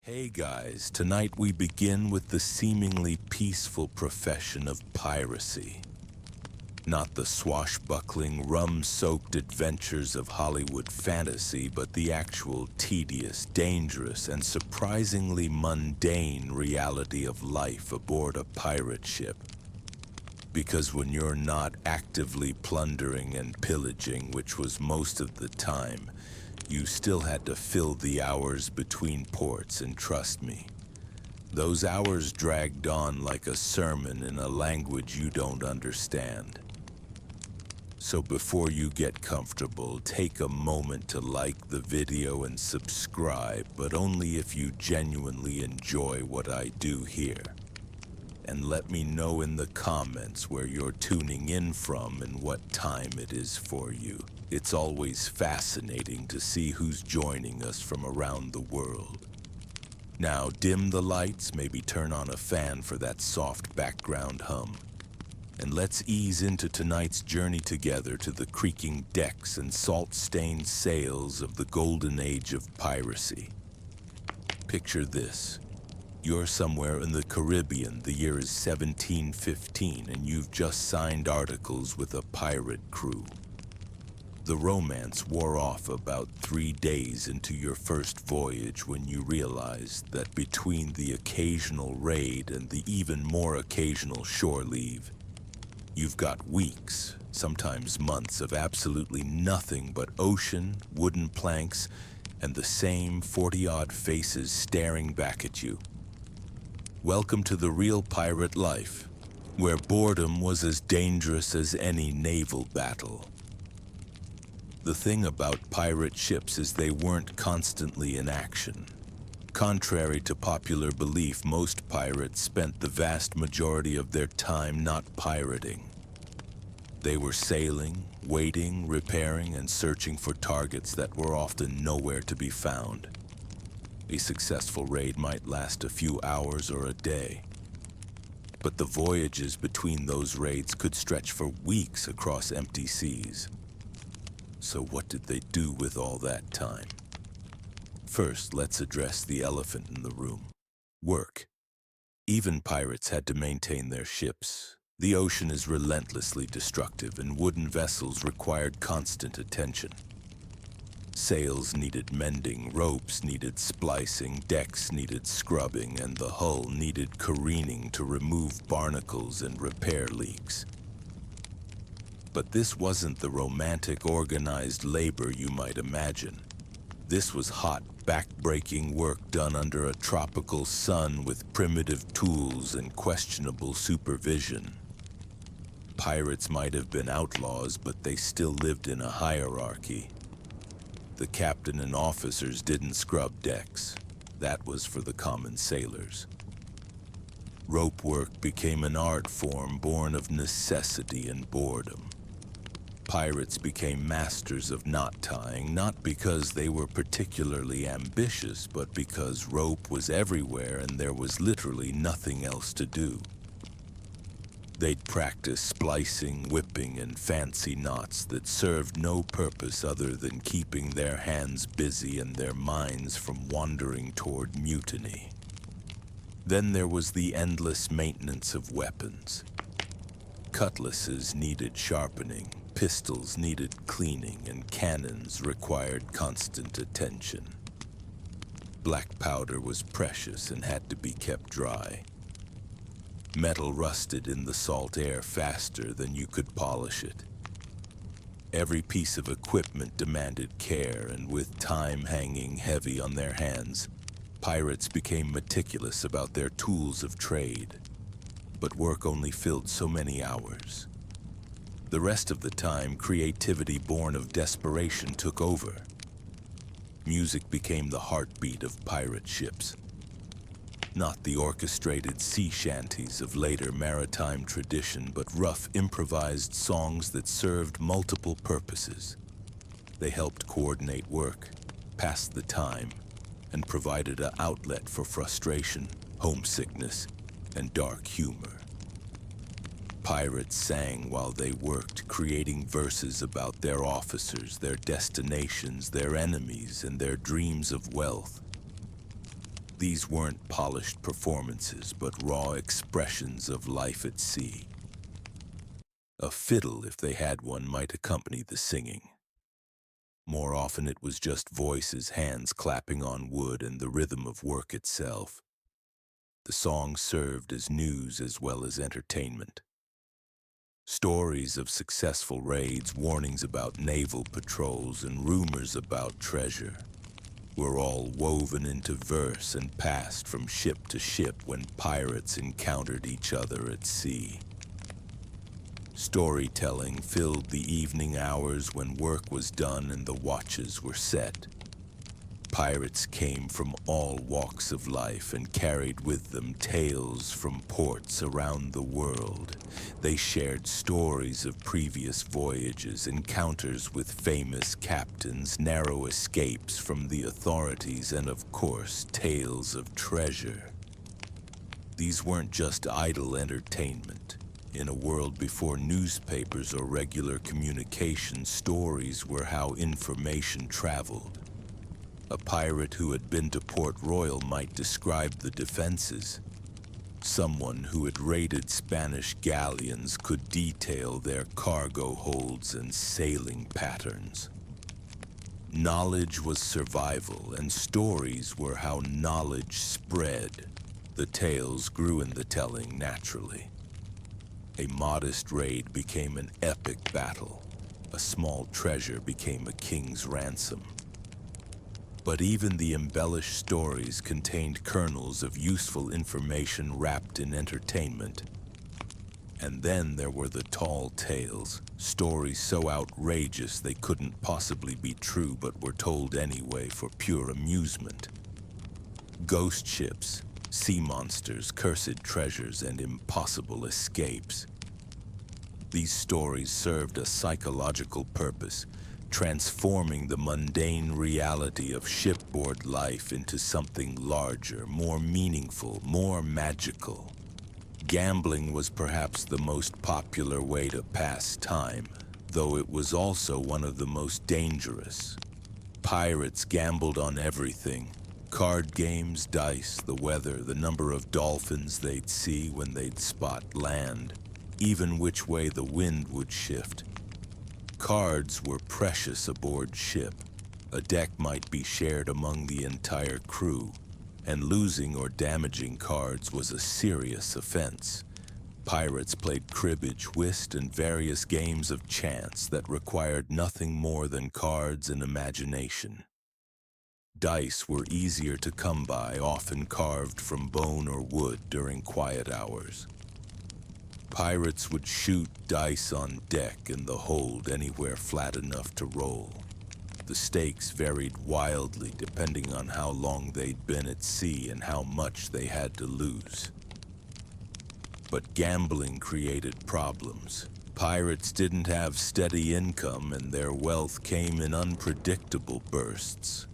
Hey guys, tonight we begin with the seemingly peaceful profession of piracy. Not the swashbuckling, rum-soaked adventures of Hollywood fantasy, but the actual tedious, dangerous, and surprisingly mundane reality of life aboard a pirate ship. Because when you're not actively plundering and pillaging, which was most of the time, you still had to fill the hours between ports, and trust me, those hours dragged on like a sermon in a language you don't understand. So before you get comfortable, take a moment to like the video and subscribe, but only if you genuinely enjoy what I do here. And let me know in the comments where you're tuning in from and what time it is for you. It's always fascinating to see who's joining us from around the world. Now dim the lights, maybe turn on a fan for that soft background hum. And let's ease into tonight's journey together to the creaking decks and salt-stained sails of the golden age of piracy. Picture this. You're somewhere in the Caribbean, the year is 1715, and you've just signed articles with a pirate crew. The romance wore off about 3 days into your first voyage when you realized that between the occasional raid and the even more occasional shore leave, you've got weeks, sometimes months of absolutely nothing but ocean, wooden planks, and the same 40-odd faces staring back at you. Welcome to the real pirate life, where boredom was as dangerous as any naval battle. The thing about pirate ships is they weren't constantly in action. Contrary to popular belief, most pirates spent the vast majority of their time not pirating. They were sailing, waiting, repairing, and searching for targets that were often nowhere to be found. A successful raid might last a few hours or a day, but the voyages between those raids could stretch for weeks across empty seas. So what did they do with all that time? First, let's address the elephant in the room: work. Even pirates had to maintain their ships. The ocean is relentlessly destructive, and wooden vessels required constant attention. Sails needed mending, ropes needed splicing, decks needed scrubbing, and the hull needed careening to remove barnacles and repair leaks. But this wasn't the romantic, organized labor you might imagine. This was hot, back-breaking work done under a tropical sun with primitive tools and questionable supervision. Pirates might have been outlaws, but they still lived in a hierarchy. The captain and officers didn't scrub decks. That was for the common sailors. Rope work became an art form born of necessity and boredom. Pirates became masters of knot tying, not because they were particularly ambitious, but because rope was everywhere and there was literally nothing else to do. They'd practice splicing, whipping, and fancy knots that served no purpose other than keeping their hands busy and their minds from wandering toward mutiny. Then there was the endless maintenance of weapons. Cutlasses needed sharpening, pistols needed cleaning, and cannons required constant attention. Black powder was precious and had to be kept dry. Metal rusted in the salt air faster than you could polish it. Every piece of equipment demanded care, and with time hanging heavy on their hands, pirates became meticulous about their tools of trade. But work only filled so many hours. The rest of the time, creativity born of desperation took over. Music became the heartbeat of pirate ships. Not the orchestrated sea shanties of later maritime tradition, but rough, improvised songs that served multiple purposes. They helped coordinate work, passed the time, and provided an outlet for frustration, homesickness, and dark humor. Pirates sang while they worked, creating verses about their officers, their destinations, their enemies, and their dreams of wealth. These weren't polished performances, but raw expressions of life at sea. A fiddle, if they had one, might accompany the singing. More often it was just voices, hands clapping on wood, and the rhythm of work itself. The song served as news as well as entertainment. Stories of successful raids, warnings about naval patrols, and rumors about treasure were all woven into verse and passed from ship to ship when pirates encountered each other at sea. Storytelling filled the evening hours when work was done and the watches were set. Pirates came from all walks of life and carried with them tales from ports around the world. They shared stories of previous voyages, encounters with famous captains, narrow escapes from the authorities, and of course, tales of treasure. These weren't just idle entertainment. In a world before newspapers or regular communication, stories were how information traveled. A pirate who had been to Port Royal might describe the defenses. Someone who had raided Spanish galleons could detail their cargo holds and sailing patterns. Knowledge was survival, and stories were how knowledge spread. The tales grew in the telling naturally. A modest raid became an epic battle. A small treasure became a king's ransom. But even the embellished stories contained kernels of useful information wrapped in entertainment. And then there were the tall tales, stories so outrageous they couldn't possibly be true but were told anyway for pure amusement. Ghost ships, sea monsters, cursed treasures, and impossible escapes. These stories served a psychological purpose, transforming the mundane reality of shipboard life into something larger, more meaningful, more magical. Gambling was perhaps the most popular way to pass time, though it was also one of the most dangerous. Pirates gambled on everything: card games, dice, the weather, the number of dolphins they'd see when they'd spot land, even which way the wind would shift. Cards were precious aboard ship. A deck might be shared among the entire crew, and losing or damaging cards was a serious offense. Pirates played cribbage, whist, and various games of chance that required nothing more than cards and imagination. Dice were easier to come by, often carved from bone or wood during quiet hours. Pirates would shoot dice on deck in the hold anywhere flat enough to roll. The stakes varied wildly depending on how long they'd been at sea and how much they had to lose. But gambling created problems. Pirates didn't have steady income, and their wealth came in unpredictable bursts.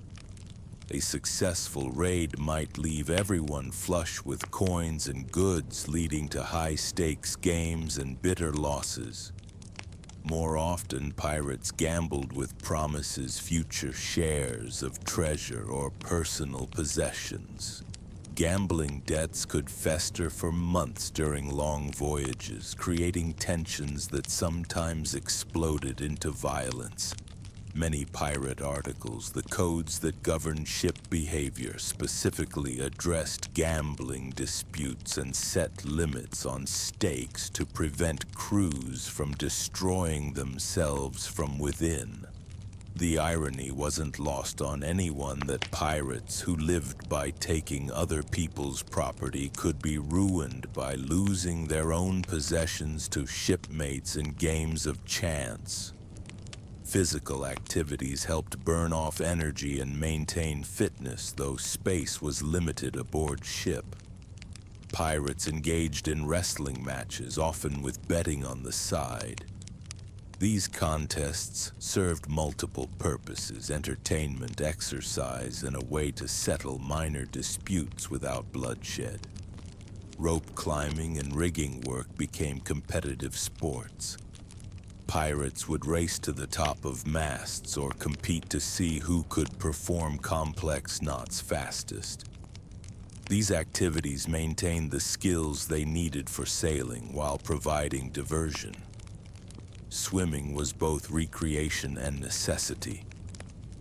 A successful raid might leave everyone flush with coins and goods, leading to high-stakes games and bitter losses. More often, pirates gambled with promises, future shares of treasure, or personal possessions. Gambling debts could fester for months during long voyages, creating tensions that sometimes exploded into violence. Many pirate articles, the codes that governed ship behavior, specifically addressed gambling disputes and set limits on stakes to prevent crews from destroying themselves from within. The irony wasn't lost on anyone that pirates who lived by taking other people's property could be ruined by losing their own possessions to shipmates in games of chance. Physical activities helped burn off energy and maintain fitness, though space was limited aboard ship. Pirates engaged in wrestling matches, often with betting on the side. These contests served multiple purposes: entertainment, exercise, and a way to settle minor disputes without bloodshed. Rope climbing and rigging work became competitive sports. Pirates would race to the top of masts or compete to see who could perform complex knots fastest. These activities maintained the skills they needed for sailing while providing diversion. Swimming was both recreation and necessity.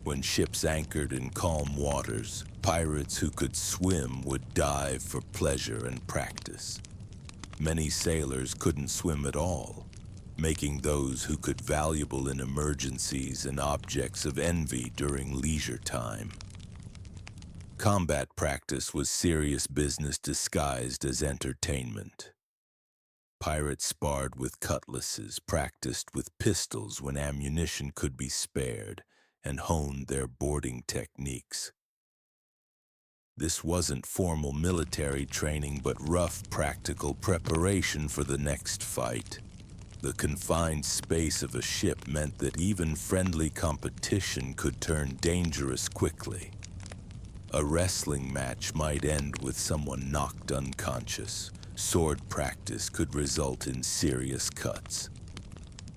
When ships anchored in calm waters, pirates who could swim would dive for pleasure and practice. Many sailors couldn't swim at all, making those who could valuable in emergencies and objects of envy during leisure time. Combat practice was serious business disguised as entertainment. Pirates sparred with cutlasses, practiced with pistols when ammunition could be spared, and honed their boarding techniques. This wasn't formal military training, but rough, practical preparation for the next fight. The confined space of a ship meant that even friendly competition could turn dangerous quickly. A wrestling match might end with someone knocked unconscious. Sword practice could result in serious cuts.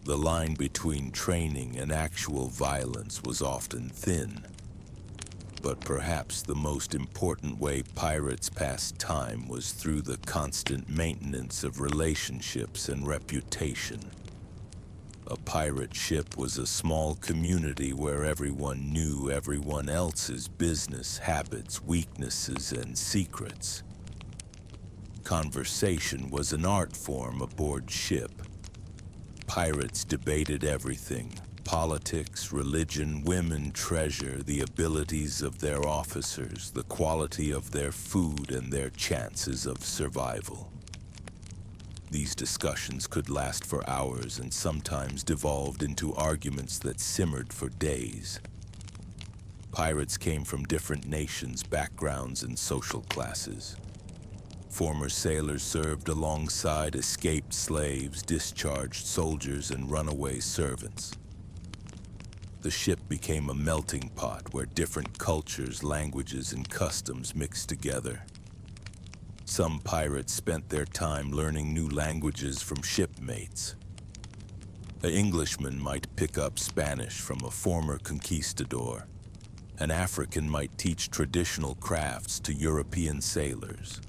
The line between training and actual violence was often thin. But perhaps the most important way pirates passed time was through the constant maintenance of relationships and reputation. A pirate ship was a small community where everyone knew everyone else's business, habits, weaknesses, and secrets. Conversation was an art form aboard ship. Pirates debated everything: politics, religion, women, treasure, the abilities of their officers, the quality of their food, and their chances of survival. These discussions could last for hours and sometimes devolved into arguments that simmered for days. Pirates came from different nations, backgrounds, and social classes. Former sailors served alongside escaped slaves, discharged soldiers, and runaway servants. The ship became a melting pot where different cultures, languages, and customs mixed together. Some pirates spent their time learning new languages from shipmates. An Englishman might pick up Spanish from a former conquistador. An African might teach traditional crafts to European sailors.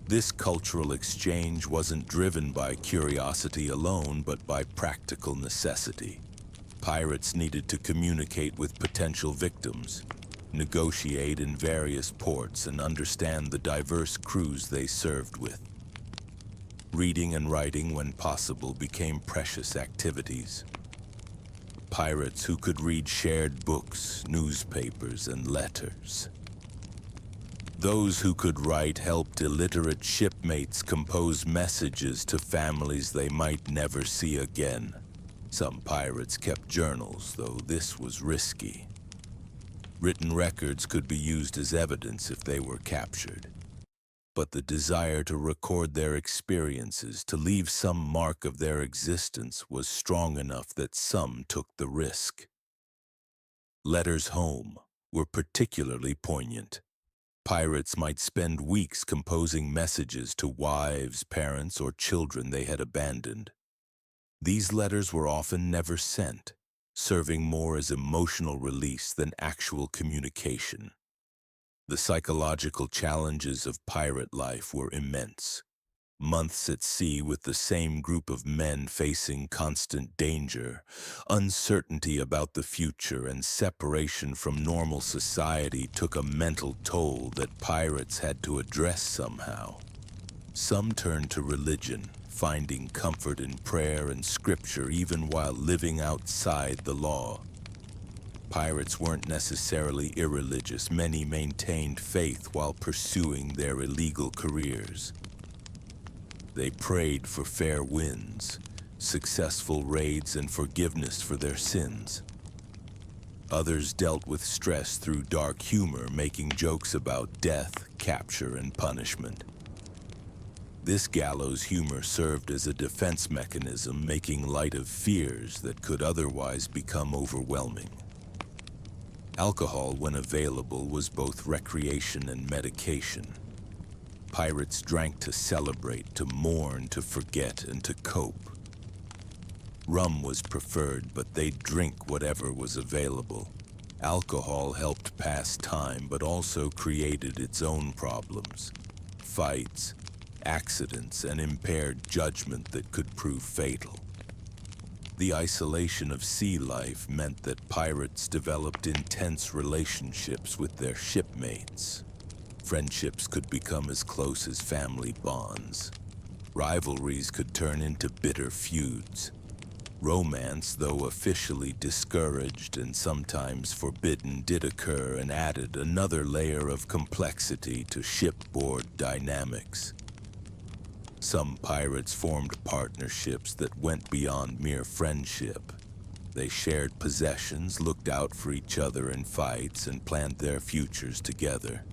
This cultural exchange wasn't driven by curiosity alone, but by practical necessity. Pirates needed to communicate with potential victims, negotiate in various ports, and understand the diverse crews they served with. Reading and writing, when possible, became precious activities. Pirates who could read shared books, newspapers, and letters. Those who could write helped illiterate shipmates compose messages to families they might never see again. Some pirates kept journals, though this was risky. Written records could be used as evidence if they were captured. But the desire to record their experiences, to leave some mark of their existence, was strong enough that some took the risk. Letters home were particularly poignant. Pirates might spend weeks composing messages to wives, parents, or children they had abandoned. These letters were often never sent, serving more as emotional release than actual communication. The psychological challenges of pirate life were immense. Months at sea with the same group of men facing constant danger, uncertainty about the future, and separation from normal society took a mental toll that pirates had to address somehow. Some turned to religion, finding comfort in prayer and scripture even while living outside the law. Pirates weren't necessarily irreligious. Many maintained faith while pursuing their illegal careers. They prayed for fair winds, successful raids, and forgiveness for their sins. Others dealt with stress through dark humor, making jokes about death, capture, and punishment. This gallows humor served as a defense mechanism, making light of fears that could otherwise become overwhelming. Alcohol, when available, was both recreation and medication. Pirates drank to celebrate, to mourn, to forget, and to cope. Rum was preferred, but they'd drink whatever was available. Alcohol helped pass time but also created its own problems. Fights, accidents, and impaired judgment that could prove fatal. The isolation of sea life meant that pirates developed intense relationships with their shipmates. Friendships could become as close as family bonds. Rivalries could turn into bitter feuds. Romance, though officially discouraged and sometimes forbidden, did occur and added another layer of complexity to shipboard dynamics. Some pirates formed partnerships that went beyond mere friendship. They shared possessions, looked out for each other in fights, and planned their futures together.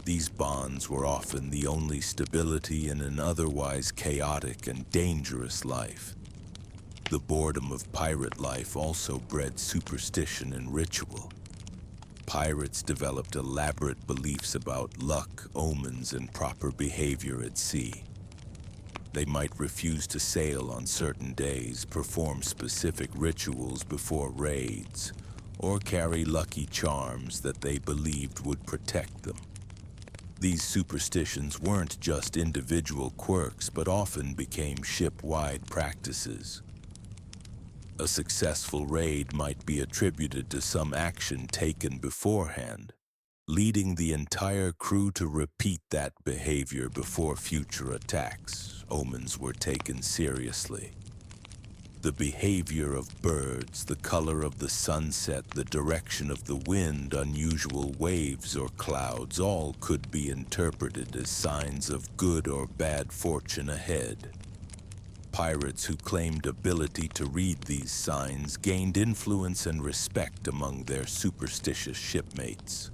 These bonds were often the only stability in an otherwise chaotic and dangerous life. The boredom of pirate life also bred superstition and ritual. Pirates developed elaborate beliefs about luck, omens, and proper behavior at sea. They might refuse to sail on certain days, perform specific rituals before raids, or carry lucky charms that they believed would protect them. These superstitions weren't just individual quirks, but often became ship-wide practices. A successful raid might be attributed to some action taken beforehand, leading the entire crew to repeat that behavior before future attacks. Omens were taken seriously. The behavior of birds, the color of the sunset, the direction of the wind, unusual waves or clouds, all could be interpreted as signs of good or bad fortune ahead. Pirates who claimed ability to read these signs gained influence and respect among their superstitious shipmates.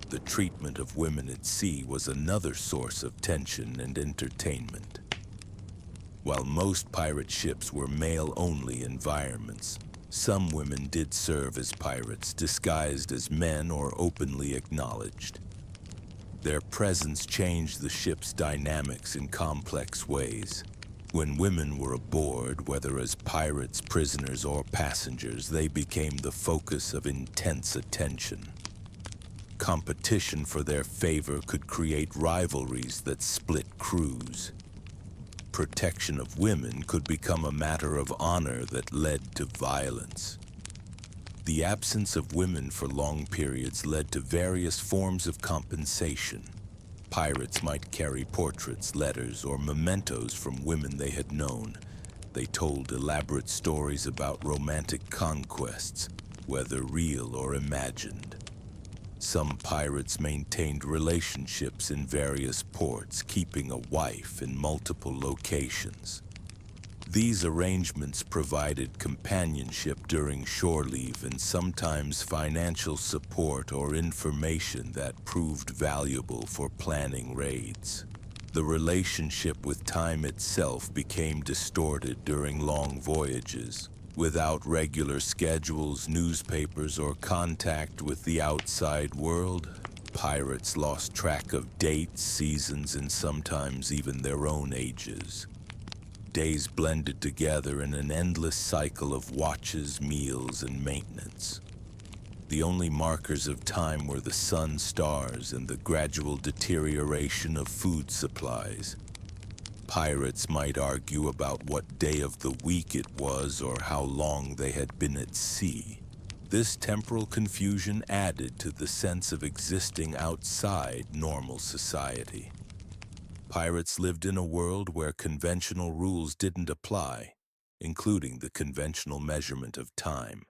The treatment of women at sea was another source of tension and entertainment. While most pirate ships were male-only environments, some women did serve as pirates, disguised as men or openly acknowledged. Their presence changed the ship's dynamics in complex ways. When women were aboard, whether as pirates, prisoners, or passengers, they became the focus of intense attention. Competition for their favor could create rivalries that split crews. Protection of women could become a matter of honor that led to violence. The absence of women for long periods led to various forms of compensation. Pirates might carry portraits, letters, or mementos from women they had known. They told elaborate stories about romantic conquests, whether real or imagined. Some pirates maintained relationships in various ports, keeping a wife in multiple locations. These arrangements provided companionship during shore leave and sometimes financial support or information that proved valuable for planning raids. The relationship with time itself became distorted during long voyages. Without regular schedules, newspapers, or contact with the outside world, pirates lost track of dates, seasons, and sometimes even their own ages. Days blended together in an endless cycle of watches, meals, and maintenance. The only markers of time were the sun, stars, and the gradual deterioration of food supplies. Pirates might argue about what day of the week it was or how long they had been at sea. This temporal confusion added to the sense of existing outside normal society. Pirates lived in a world where conventional rules didn't apply, including the conventional measurement of time.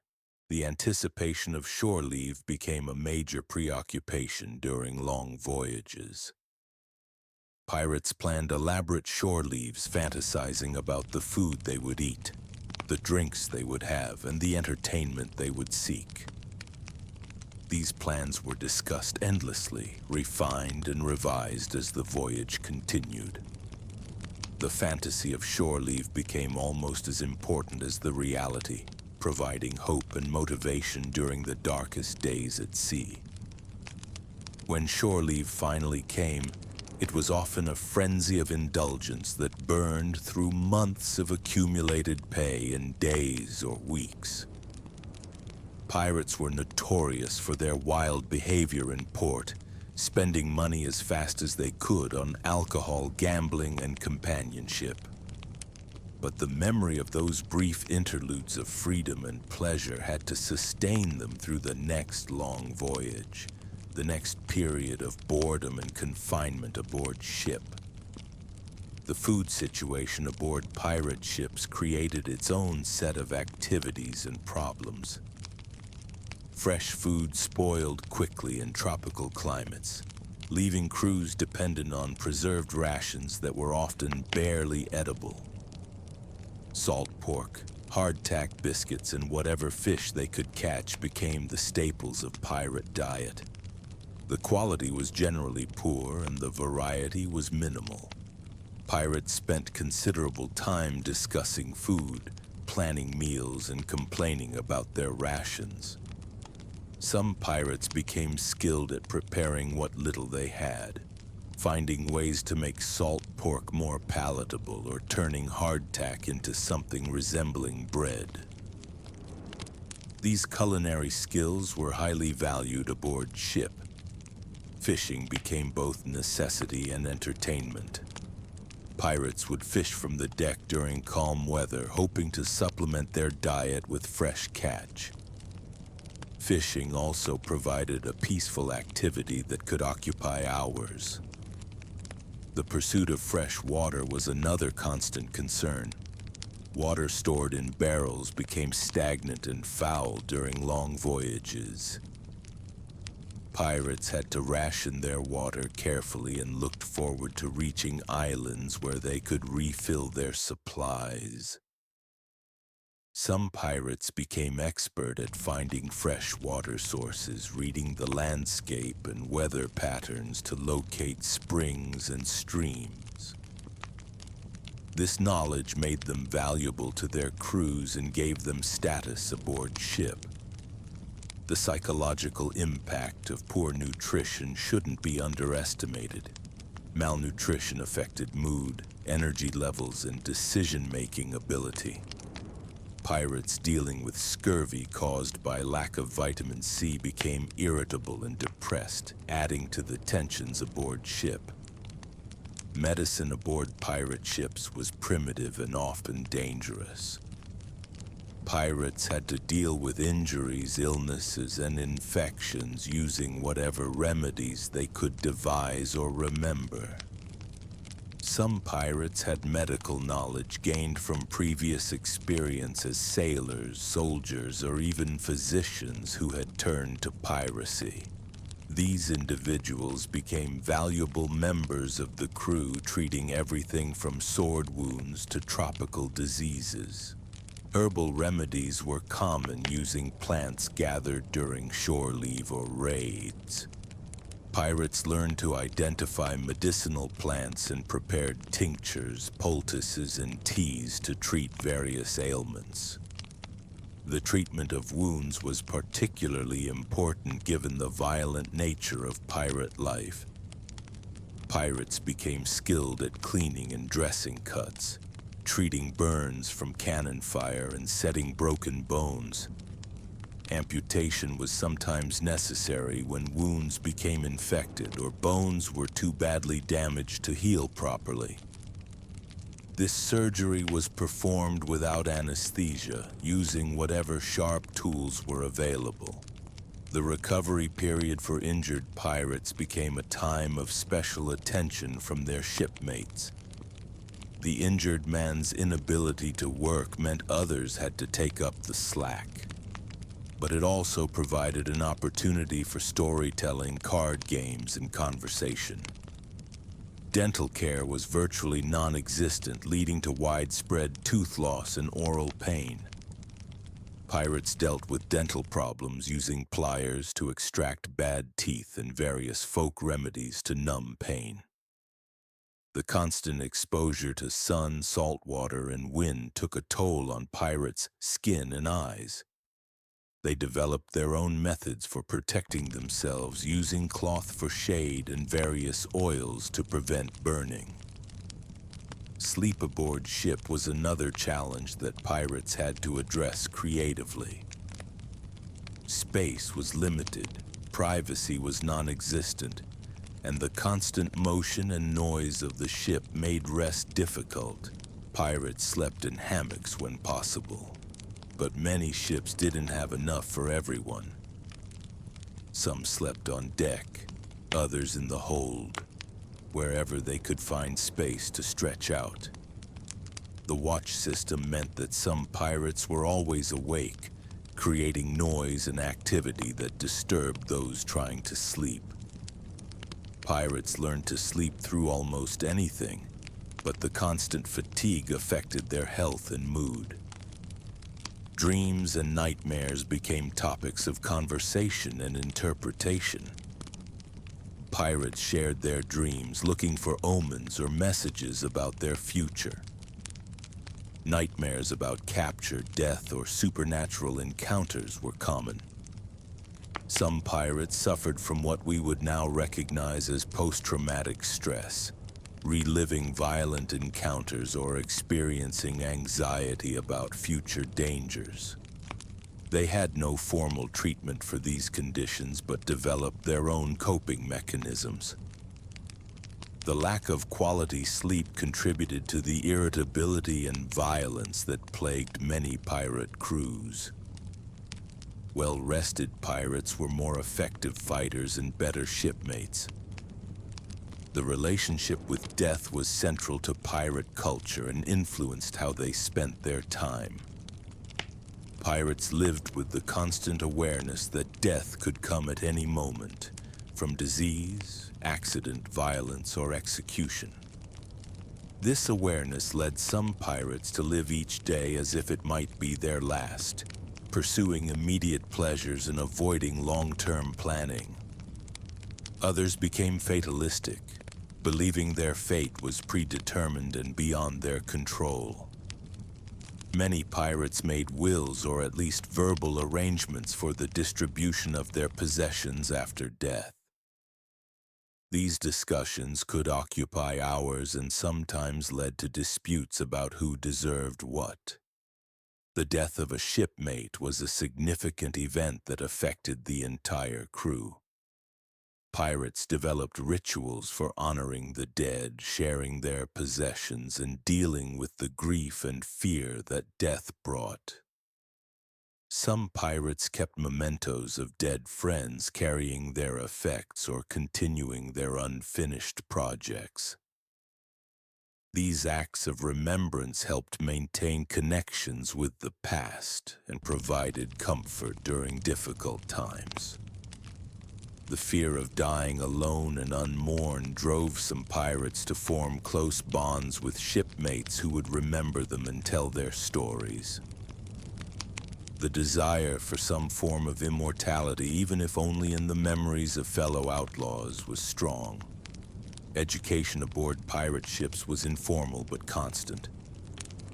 The anticipation of shore leave became a major preoccupation during long voyages. Pirates planned elaborate shore leaves, fantasizing about the food they would eat, the drinks they would have, and the entertainment they would seek. These plans were discussed endlessly, refined and revised as the voyage continued. The fantasy of shore leave became almost as important as the reality, providing hope and motivation during the darkest days at sea. When shore leave finally came, it was often a frenzy of indulgence that burned through months of accumulated pay in days or weeks. Pirates were notorious for their wild behavior in port, spending money as fast as they could on alcohol, gambling, and companionship. But the memory of those brief interludes of freedom and pleasure had to sustain them through the next long voyage, the next period of boredom and confinement aboard ship. The food situation aboard pirate ships created its own set of activities and problems. Fresh food spoiled quickly in tropical climates, leaving crews dependent on preserved rations that were often barely edible. Salt pork, hardtack biscuits, and whatever fish they could catch became the staples of pirate diet. The quality was generally poor and the variety was minimal. Pirates spent considerable time discussing food, planning meals, and complaining about their rations. Some pirates became skilled at preparing what little they had, finding ways to make salt pork more palatable or turning hardtack into something resembling bread. These culinary skills were highly valued aboard ship. Fishing became both necessity and entertainment. Pirates would fish from the deck during calm weather, hoping to supplement their diet with fresh catch. Fishing also provided a peaceful activity that could occupy hours. The pursuit of fresh water was another constant concern. Water stored in barrels became stagnant and foul during long voyages. Pirates had to ration their water carefully and looked forward to reaching islands where they could refill their supplies. Some pirates became expert at finding fresh water sources, reading the landscape and weather patterns to locate springs and streams. This knowledge made them valuable to their crews and gave them status aboard ship. The psychological impact of poor nutrition shouldn't be underestimated. Malnutrition affected mood, energy levels, and decision-making ability. Pirates dealing with scurvy caused by lack of vitamin C became irritable and depressed, adding to the tensions aboard ship. Medicine aboard pirate ships was primitive and often dangerous. Pirates had to deal with injuries, illnesses, and infections using whatever remedies they could devise or remember. Some pirates had medical knowledge gained from previous experience as sailors, soldiers, or even physicians who had turned to piracy. These individuals became valuable members of the crew, treating everything from sword wounds to tropical diseases. Herbal remedies were common, using plants gathered during shore leave or raids. Pirates learned to identify medicinal plants and prepared tinctures, poultices, and teas to treat various ailments. The treatment of wounds was particularly important given the violent nature of pirate life. Pirates became skilled at cleaning and dressing cuts, treating burns from cannon fire and setting broken bones. Amputation was sometimes necessary when wounds became infected or bones were too badly damaged to heal properly. This surgery was performed without anesthesia, using whatever sharp tools were available. The recovery period for injured pirates became a time of special attention from their shipmates. The injured man's inability to work meant others had to take up the slack. But it also provided an opportunity for storytelling, card games, and conversation. Dental care was virtually non-existent, leading to widespread tooth loss and oral pain. Pirates dealt with dental problems using pliers to extract bad teeth and various folk remedies to numb pain. The constant exposure to sun, salt water, and wind took a toll on pirates' skin and eyes. They developed their own methods for protecting themselves, using cloth for shade and various oils to prevent burning. Sleep aboard ship was another challenge that pirates had to address creatively. Space was limited, privacy was non-existent, and the constant motion and noise of the ship made rest difficult. Pirates slept in hammocks when possible, but many ships didn't have enough for everyone. Some slept on deck, others in the hold, wherever they could find space to stretch out. The watch system meant that some pirates were always awake, creating noise and activity that disturbed those trying to sleep. Pirates learned to sleep through almost anything, but the constant fatigue affected their health and mood. Dreams and nightmares became topics of conversation and interpretation. Pirates shared their dreams, looking for omens or messages about their future. Nightmares about capture, death, or supernatural encounters were common. Some pirates suffered from what we would now recognize as post-traumatic stress, reliving violent encounters or experiencing anxiety about future dangers. They had no formal treatment for these conditions but developed their own coping mechanisms. The lack of quality sleep contributed to the irritability and violence that plagued many pirate crews. Well-rested pirates were more effective fighters and better shipmates. The relationship with death was central to pirate culture and influenced how they spent their time. Pirates lived with the constant awareness that death could come at any moment, from disease, accident, violence, or execution. This awareness led some pirates to live each day as if it might be their last, pursuing immediate pleasures and avoiding long-term planning. Others became fatalistic, believing their fate was predetermined and beyond their control. Many pirates made wills or at least verbal arrangements for the distribution of their possessions after death. These discussions could occupy hours and sometimes led to disputes about who deserved what. The death of a shipmate was a significant event that affected the entire crew. Pirates developed rituals for honoring the dead, sharing their possessions, and dealing with the grief and fear that death brought. Some pirates kept mementos of dead friends, carrying their effects or continuing their unfinished projects. These acts of remembrance helped maintain connections with the past and provided comfort during difficult times. The fear of dying alone and unmourned drove some pirates to form close bonds with shipmates who would remember them and tell their stories. The desire for some form of immortality, even if only in the memories of fellow outlaws, was strong. Education aboard pirate ships was informal but constant.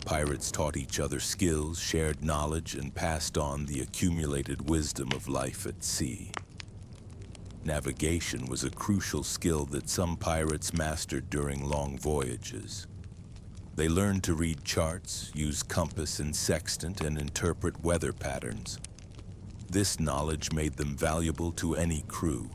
Pirates taught each other skills, shared knowledge, and passed on the accumulated wisdom of life at sea. Navigation was a crucial skill that some pirates mastered during long voyages. They learned to read charts, use compass and sextant, and interpret weather patterns. This knowledge made them valuable to any crew.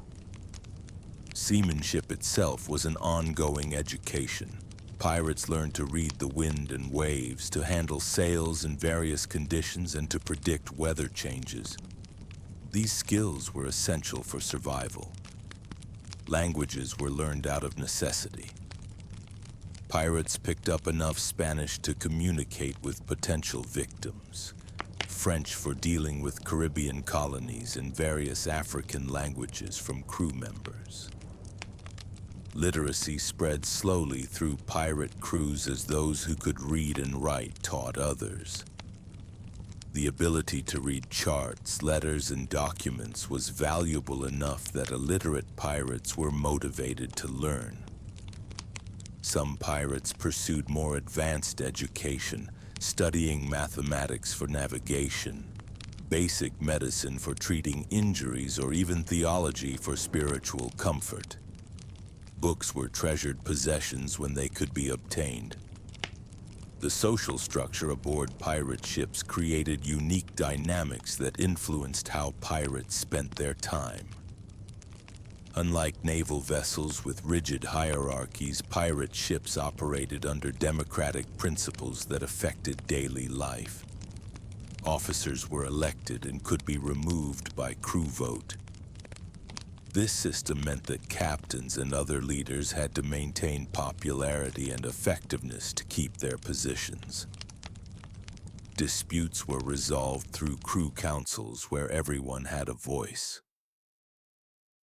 Seamanship itself was an ongoing education. Pirates learned to read the wind and waves, to handle sails in various conditions, and to predict weather changes. These skills were essential for survival. Languages were learned out of necessity. Pirates picked up enough Spanish to communicate with potential victims, French for dealing with Caribbean colonies, and various African languages from crew members. Literacy spread slowly through pirate crews as those who could read and write taught others. The ability to read charts, letters, and documents was valuable enough that illiterate pirates were motivated to learn. Some pirates pursued more advanced education, studying mathematics for navigation, basic medicine for treating injuries, or even theology for spiritual comfort. Books were treasured possessions when they could be obtained. The social structure aboard pirate ships created unique dynamics that influenced how pirates spent their time. Unlike naval vessels with rigid hierarchies, pirate ships operated under democratic principles that affected daily life. Officers were elected and could be removed by crew vote. This system meant that captains and other leaders had to maintain popularity and effectiveness to keep their positions. Disputes were resolved through crew councils where everyone had a voice.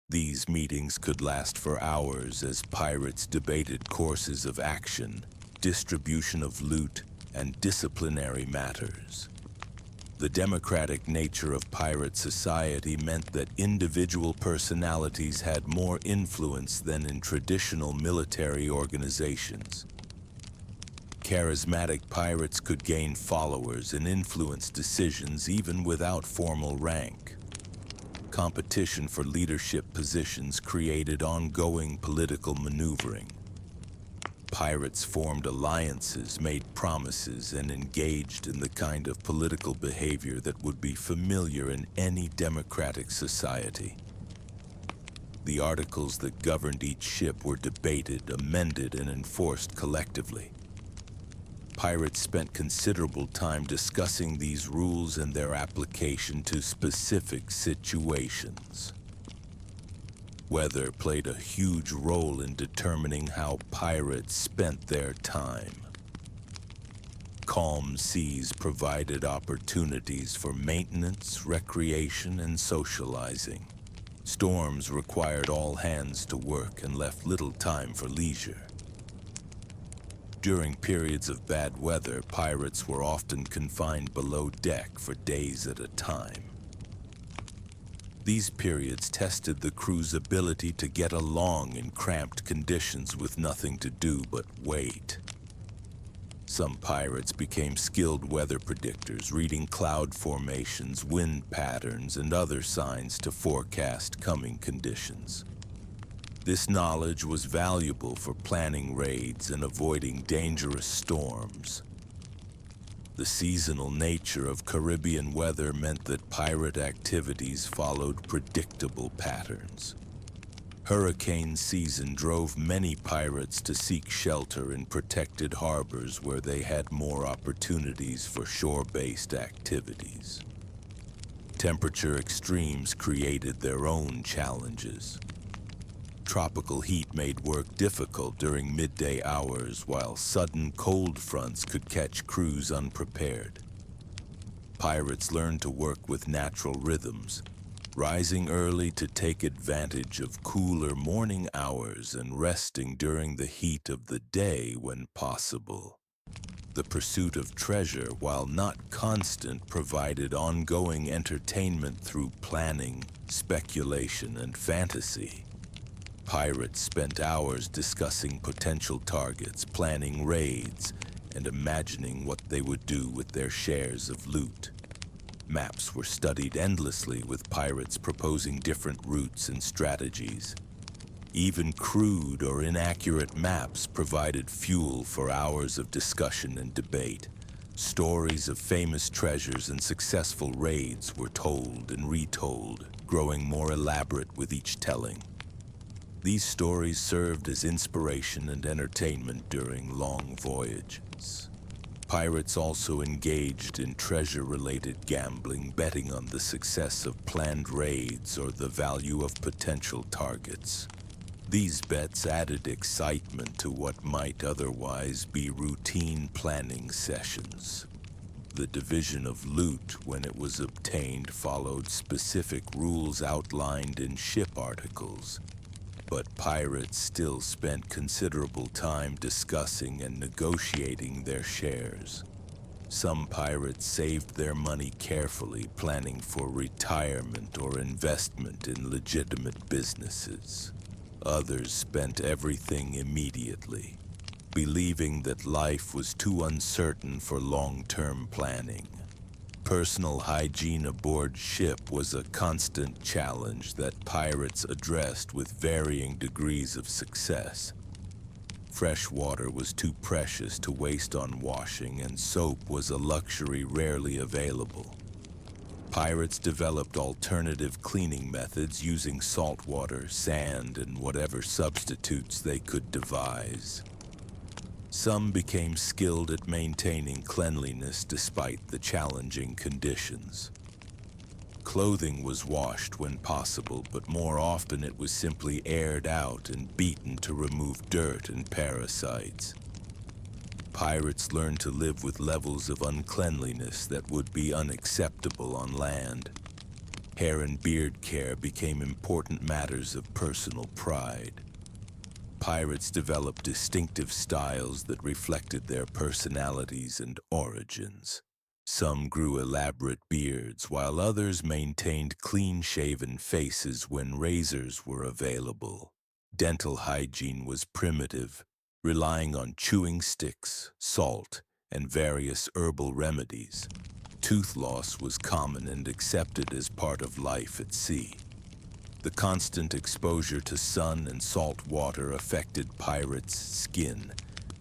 These meetings could last for hours as pirates debated courses of action, distribution of loot, and disciplinary matters. The democratic nature of pirate society meant that individual personalities had more influence than in traditional military organizations. Charismatic pirates could gain followers and influence decisions even without formal rank. Competition for leadership positions created ongoing political maneuvering. Pirates formed alliances, made promises, and engaged in the kind of political behavior that would be familiar in any democratic society. The articles that governed each ship were debated, amended, and enforced collectively. Pirates spent considerable time discussing these rules and their application to specific situations. Weather played a huge role in determining how pirates spent their time. Calm seas provided opportunities for maintenance, recreation, and socializing. Storms required all hands to work and left little time for leisure. During periods of bad weather, pirates were often confined below deck for days at a time. These periods tested the crew's ability to get along in cramped conditions with nothing to do but wait. Some pirates became skilled weather predictors, reading cloud formations, wind patterns, and other signs to forecast coming conditions. This knowledge was valuable for planning raids and avoiding dangerous storms. The seasonal nature of Caribbean weather meant that pirate activities followed predictable patterns. Hurricane season drove many pirates to seek shelter in protected harbors where they had more opportunities for shore-based activities. Temperature extremes created their own challenges. Tropical heat made work difficult during midday hours, while sudden cold fronts could catch crews unprepared. Pirates learned to work with natural rhythms, rising early to take advantage of cooler morning hours and resting during the heat of the day when possible. The pursuit of treasure, while not constant, provided ongoing entertainment through planning, speculation, and fantasy. Pirates spent hours discussing potential targets, planning raids, and imagining what they would do with their shares of loot. Maps were studied endlessly, with pirates proposing different routes and strategies. Even crude or inaccurate maps provided fuel for hours of discussion and debate. Stories of famous treasures and successful raids were told and retold, growing more elaborate with each telling. These stories served as inspiration and entertainment during long voyages. Pirates also engaged in treasure-related gambling, betting on the success of planned raids or the value of potential targets. These bets added excitement to what might otherwise be routine planning sessions. The division of loot, when it was obtained, followed specific rules outlined in ship articles. But pirates still spent considerable time discussing and negotiating their shares. Some pirates saved their money carefully, planning for retirement or investment in legitimate businesses. Others spent everything immediately, believing that life was too uncertain for long-term planning. Personal hygiene aboard ship was a constant challenge that pirates addressed with varying degrees of success. fresh water was too precious to waste on washing, and soap was a luxury rarely available. Pirates developed alternative cleaning methods using salt water, sand, and whatever substitutes they could devise. Some became skilled at maintaining cleanliness despite the challenging conditions. Clothing was washed when possible, but more often it was simply aired out and beaten to remove dirt and parasites. Pirates learned to live with levels of uncleanliness that would be unacceptable on land. Hair and beard care became important matters of personal pride. Pirates developed distinctive styles that reflected their personalities and origins. Some grew elaborate beards, while others maintained clean-shaven faces when razors were available. Dental hygiene was primitive, relying on chewing sticks, salt, and various herbal remedies. Tooth loss was common and accepted as part of life at sea. The constant exposure to sun and salt water affected pirates' skin,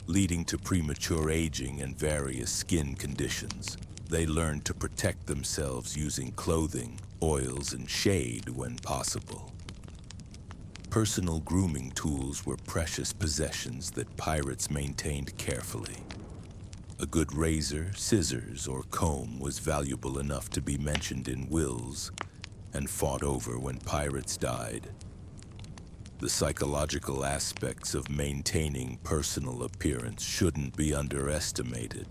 leading to premature aging and various skin conditions. They learned to protect themselves using clothing, oils, and shade when possible. Personal grooming tools were precious possessions that pirates maintained carefully. A good razor, scissors, or comb was valuable enough to be mentioned in wills and fought over when pirates died. The psychological aspects of maintaining personal appearance shouldn't be underestimated.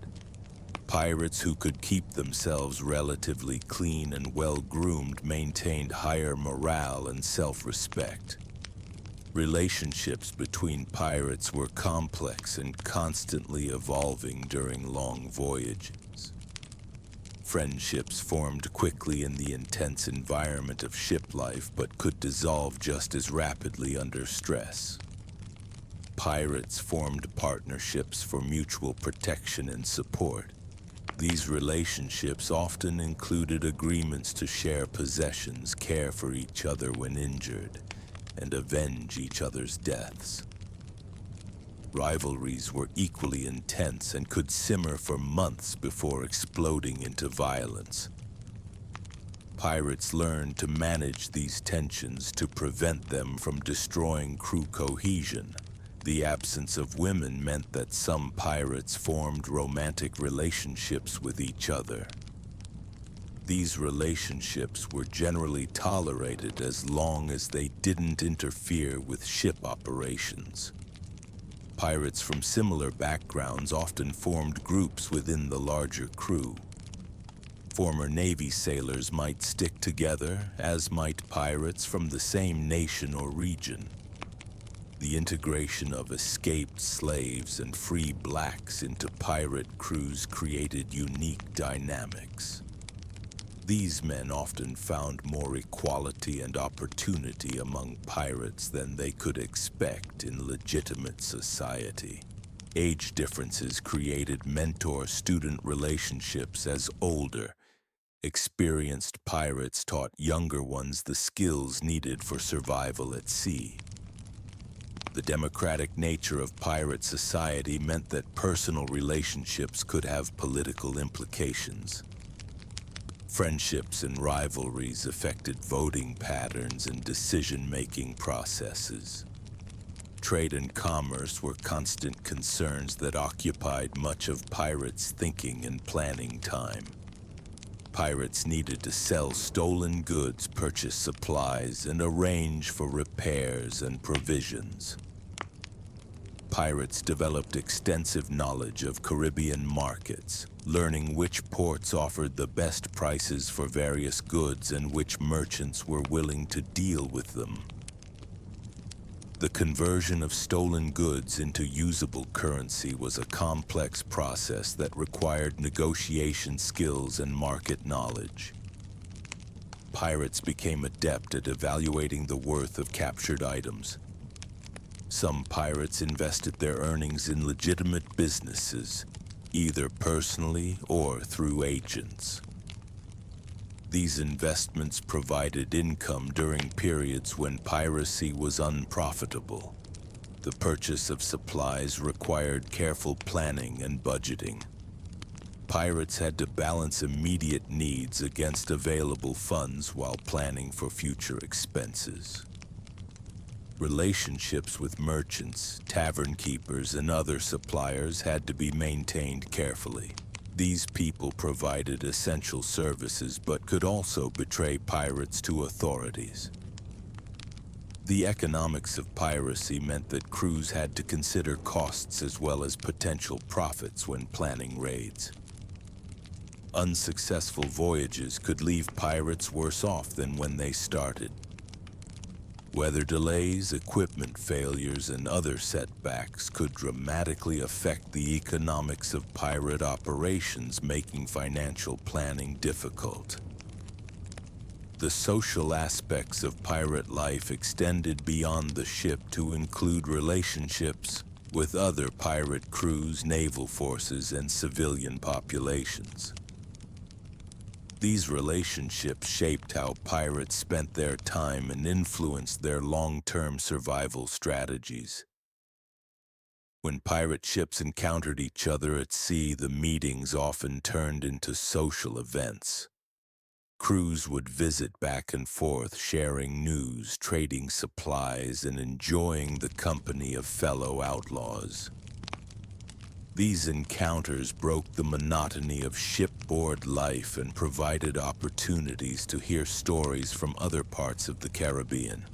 Pirates who could keep themselves relatively clean and well-groomed maintained higher morale and self-respect. Relationships between pirates were complex and constantly evolving during long voyages. Friendships formed quickly in the intense environment of ship life, but could dissolve just as rapidly under stress. Pirates formed partnerships for mutual protection and support. These relationships often included agreements to share possessions, care for each other when injured, and avenge each other's deaths. Rivalries were equally intense and could simmer for months before exploding into violence. Pirates learned to manage these tensions to prevent them from destroying crew cohesion. The absence of women meant that some pirates formed romantic relationships with each other. These relationships were generally tolerated as long as they didn't interfere with ship operations. Pirates from similar backgrounds often formed groups within the larger crew. Former Navy sailors might stick together, as might pirates from the same nation or region. The integration of escaped slaves and free blacks into pirate crews created unique dynamics. These men often found more equality and opportunity among pirates than they could expect in legitimate society. Age differences created mentor-student relationships as older, experienced pirates taught younger ones the skills needed for survival at sea. The democratic nature of pirate society meant that personal relationships could have political implications. Friendships and rivalries affected voting patterns and decision-making processes. Trade and commerce were constant concerns that occupied much of pirates' thinking and planning time. Pirates needed to sell stolen goods, purchase supplies, and arrange for repairs and provisions. Pirates developed extensive knowledge of Caribbean markets, learning which ports offered the best prices for various goods and which merchants were willing to deal with them. The conversion of stolen goods into usable currency was a complex process that required negotiation skills and market knowledge. Pirates became adept at evaluating the worth of captured items. Some pirates invested their earnings in legitimate businesses, either personally or through agents. These investments provided income during periods when piracy was unprofitable. The purchase of supplies required careful planning and budgeting. Pirates had to balance immediate needs against available funds while planning for future expenses. Relationships with merchants, tavern keepers, and other suppliers had to be maintained carefully. These people provided essential services but could also betray pirates to authorities. The economics of piracy meant that crews had to consider costs as well as potential profits when planning raids. Unsuccessful voyages could leave pirates worse off than when they started. Weather delays, equipment failures, and other setbacks could dramatically affect the economics of pirate operations, making financial planning difficult. The social aspects of pirate life extended beyond the ship to include relationships with other pirate crews, naval forces, and civilian populations. These relationships shaped how pirates spent their time and influenced their long-term survival strategies. When pirate ships encountered each other at sea, the meetings often turned into social events. Crews would visit back and forth, sharing news, trading supplies, and enjoying the company of fellow outlaws. These encounters broke the monotony of shipboard life and provided opportunities to hear stories from other parts of the Caribbean.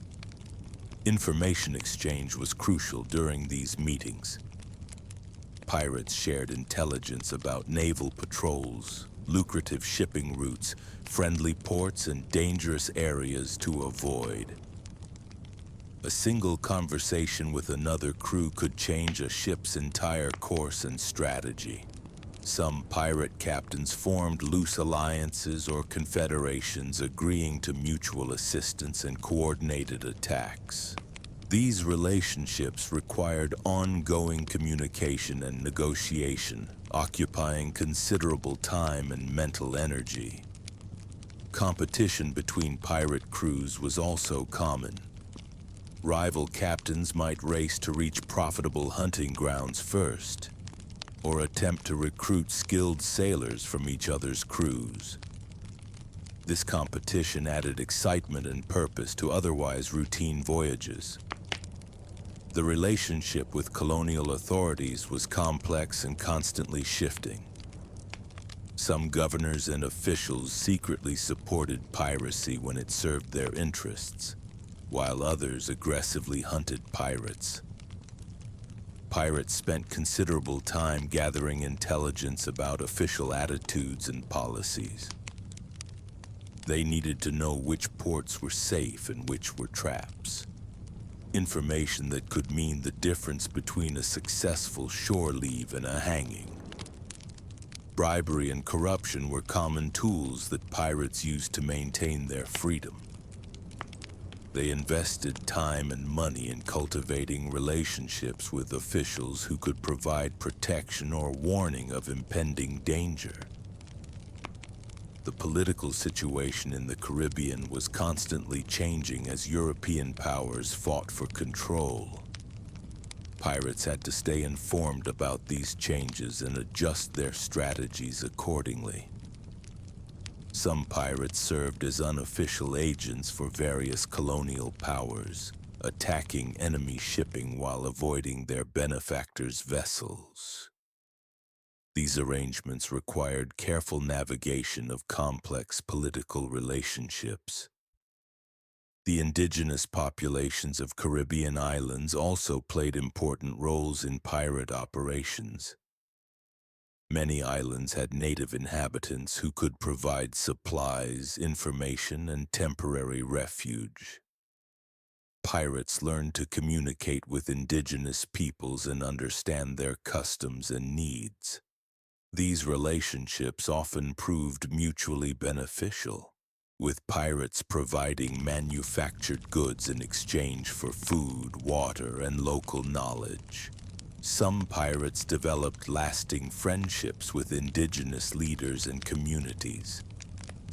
Information exchange was crucial during these meetings. Pirates shared intelligence about naval patrols, lucrative shipping routes, friendly ports, and dangerous areas to avoid. A single conversation with another crew could change a ship's entire course and strategy. Some pirate captains formed loose alliances or confederations, agreeing to mutual assistance and coordinated attacks. These relationships required ongoing communication and negotiation, occupying considerable time and mental energy. Competition between pirate crews was also common. Rival captains might race to reach profitable hunting grounds first, or attempt to recruit skilled sailors from each other's crews. This competition added excitement and purpose to otherwise routine voyages. The relationship with colonial authorities was complex and constantly shifting. Some governors and officials secretly supported piracy when it served their interests, while others aggressively hunted pirates. Pirates spent considerable time gathering intelligence about official attitudes and policies. They needed to know which ports were safe and which were traps. Information that could mean the difference between a successful shore leave and a hanging. Bribery and corruption were common tools that pirates used to maintain their freedom. They invested time and money in cultivating relationships with officials who could provide protection or warning of impending danger. The political situation in the Caribbean was constantly changing as European powers fought for control. Pirates had to stay informed about these changes and adjust their strategies accordingly. Some pirates served as unofficial agents for various colonial powers, attacking enemy shipping while avoiding their benefactors' vessels. These arrangements required careful navigation of complex political relationships. The indigenous populations of Caribbean islands also played important roles in pirate operations. Many islands had native inhabitants who could provide supplies, information, and temporary refuge. Pirates learned to communicate with indigenous peoples and understand their customs and needs. These relationships often proved mutually beneficial, with pirates providing manufactured goods in exchange for food, water, and local knowledge. Some pirates developed lasting friendships with indigenous leaders and communities.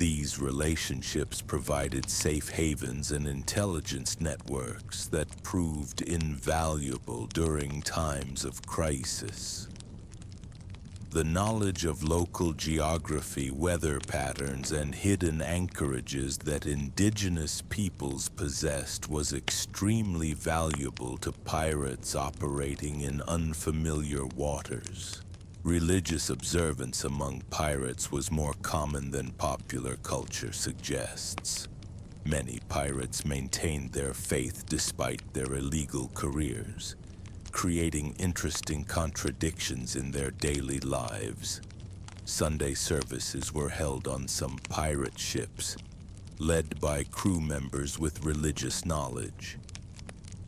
These relationships provided safe havens and intelligence networks that proved invaluable during times of crisis. The knowledge of local geography, weather patterns, and hidden anchorages that indigenous peoples possessed was extremely valuable to pirates operating in unfamiliar waters. Religious observance among pirates was more common than popular culture suggests. Many pirates maintained their faith despite their illegal careers, creating interesting contradictions in their daily lives. Sunday services were held on some pirate ships, led by crew members with religious knowledge.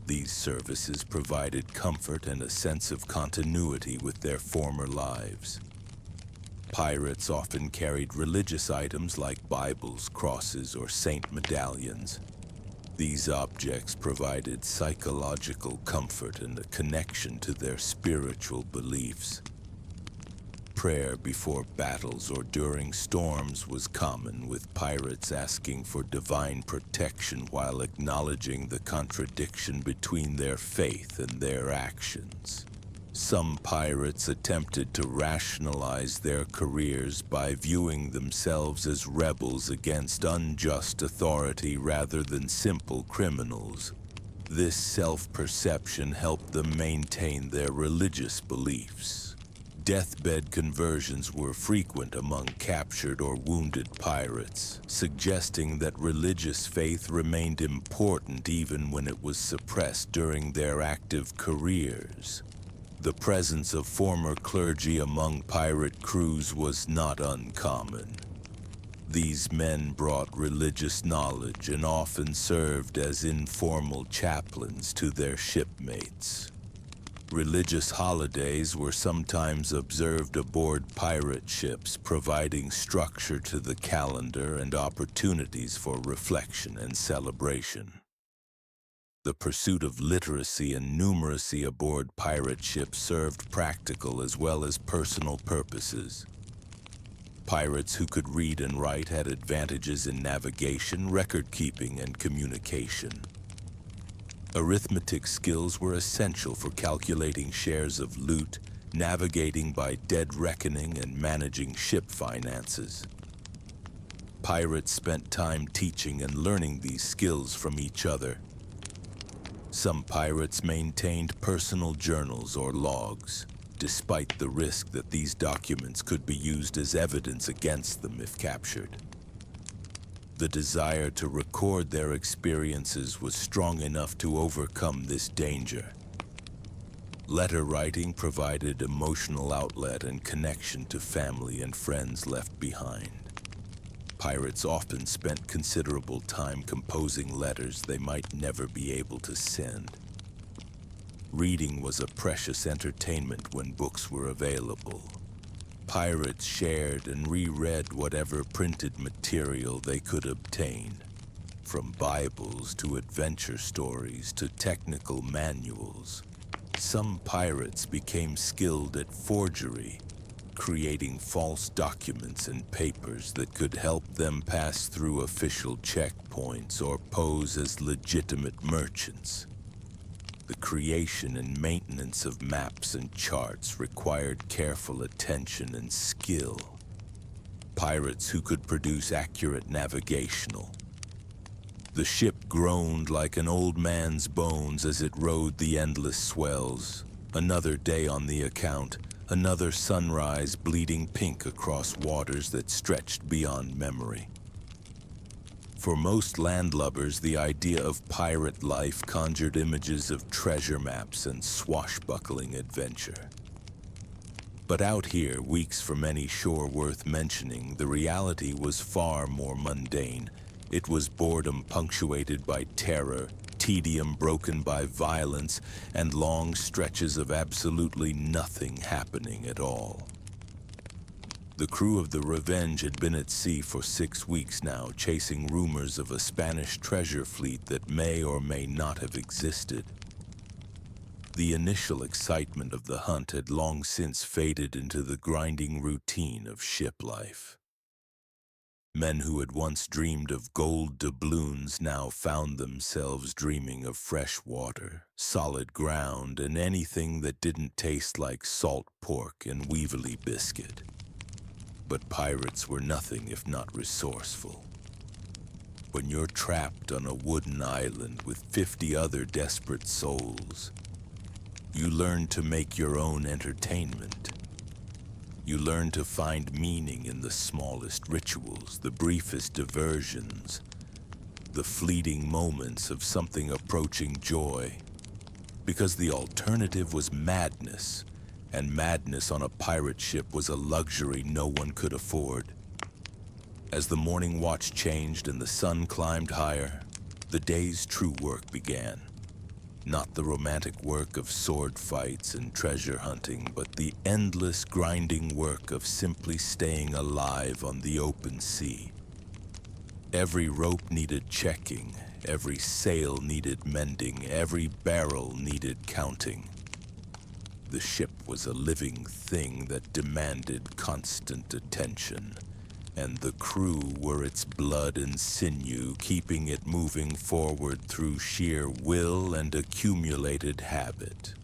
These services provided comfort and a sense of continuity with their former lives. Pirates often carried religious items like Bibles, crosses, or saint medallions. These objects provided psychological comfort and a connection to their spiritual beliefs. Prayer before battles or during storms was common, with pirates asking for divine protection while acknowledging the contradiction between their faith and their actions. Some pirates attempted to rationalize their careers by viewing themselves as rebels against unjust authority rather than simple criminals. This self-perception helped them maintain their religious beliefs. Deathbed conversions were frequent among captured or wounded pirates, suggesting that religious faith remained important even when it was suppressed during their active careers. The presence of former clergy among pirate crews was not uncommon. These men brought religious knowledge and often served as informal chaplains to their shipmates. Religious holidays were sometimes observed aboard pirate ships, providing structure to the calendar and opportunities for reflection and celebration. The pursuit of literacy and numeracy aboard pirate ships served practical as well as personal purposes. Pirates who could read and write had advantages in navigation, record-keeping, and communication. Arithmetic skills were essential for calculating shares of loot, navigating by dead reckoning, and managing ship finances. Pirates spent time teaching and learning these skills from each other. Some pirates maintained personal journals or logs, despite the risk that these documents could be used as evidence against them if captured. The desire to record their experiences was strong enough to overcome this danger. Letter writing provided emotional outlet and connection to family and friends left behind. Pirates often spent considerable time composing letters they might never be able to send. Reading was a precious entertainment when books were available. Pirates shared and reread whatever printed material they could obtain, from Bibles to adventure stories to technical manuals. Some pirates became skilled at forgery, creating false documents and papers that could help them pass through official checkpoints or pose as legitimate merchants. The creation and maintenance of maps and charts required careful attention and skill. Pirates who could produce accurate navigational. The ship groaned like an old man's bones as it rode the endless swells. Another day on the account, another sunrise bleeding pink across waters that stretched beyond memory. For most landlubbers, the idea of pirate life conjured images of treasure maps and swashbuckling adventure. But out here, weeks from any shore worth mentioning, the reality was far more mundane. It was boredom punctuated by terror, tedium broken by violence, and long stretches of absolutely nothing happening at all. The crew of the Revenge had been at sea for 6 weeks now, chasing rumors of a Spanish treasure fleet that may or may not have existed. The initial excitement of the hunt had long since faded into the grinding routine of ship life. Men who had once dreamed of gold doubloons now found themselves dreaming of fresh water, solid ground, and anything that didn't taste like salt pork and Weevilly biscuit. But pirates were nothing if not resourceful. When you're trapped on a wooden island with 50 other desperate souls, you learn to make your own entertainment. You learn to find meaning in the smallest rituals, the briefest diversions, the fleeting moments of something approaching joy. Because the alternative was madness, and madness on a pirate ship was a luxury no one could afford. As the morning watch changed and the sun climbed higher, the day's true work began. Not the romantic work of sword fights and treasure hunting, but the endless grinding work of simply staying alive on the open sea. Every rope needed checking, every sail needed mending, every barrel needed counting. The ship was a living thing that demanded constant attention, and the crew were its blood and sinew, keeping it moving forward through sheer will and accumulated habit.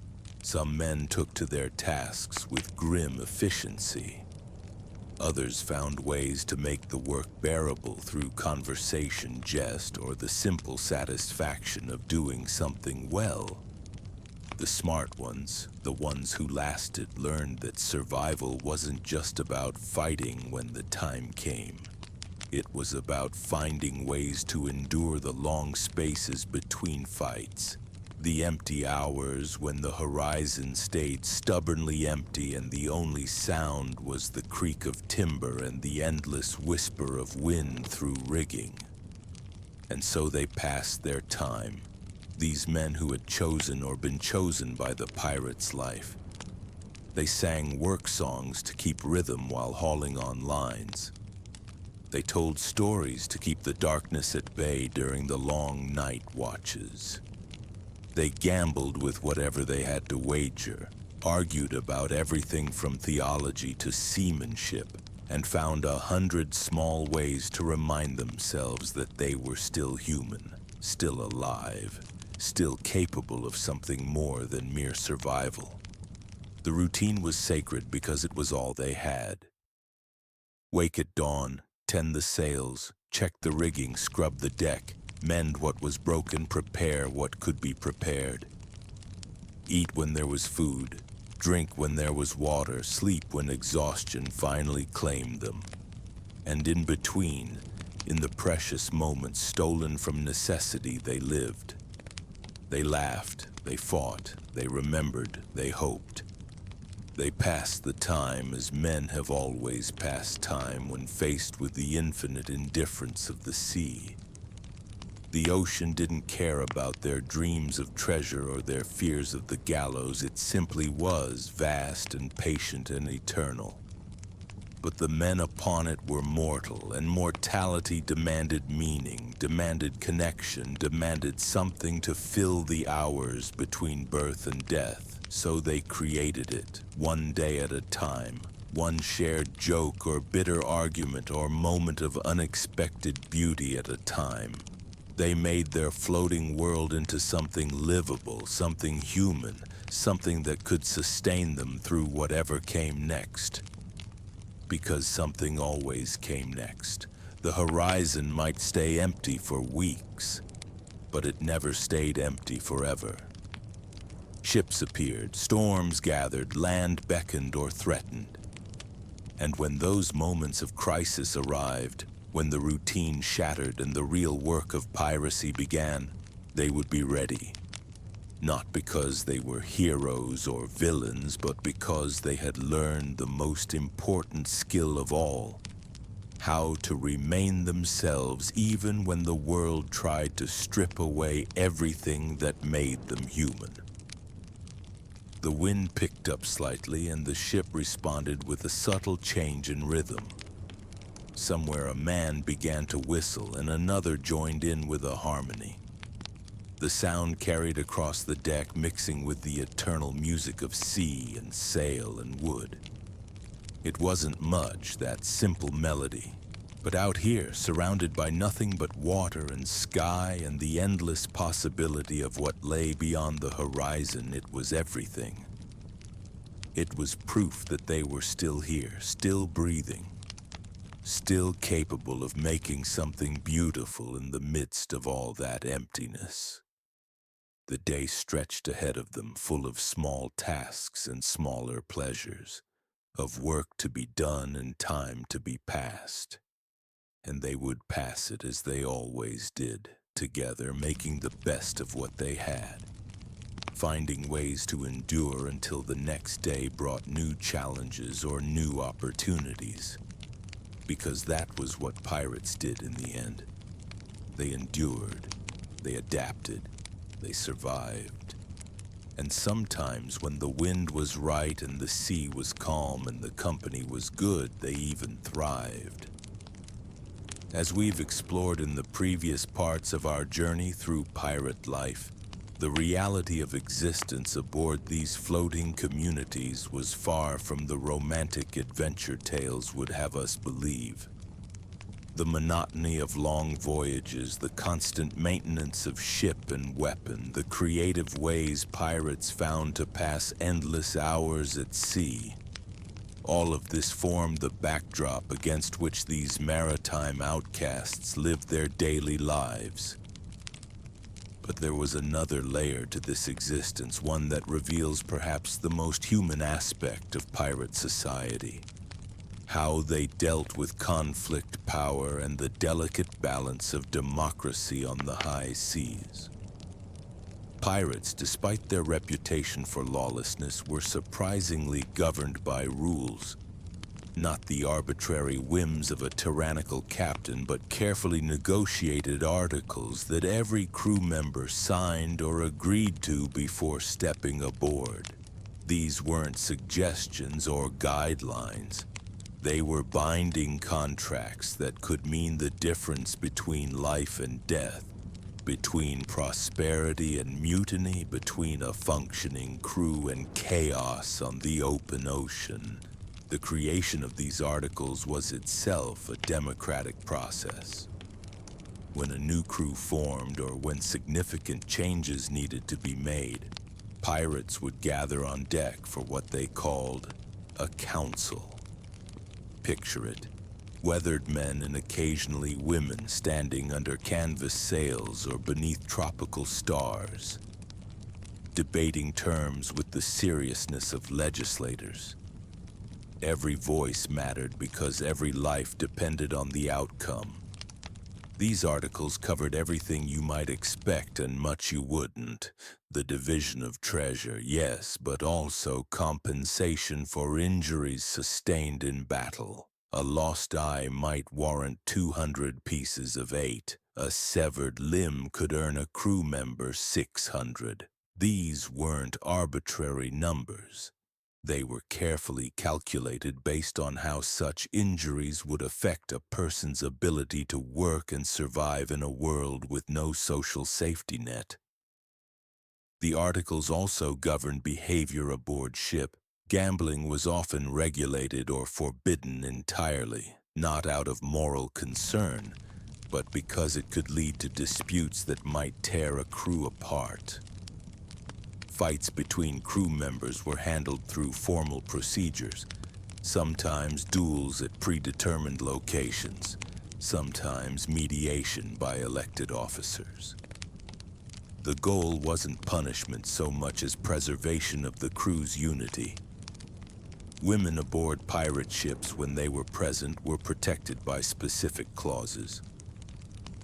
Some men took to their tasks with grim efficiency. Others found ways to make the work bearable through conversation, jest, or the simple satisfaction of doing something well. The smart ones, the ones who lasted, learned that survival wasn't just about fighting when the time came. It was about finding ways to endure the long spaces between fights, the empty hours when the horizon stayed stubbornly empty and the only sound was the creak of timber and the endless whisper of wind through rigging. And so they passed their time. These men who had chosen or been chosen by the pirate's life. They sang work songs to keep rhythm while hauling on lines. They told stories to keep the darkness at bay during the long night watches. They gambled with whatever they had to wager, argued about everything from theology to seamanship, and found 100 small ways to remind themselves that they were still human, still alive, still capable of something more than mere survival. The routine was sacred because it was all they had. Wake at dawn, tend the sails, check the rigging, scrub the deck, mend what was broken, prepare what could be prepared. Eat when there was food, drink when there was water, sleep when exhaustion finally claimed them. And in between, in the precious moments stolen from necessity, they lived. They laughed, they fought, they remembered, they hoped. They passed the time as men have always passed time when faced with the infinite indifference of the sea. The ocean didn't care about their dreams of treasure or their fears of the gallows. It simply was vast and patient and eternal. But the men upon it were mortal, and mortality demanded meaning, demanded connection, demanded something to fill the hours between birth and death. So they created it, one day at a time, one shared joke or bitter argument or moment of unexpected beauty at a time. They made their floating world into something livable, something human, something that could sustain them through whatever came next. Because something always came next. The horizon might stay empty for weeks, but it never stayed empty forever. Ships appeared, storms gathered, land beckoned or threatened. And when those moments of crisis arrived, when the routine shattered and the real work of piracy began, they would be ready. Not because they were heroes or villains, but because they had learned the most important skill of all: how to remain themselves even when the world tried to strip away everything that made them human. The wind picked up slightly and the ship responded with a subtle change in rhythm. Somewhere a man began to whistle and another joined in with a harmony. The sound carried across the deck, mixing with the eternal music of sea and sail and wood. It wasn't much, that simple melody, But out here, surrounded by nothing but water and sky and the endless possibility of what lay beyond the horizon, it was everything. It was proof that they were still here, still breathing, still capable of making something beautiful in the midst of all that emptiness. The day stretched ahead of them, full of small tasks and smaller pleasures, of work to be done and time to be passed. And they would pass it as they always did, together, making the best of what they had, finding ways to endure until the next day brought new challenges or new opportunities. Because that was what pirates did in the end. They endured, they adapted, they survived. And sometimes when the wind was right and the sea was calm and the company was good, they even thrived. As we've explored in the previous parts of our journey through pirate life, the reality of existence aboard these floating communities was far from the romantic adventure tales would have us believe. The monotony of long voyages, the constant maintenance of ship and weapon, the creative ways pirates found to pass endless hours at sea, all of this formed the backdrop against which these maritime outcasts lived their daily lives. But there was another layer to this existence, one that reveals perhaps the most human aspect of pirate society. How they dealt with conflict, power, and the delicate balance of democracy on the high seas. Pirates, despite their reputation for lawlessness, were surprisingly governed by rules. Not the arbitrary whims of a tyrannical captain, but carefully negotiated articles that every crew member signed or agreed to before stepping aboard. These weren't suggestions or guidelines. They were binding contracts that could mean the difference between life and death, between prosperity and mutiny, between a functioning crew and chaos on the open ocean. The creation of these articles was itself a democratic process. When a new crew formed or when significant changes needed to be made, pirates would gather on deck for what they called a council. Picture it. Weathered men and occasionally women standing under canvas sails or beneath tropical stars, debating terms with the seriousness of legislators. Every voice mattered because every life depended on the outcome. These articles covered everything you might expect and much you wouldn't. The division of treasure, yes, but also compensation for injuries sustained in battle. A lost eye might warrant 200 pieces of 8. A severed limb could earn a crew member 600. These weren't arbitrary numbers. They were carefully calculated based on how such injuries would affect a person's ability to work and survive in a world with no social safety net. The articles also governed behavior aboard ship. Gambling was often regulated or forbidden entirely, not out of moral concern, but because it could lead to disputes that might tear a crew apart. Fights between crew members were handled through formal procedures, sometimes duels at predetermined locations, sometimes mediation by elected officers. The goal wasn't punishment so much as preservation of the crew's unity. Women aboard pirate ships, when they were present, were protected by specific clauses.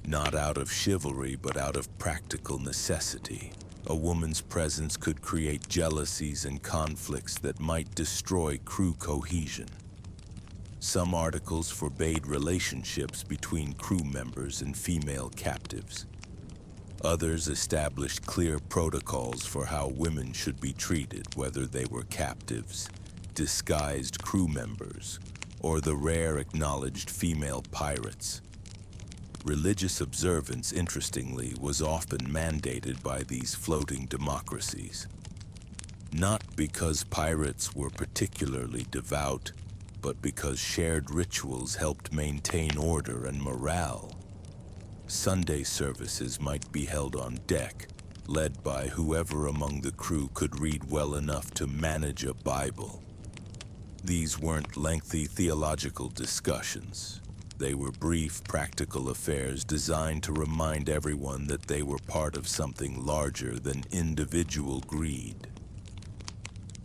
Not out of chivalry, but out of practical necessity. A woman's presence could create jealousies and conflicts that might destroy crew cohesion. Some articles forbade relationships between crew members and female captives. Others established clear protocols for how women should be treated, whether they were captives, disguised crew members, or the rare acknowledged female pirates. Religious observance, interestingly, was often mandated by these floating democracies. Not because pirates were particularly devout, but because shared rituals helped maintain order and morale. Sunday services might be held on deck, led by whoever among the crew could read well enough to manage a Bible. These weren't lengthy theological discussions. They were brief, practical affairs designed to remind everyone that they were part of something larger than individual greed.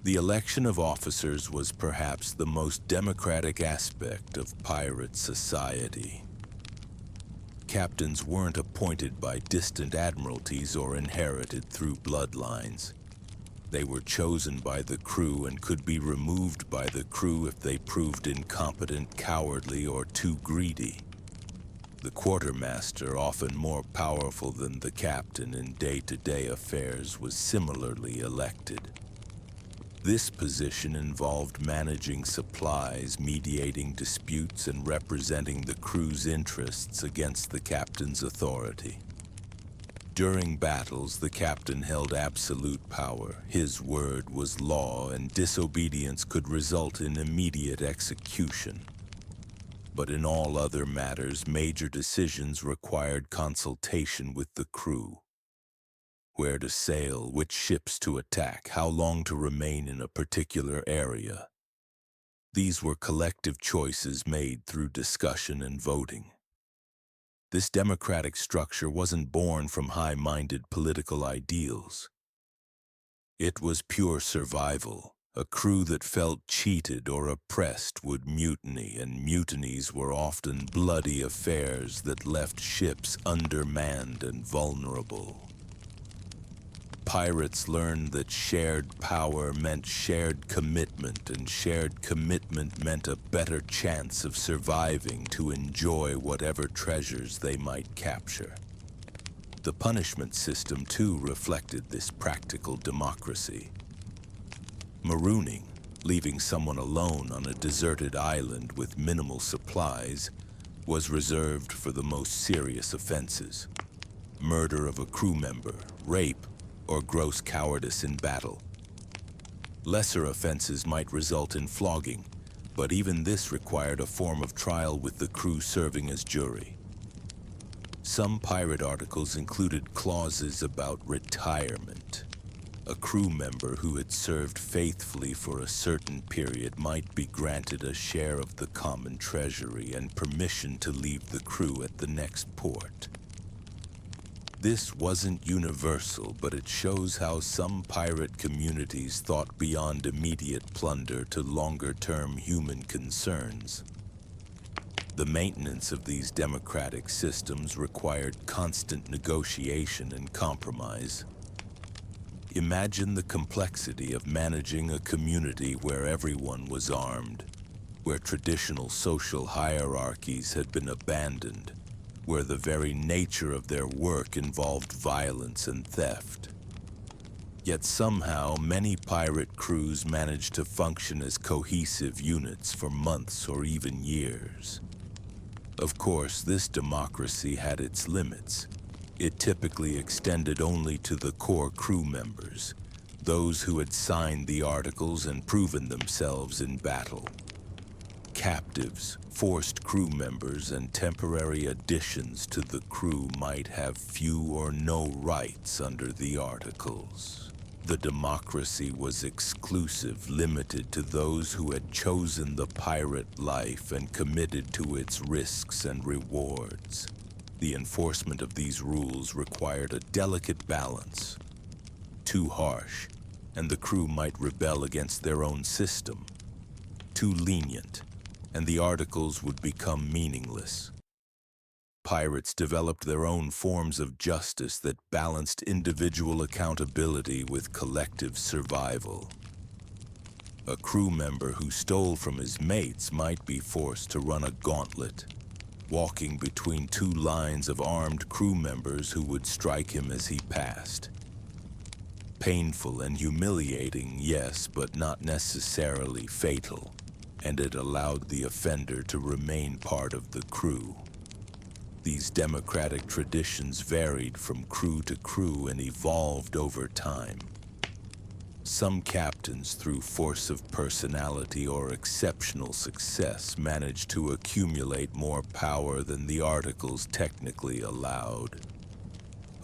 The election of officers was perhaps the most democratic aspect of pirate society. Captains weren't appointed by distant admiralties or inherited through bloodlines. They were chosen by the crew and could be removed by the crew if they proved incompetent, cowardly, or too greedy. The quartermaster, often more powerful than the captain in day-to-day affairs, was similarly elected. This position involved managing supplies, mediating disputes, and representing the crew's interests against the captain's authority. During battles, the captain held absolute power. His word was law, and disobedience could result in immediate execution. But in all other matters, major decisions required consultation with the crew. Where to sail, which ships to attack, how long to remain in a particular area. These were collective choices made through discussion and voting. This democratic structure wasn't born from high-minded political ideals. It was pure survival. A crew that felt cheated or oppressed would mutiny, and mutinies were often bloody affairs that left ships undermanned and vulnerable. Pirates learned that shared power meant shared commitment, and shared commitment meant a better chance of surviving to enjoy whatever treasures they might capture. The punishment system, too, reflected this practical democracy. Marooning, leaving someone alone on a deserted island with minimal supplies, was reserved for the most serious offenses. Murder of a crew member, rape, or gross cowardice in battle. Lesser offenses might result in flogging, but even this required a form of trial with the crew serving as jury. Some pirate articles included clauses about retirement. A crew member who had served faithfully for a certain period might be granted a share of the common treasury and permission to leave the crew at the next port. This wasn't universal, but it shows how some pirate communities thought beyond immediate plunder to longer-term human concerns. The maintenance of these democratic systems required constant negotiation and compromise. Imagine the complexity of managing a community where everyone was armed, where traditional social hierarchies had been abandoned, where the very nature of their work involved violence and theft. Yet somehow, many pirate crews managed to function as cohesive units for months or even years. Of course, this democracy had its limits. It typically extended only to the core crew members, those who had signed the articles and proven themselves in battle. Captives, forced crew members, and temporary additions to the crew might have few or no rights under the articles. The democracy was exclusive, limited to those who had chosen the pirate life and committed to its risks and rewards. The enforcement of these rules required a delicate balance. Too harsh, and the crew might rebel against their own system. Too lenient, and the articles would become meaningless. Pirates developed their own forms of justice that balanced individual accountability with collective survival. A crew member who stole from his mates might be forced to run a gauntlet, walking between two lines of armed crew members who would strike him as he passed. Painful and humiliating, yes, but not necessarily fatal, and it allowed the offender to remain part of the crew. These democratic traditions varied from crew to crew and evolved over time. Some captains, through force of personality or exceptional success, managed to accumulate more power than the articles technically allowed.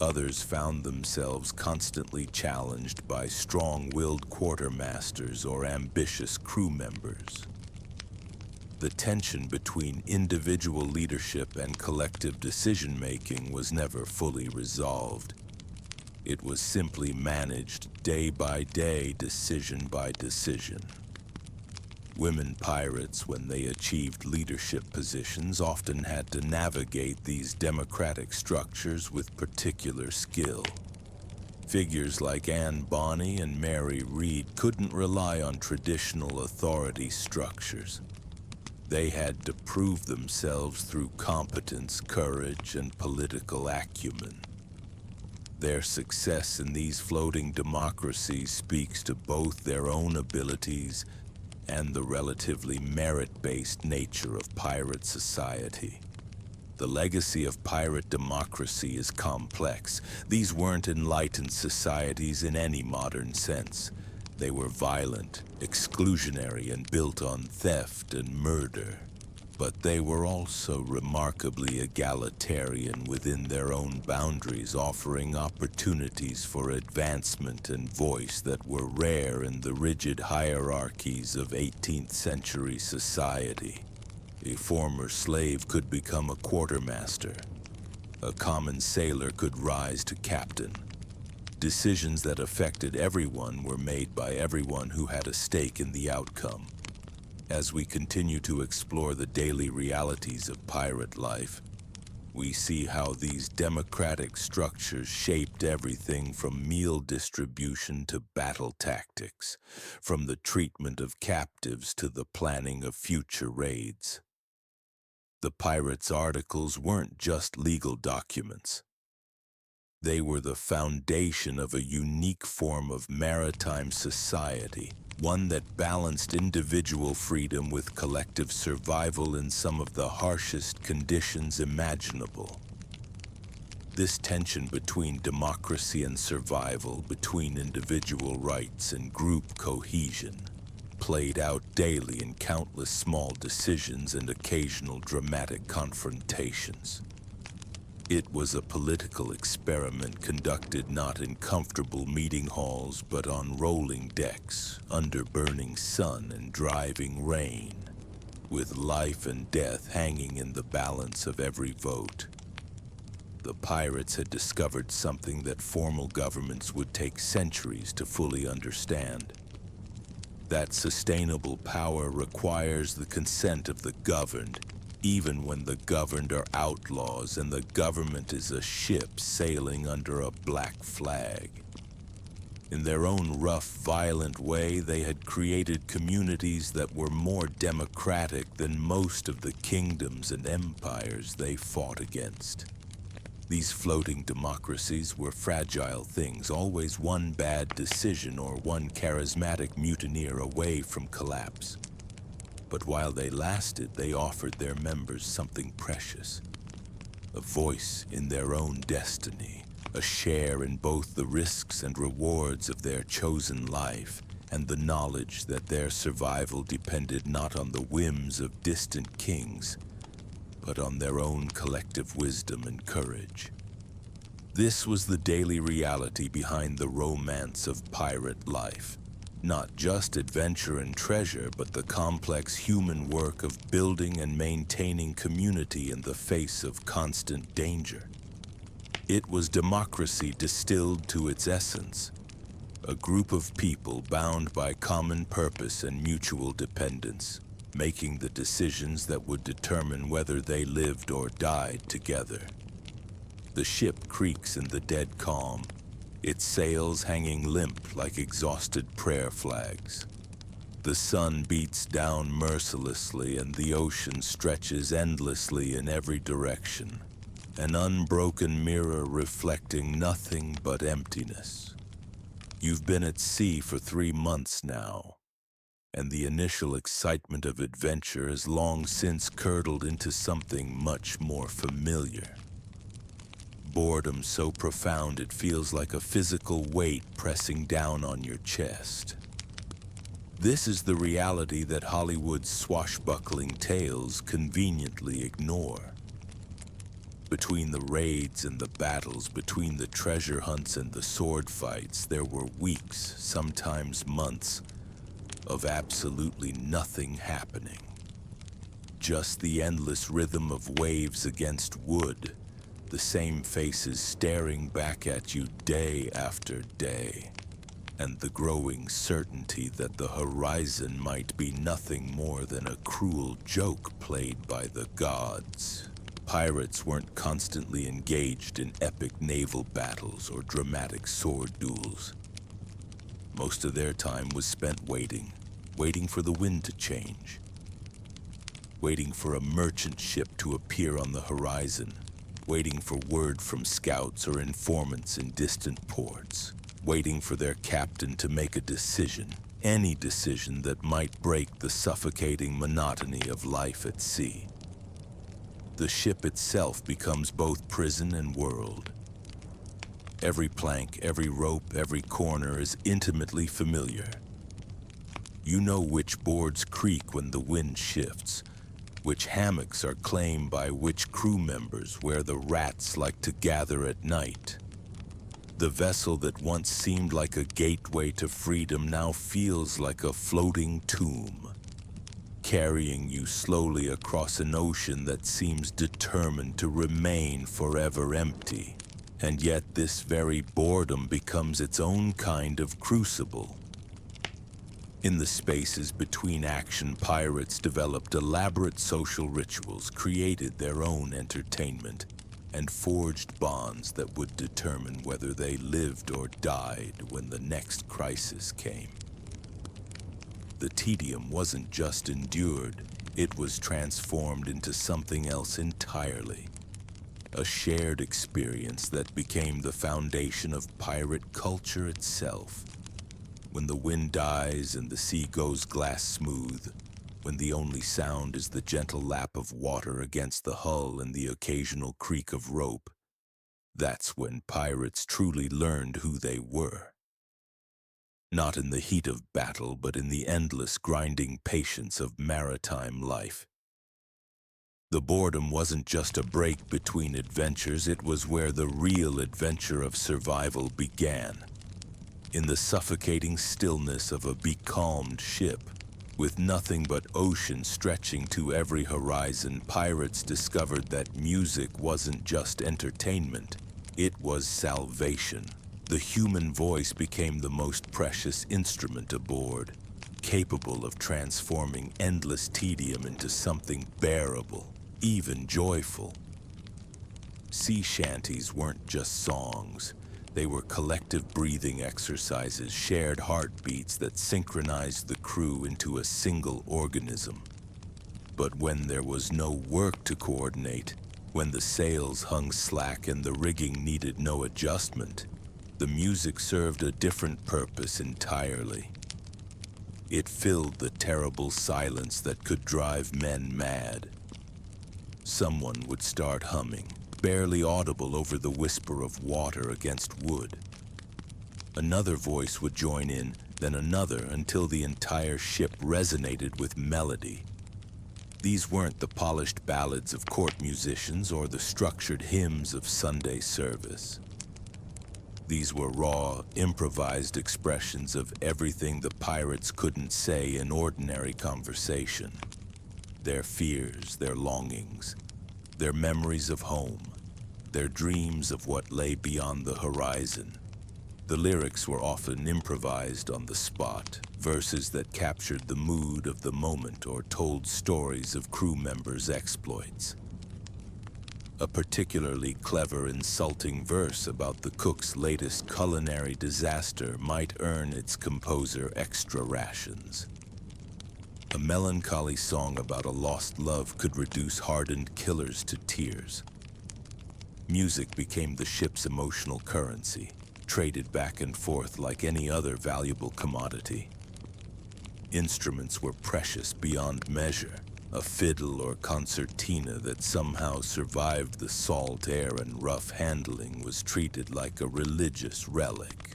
Others found themselves constantly challenged by strong-willed quartermasters or ambitious crew members. The tension between individual leadership and collective decision-making was never fully resolved. It was simply managed day by day, decision by decision. Women pirates, when they achieved leadership positions, often had to navigate these democratic structures with particular skill. Figures like Anne Bonny and Mary Read couldn't rely on traditional authority structures. They had to prove themselves through competence, courage, and political acumen. Their success in these floating democracies speaks to both their own abilities and the relatively merit-based nature of pirate society. The legacy of pirate democracy is complex. These weren't enlightened societies in any modern sense. They were violent, exclusionary, and built on theft and murder. But they were also remarkably egalitarian within their own boundaries, offering opportunities for advancement and voice that were rare in the rigid hierarchies of 18th century society. A former slave could become a quartermaster. A common sailor could rise to captain. Decisions that affected everyone were made by everyone who had a stake in the outcome. As we continue to explore the daily realities of pirate life, we see how these democratic structures shaped everything from meal distribution to battle tactics, from the treatment of captives to the planning of future raids. The pirates' articles weren't just legal documents. They were the foundation of a unique form of maritime society, one that balanced individual freedom with collective survival in some of the harshest conditions imaginable. This tension between democracy and survival, between individual rights and group cohesion, played out daily in countless small decisions and occasional dramatic confrontations. It was a political experiment conducted not in comfortable meeting halls, but on rolling decks, under burning sun and driving rain, with life and death hanging in the balance of every vote. The pirates had discovered something that formal governments would take centuries to fully understand. That sustainable power requires the consent of the governed, even when the governed are outlaws and the government is a ship sailing under a black flag. In their own rough, violent way, they had created communities that were more democratic than most of the kingdoms and empires they fought against. These floating democracies were fragile things, always one bad decision or one charismatic mutineer away from collapse. But while they lasted, they offered their members something precious. A voice in their own destiny, a share in both the risks and rewards of their chosen life, and the knowledge that their survival depended not on the whims of distant kings, but on their own collective wisdom and courage. This was the daily reality behind the romance of pirate life. Not just adventure and treasure, but the complex human work of building and maintaining community in the face of constant danger. It was democracy distilled to its essence, a group of people bound by common purpose and mutual dependence, making the decisions that would determine whether they lived or died together. The ship creaks in the dead calm, its sails hanging limp like exhausted prayer flags. The sun beats down mercilessly and the ocean stretches endlessly in every direction, an unbroken mirror reflecting nothing but emptiness. You've been at sea for 3 months now, and the initial excitement of adventure has long since curdled into something much more familiar. Boredom so profound it feels like a physical weight pressing down on your chest. This is the reality that Hollywood's swashbuckling tales conveniently ignore. Between the raids and the battles, between the treasure hunts and the sword fights, there were weeks, sometimes months, of absolutely nothing happening. Just the endless rhythm of waves against wood, the same faces staring back at you day after day, and the growing certainty that the horizon might be nothing more than a cruel joke played by the gods. Pirates weren't constantly engaged in epic naval battles or dramatic sword duels. Most of their time was spent waiting for the wind to change, waiting for a merchant ship to appear on the horizon, waiting for word from scouts or informants in distant ports, waiting for their captain to make a decision, any decision that might break the suffocating monotony of life at sea. The ship itself becomes both prison and world. Every plank, every rope, every corner is intimately familiar. You know which boards creak when the wind shifts, which hammocks are claimed by which crew members, where the rats like to gather at night. The vessel that once seemed like a gateway to freedom now feels like a floating tomb, carrying you slowly across an ocean that seems determined to remain forever empty. And yet this very boredom becomes its own kind of crucible. In the spaces between action, pirates developed elaborate social rituals, created their own entertainment, and forged bonds that would determine whether they lived or died when the next crisis came. The tedium wasn't just endured, it was transformed into something else entirely. A shared experience that became the foundation of pirate culture itself. When the wind dies and the sea goes glass smooth, when the only sound is the gentle lap of water against the hull and the occasional creak of rope, that's when pirates truly learned who they were. Not in the heat of battle, but in the endless grinding patience of maritime life. The boredom wasn't just a break between adventures, it was where the real adventure of survival began. In the suffocating stillness of a becalmed ship, with nothing but ocean stretching to every horizon, pirates discovered that music wasn't just entertainment, it was salvation. The human voice became the most precious instrument aboard, capable of transforming endless tedium into something bearable, even joyful. Sea shanties weren't just songs. They were collective breathing exercises, shared heartbeats that synchronized the crew into a single organism. But when there was no work to coordinate, when the sails hung slack and the rigging needed no adjustment, the music served a different purpose entirely. It filled the terrible silence that could drive men mad. Someone would start humming, barely audible over the whisper of water against wood. Another voice would join in, then another, until the entire ship resonated with melody. These weren't the polished ballads of court musicians or the structured hymns of Sunday service. These were raw, improvised expressions of everything the pirates couldn't say in ordinary conversation. Their fears, their longings, their memories of home, their dreams of what lay beyond the horizon. The lyrics were often improvised on the spot, verses that captured the mood of the moment or told stories of crew members' exploits. A particularly clever, insulting verse about the cook's latest culinary disaster might earn its composer extra rations. A melancholy song about a lost love could reduce hardened killers to tears. Music became the ship's emotional currency, traded back and forth like any other valuable commodity. Instruments were precious beyond measure, a fiddle or concertina that somehow survived the salt air and rough handling was treated like a religious relic.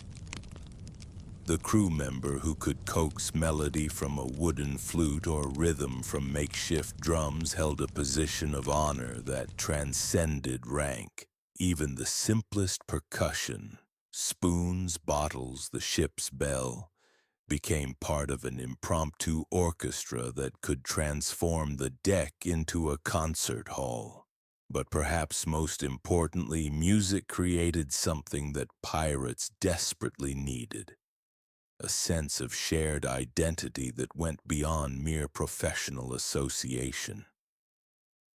The crew member who could coax melody from a wooden flute or rhythm from makeshift drums held a position of honor that transcended rank. Even the simplest percussion, spoons, bottles, the ship's bell, became part of an impromptu orchestra that could transform the deck into a concert hall. But perhaps most importantly, music created something that pirates desperately needed: a sense of shared identity that went beyond mere professional association.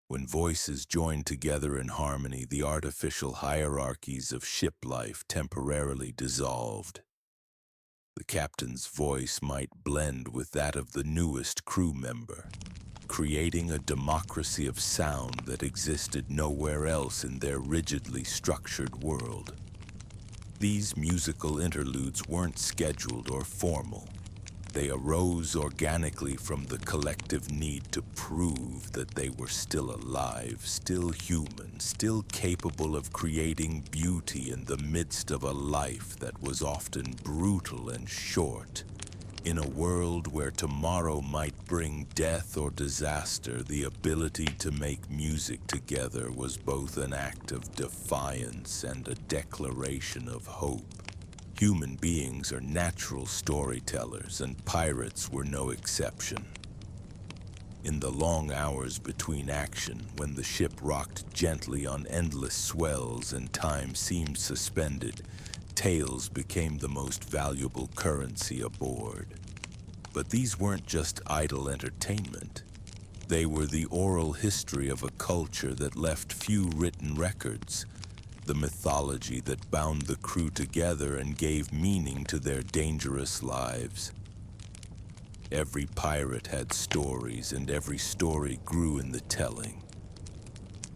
When voices joined together in harmony, the artificial hierarchies of ship life temporarily dissolved. The captain's voice might blend with that of the newest crew member, creating a democracy of sound that existed nowhere else in their rigidly structured world. These musical interludes weren't scheduled or formal. They arose organically from the collective need to prove that they were still alive, still human, still capable of creating beauty in the midst of a life that was often brutal and short. In a world where tomorrow might bring death or disaster, the ability to make music together was both an act of defiance and a declaration of hope. Human beings are natural storytellers, and pirates were no exception. In the long hours between action, when the ship rocked gently on endless swells and time seemed suspended, tales became the most valuable currency aboard. But these weren't just idle entertainment. They were the oral history of a culture that left few written records, the mythology that bound the crew together and gave meaning to their dangerous lives. Every pirate had stories, and every story grew in the telling.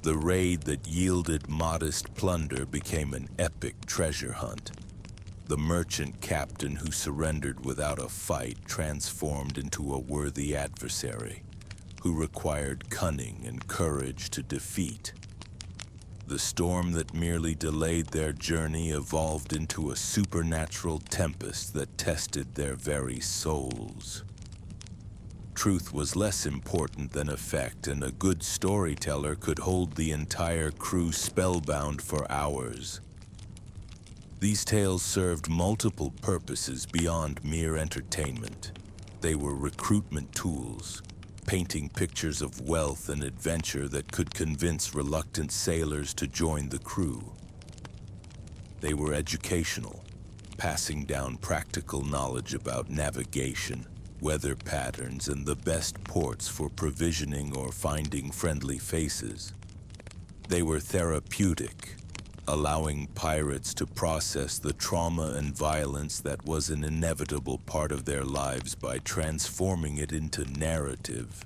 The raid that yielded modest plunder became an epic treasure hunt. The merchant captain who surrendered without a fight transformed into a worthy adversary, who required cunning and courage to defeat. The storm that merely delayed their journey evolved into a supernatural tempest that tested their very souls. Truth was less important than effect, and a good storyteller could hold the entire crew spellbound for hours. These tales served multiple purposes beyond mere entertainment. They were recruitment tools, painting pictures of wealth and adventure that could convince reluctant sailors to join the crew. They were educational, passing down practical knowledge about navigation, weather patterns, and the best ports for provisioning or finding friendly faces. They were therapeutic, allowing pirates to process the trauma and violence that was an inevitable part of their lives by transforming it into narrative.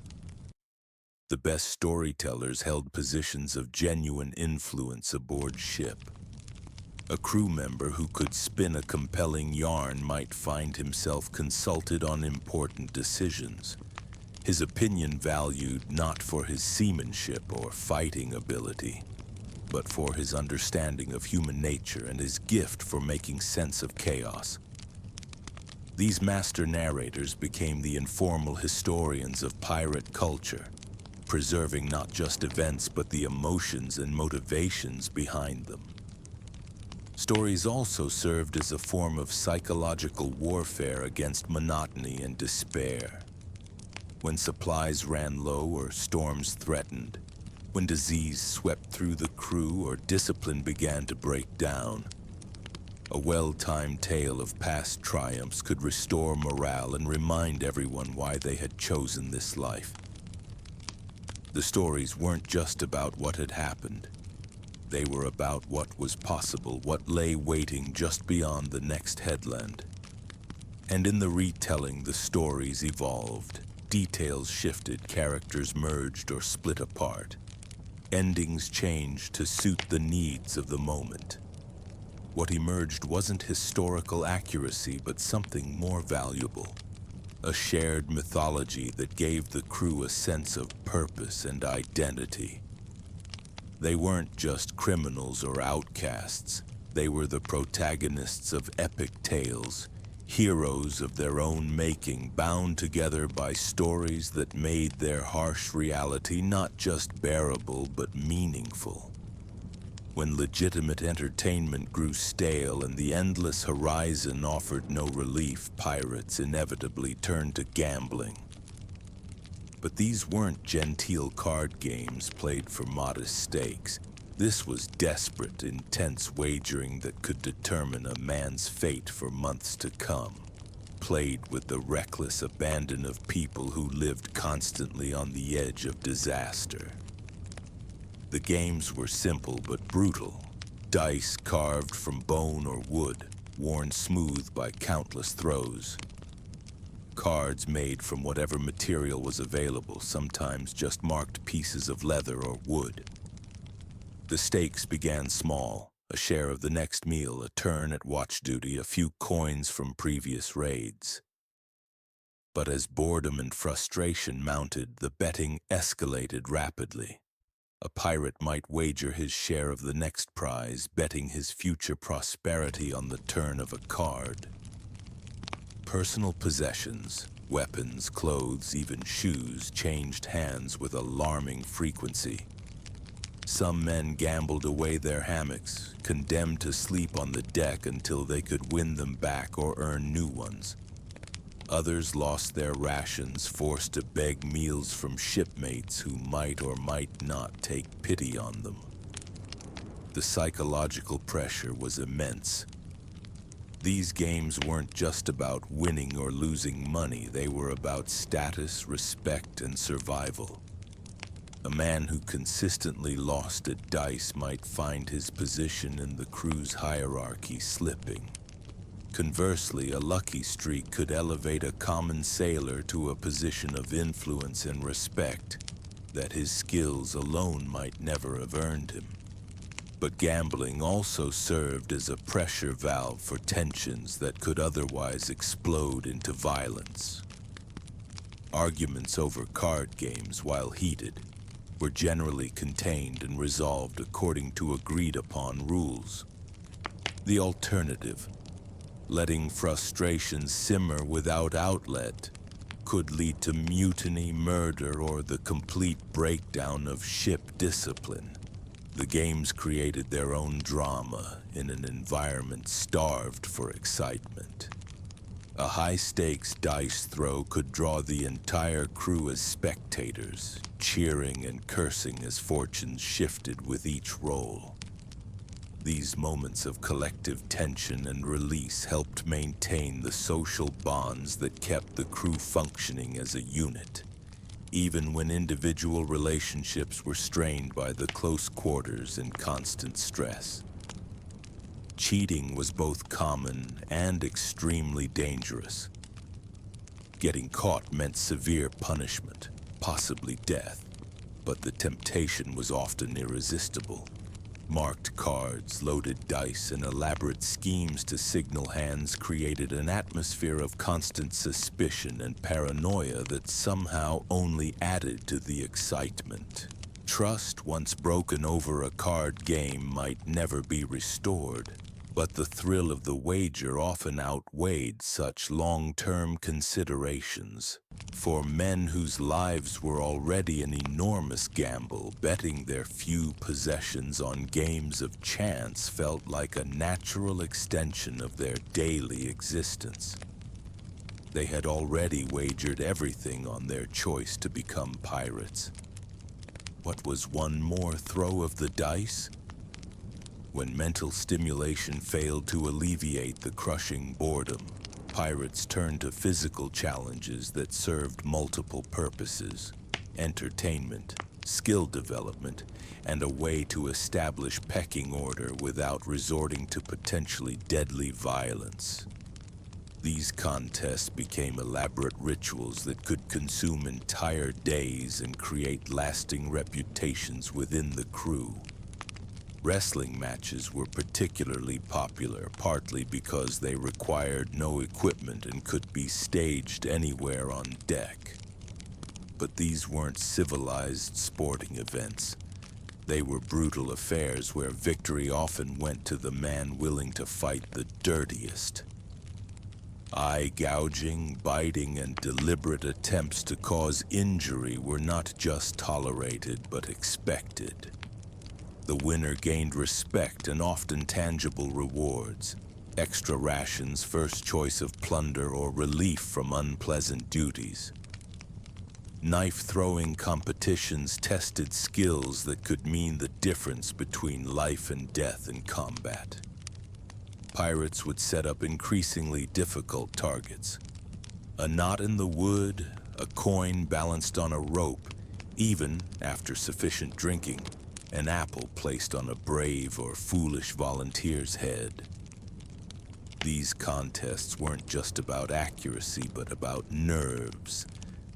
The best storytellers held positions of genuine influence aboard ship. A crew member who could spin a compelling yarn might find himself consulted on important decisions, his opinion valued not for his seamanship or fighting ability, but for his understanding of human nature and his gift for making sense of chaos. These master narrators became the informal historians of pirate culture, preserving not just events but the emotions and motivations behind them. Stories also served as a form of psychological warfare against monotony and despair. When supplies ran low or storms threatened, when disease swept through the crew or discipline began to break down, a well-timed tale of past triumphs could restore morale and remind everyone why they had chosen this life. The stories weren't just about what had happened. They were about what was possible, what lay waiting just beyond the next headland. And in the retelling, the stories evolved. Details shifted, characters merged or split apart. Endings changed to suit the needs of the moment. What emerged wasn't historical accuracy, but something more valuable: a shared mythology that gave the crew a sense of purpose and identity. They weren't just criminals or outcasts. They were the protagonists of epic tales, heroes of their own making, bound together by stories that made their harsh reality not just bearable but meaningful. When legitimate entertainment grew stale and the endless horizon offered no relief, pirates inevitably turned to gambling. But these weren't genteel card games played for modest stakes. This was desperate, intense wagering that could determine a man's fate for months to come, played with the reckless abandon of people who lived constantly on the edge of disaster. The games were simple but brutal. Dice carved from bone or wood, worn smooth by countless throws. Cards made from whatever material was available, sometimes just marked pieces of leather or wood. The stakes began small, a share of the next meal, a turn at watch duty, a few coins from previous raids. But as boredom and frustration mounted, the betting escalated rapidly. A pirate might wager his share of the next prize, betting his future prosperity on the turn of a card. Personal possessions, weapons, clothes, even shoes changed hands with alarming frequency. Some men gambled away their hammocks, condemned to sleep on the deck until they could win them back or earn new ones. Others lost their rations, forced to beg meals from shipmates who might or might not take pity on them. The psychological pressure was immense. These games weren't just about winning or losing money, they were about status, respect, and survival. A man who consistently lost at dice might find his position in the crew's hierarchy slipping. Conversely, a lucky streak could elevate a common sailor to a position of influence and respect that his skills alone might never have earned him. But gambling also served as a pressure valve for tensions that could otherwise explode into violence. Arguments over card games, while heated, were generally contained and resolved according to agreed-upon rules. The alternative, letting frustration simmer without outlet, could lead to mutiny, murder, or the complete breakdown of ship discipline. The games created their own drama in an environment starved for excitement. A high-stakes dice throw could draw the entire crew as spectators, cheering and cursing as fortunes shifted with each roll. These moments of collective tension and release helped maintain the social bonds that kept the crew functioning as a unit, even when individual relationships were strained by the close quarters and constant stress. Cheating was both common and extremely dangerous. Getting caught meant severe punishment, possibly death, but the temptation was often irresistible. Marked cards, loaded dice, and elaborate schemes to signal hands created an atmosphere of constant suspicion and paranoia that somehow only added to the excitement. Trust, once broken over a card game, might never be restored, but the thrill of the wager often outweighed such long-term considerations. For men whose lives were already an enormous gamble, betting their few possessions on games of chance felt like a natural extension of their daily existence. They had already wagered everything on their choice to become pirates. What was one more throw of the dice? When mental stimulation failed to alleviate the crushing boredom, pirates turned to physical challenges that served multiple purposes: entertainment, skill development, and a way to establish pecking order without resorting to potentially deadly violence. These contests became elaborate rituals that could consume entire days and create lasting reputations within the crew. Wrestling matches were particularly popular, partly because they required no equipment and could be staged anywhere on deck. But these weren't civilized sporting events. They were brutal affairs where victory often went to the man willing to fight the dirtiest. Eye gouging, biting, and deliberate attempts to cause injury were not just tolerated but expected. The winner gained respect and often tangible rewards, extra rations, first choice of plunder, or relief from unpleasant duties. Knife-throwing competitions tested skills that could mean the difference between life and death in combat. Pirates would set up increasingly difficult targets. A knot in the wood, a coin balanced on a rope, even, after sufficient drinking, an apple placed on a brave or foolish volunteer's head. These contests weren't just about accuracy, but about nerves,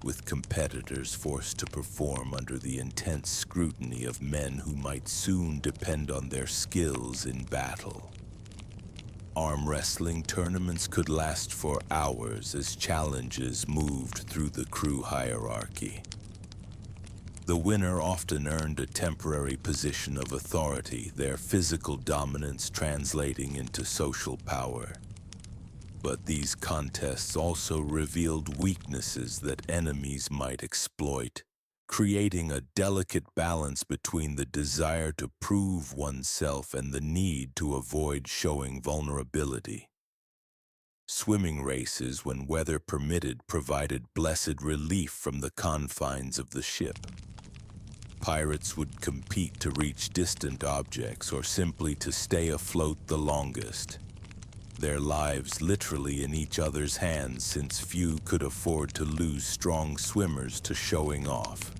with competitors forced to perform under the intense scrutiny of men who might soon depend on their skills in battle. Arm wrestling tournaments could last for hours as challenges moved through the crew hierarchy. The winner often earned a temporary position of authority, their physical dominance translating into social power. But these contests also revealed weaknesses that enemies might exploit, creating a delicate balance between the desire to prove oneself and the need to avoid showing vulnerability. Swimming races, when weather permitted, provided blessed relief from the confines of the ship. Pirates would compete to reach distant objects or simply to stay afloat the longest. Their lives literally in each other's hands, since few could afford to lose strong swimmers to showing off.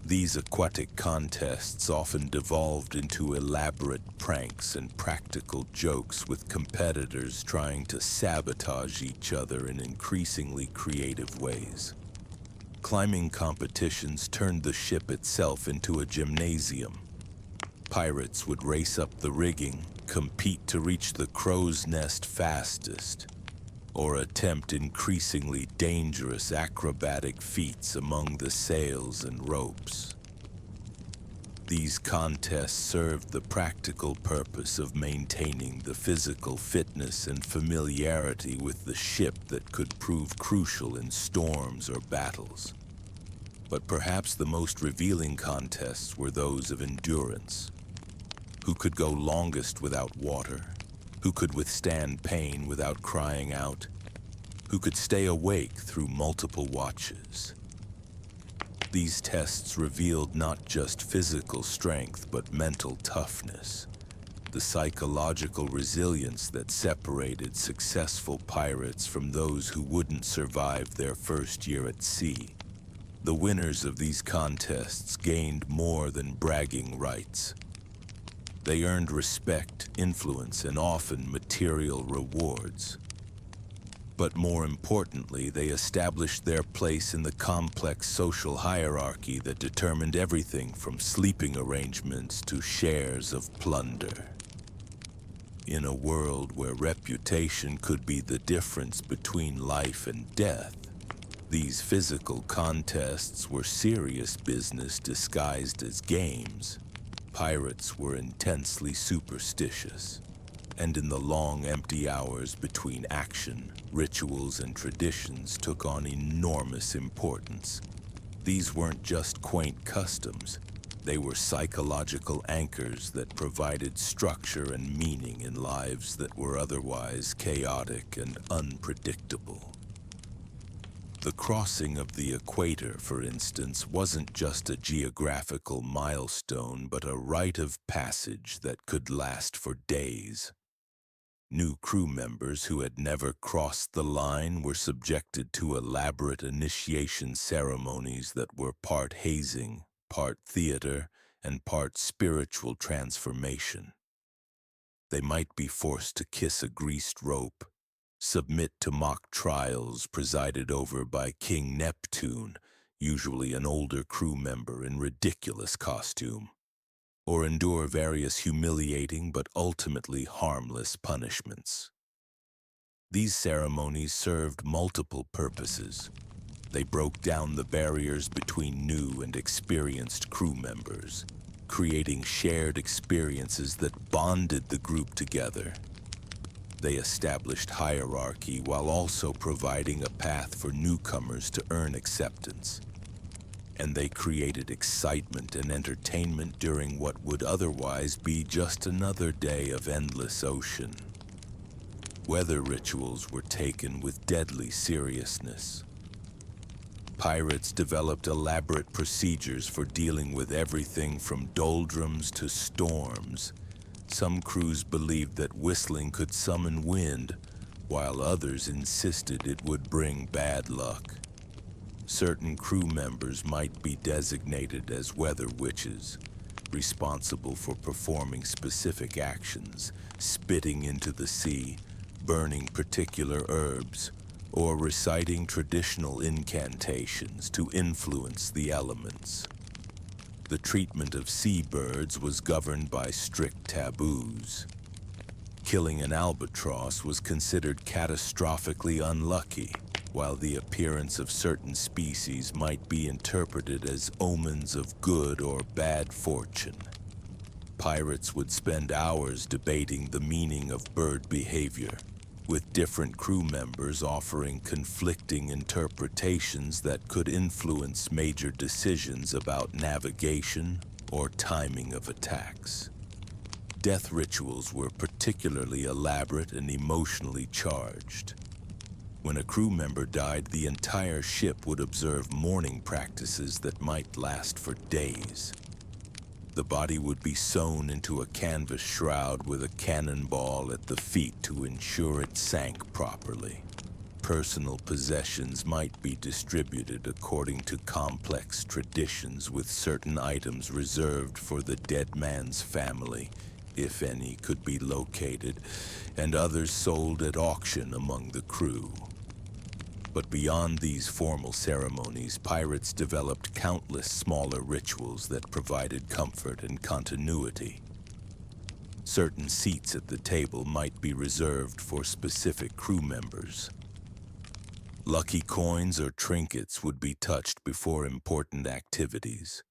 These aquatic contests often devolved into elaborate pranks and practical jokes, with competitors trying to sabotage each other in increasingly creative ways. Climbing competitions turned the ship itself into a gymnasium. Pirates would race up the rigging, compete to reach the crow's nest fastest, or attempt increasingly dangerous acrobatic feats among the sails and ropes. These contests served the practical purpose of maintaining the physical fitness and familiarity with the ship that could prove crucial in storms or battles. But perhaps the most revealing contests were those of endurance. Who could go longest without water? Who could withstand pain without crying out? Who could stay awake through multiple watches? These tests revealed not just physical strength, but mental toughness, the psychological resilience that separated successful pirates from those who wouldn't survive their first year at sea. The winners of these contests gained more than bragging rights. They earned respect, influence, and often material rewards. But more importantly, they established their place in the complex social hierarchy that determined everything from sleeping arrangements to shares of plunder. In a world where reputation could be the difference between life and death, these physical contests were serious business disguised as games. Pirates were intensely superstitious, and in the long, empty hours between action, rituals and traditions took on enormous importance. These weren't just quaint customs. They were psychological anchors that provided structure and meaning in lives that were otherwise chaotic and unpredictable. The crossing of the equator, for instance, wasn't just a geographical milestone, but a rite of passage that could last for days. New crew members who had never crossed the line were subjected to elaborate initiation ceremonies that were part hazing, part theater, and part spiritual transformation. They might be forced to kiss a greased rope, submit to mock trials presided over by King Neptune, usually an older crew member in ridiculous costume, or endure various humiliating but ultimately harmless punishments. These ceremonies served multiple purposes. They broke down the barriers between new and experienced crew members, creating shared experiences that bonded the group together. They established hierarchy while also providing a path for newcomers to earn acceptance. And they created excitement and entertainment during what would otherwise be just another day of endless ocean. Weather rituals were taken with deadly seriousness. Pirates developed elaborate procedures for dealing with everything from doldrums to storms. Some crews believed that whistling could summon wind, while others insisted it would bring bad luck. Certain crew members might be designated as weather witches, responsible for performing specific actions, spitting into the sea, burning particular herbs, or reciting traditional incantations to influence the elements. The treatment of seabirds was governed by strict taboos. Killing an albatross was considered catastrophically unlucky, while the appearance of certain species might be interpreted as omens of good or bad fortune. Pirates would spend hours debating the meaning of bird behavior, with different crew members offering conflicting interpretations that could influence major decisions about navigation or timing of attacks. Death rituals were particularly elaborate and emotionally charged. When a crew member died, the entire ship would observe mourning practices that might last for days. The body would be sewn into a canvas shroud with a cannonball at the feet to ensure it sank properly. Personal possessions might be distributed according to complex traditions, with certain items reserved for the dead man's family, if any could be located, and others sold at auction among the crew. But beyond these formal ceremonies, pirates developed countless smaller rituals that provided comfort and continuity. Certain seats at the table might be reserved for specific crew members. Lucky coins or trinkets would be touched before important activities.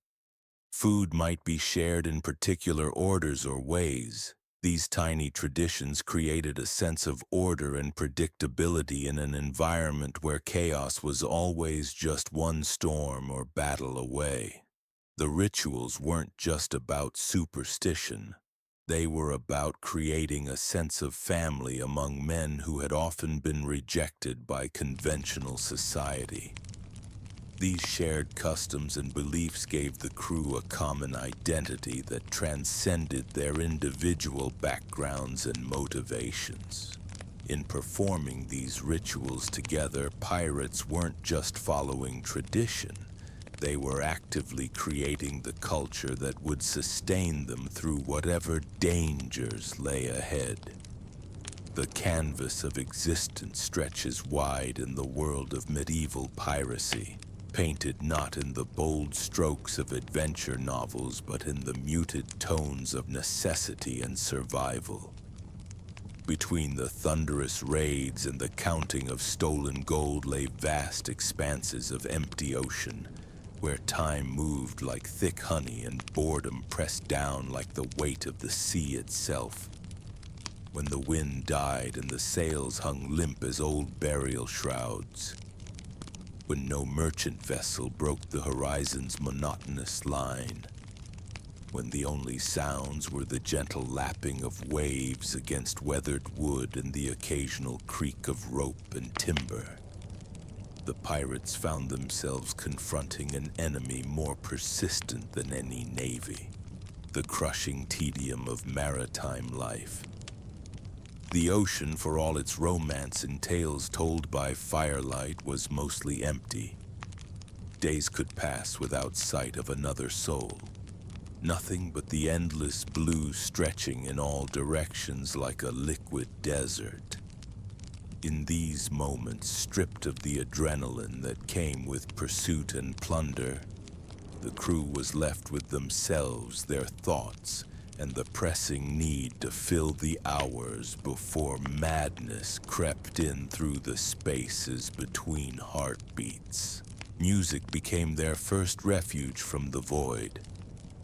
Food might be shared in particular orders or ways. These tiny traditions created a sense of order and predictability in an environment where chaos was always just one storm or battle away. The rituals weren't just about superstition. They were about creating a sense of family among men who had often been rejected by conventional society. These shared customs and beliefs gave the crew a common identity that transcended their individual backgrounds and motivations. In performing these rituals together, pirates weren't just following tradition. They were actively creating the culture that would sustain them through whatever dangers lay ahead. The canvas of existence stretches wide in the world of medieval piracy, painted not in the bold strokes of adventure novels, but in the muted tones of necessity and survival. Between the thunderous raids and the counting of stolen gold lay vast expanses of empty ocean, where time moved like thick honey and boredom pressed down like the weight of the sea itself. When the wind died and the sails hung limp as old burial shrouds, when no merchant vessel broke the horizon's monotonous line, when the only sounds were the gentle lapping of waves against weathered wood and the occasional creak of rope and timber, the pirates found themselves confronting an enemy more persistent than any navy: the crushing tedium of maritime life. The ocean, for all its romance and tales told by firelight, was mostly empty. Days could pass without sight of another soul. Nothing but the endless blue stretching in all directions like a liquid desert. In these moments, stripped of the adrenaline that came with pursuit and plunder, the crew was left with themselves, their thoughts, and the pressing need to fill the hours before madness crept in through the spaces between heartbeats. Music became their first refuge from the void,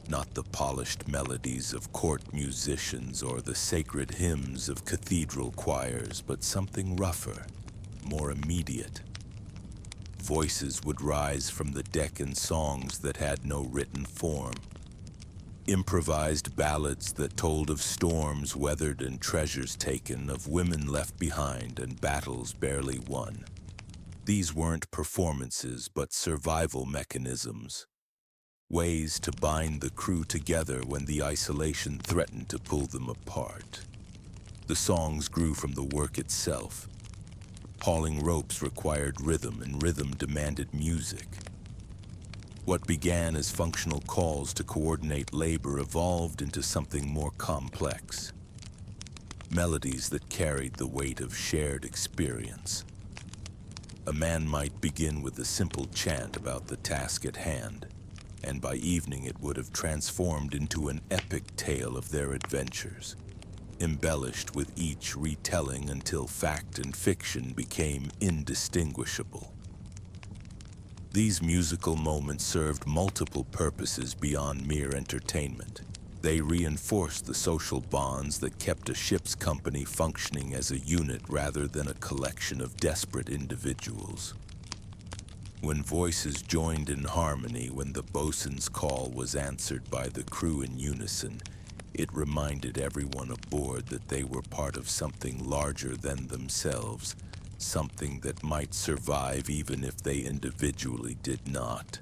not the polished melodies of court musicians or the sacred hymns of cathedral choirs, but something rougher, more immediate. Voices would rise from the deck in songs that had no written form. Improvised ballads that told of storms weathered and treasures taken, of women left behind and battles barely won. These weren't performances, but survival mechanisms. Ways to bind the crew together when the isolation threatened to pull them apart. The songs grew from the work itself. Hauling ropes required rhythm, and rhythm demanded music. What began as functional calls to coordinate labor evolved into something more complex. Melodies that carried the weight of shared experience. A man might begin with a simple chant about the task at hand, and by evening it would have transformed into an epic tale of their adventures, embellished with each retelling until fact and fiction became indistinguishable. These musical moments served multiple purposes beyond mere entertainment. They reinforced the social bonds that kept a ship's company functioning as a unit rather than a collection of desperate individuals. When voices joined in harmony, when the bosun's call was answered by the crew in unison, it reminded everyone aboard that they were part of something larger than themselves, something that might survive even if they individually did not.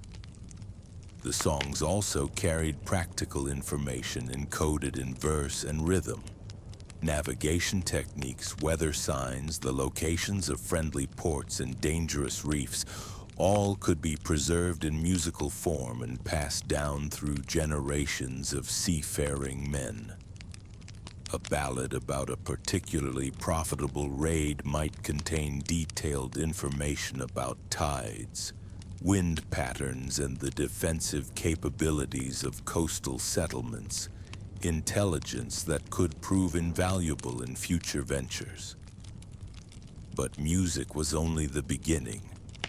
The songs also carried practical information encoded in verse and rhythm. Navigation techniques, weather signs, the locations of friendly ports and dangerous reefs, all could be preserved in musical form and passed down through generations of seafaring men. A ballad about a particularly profitable raid might contain detailed information about tides, wind patterns, and the defensive capabilities of coastal settlements, intelligence that could prove invaluable in future ventures. But music was only the beginning.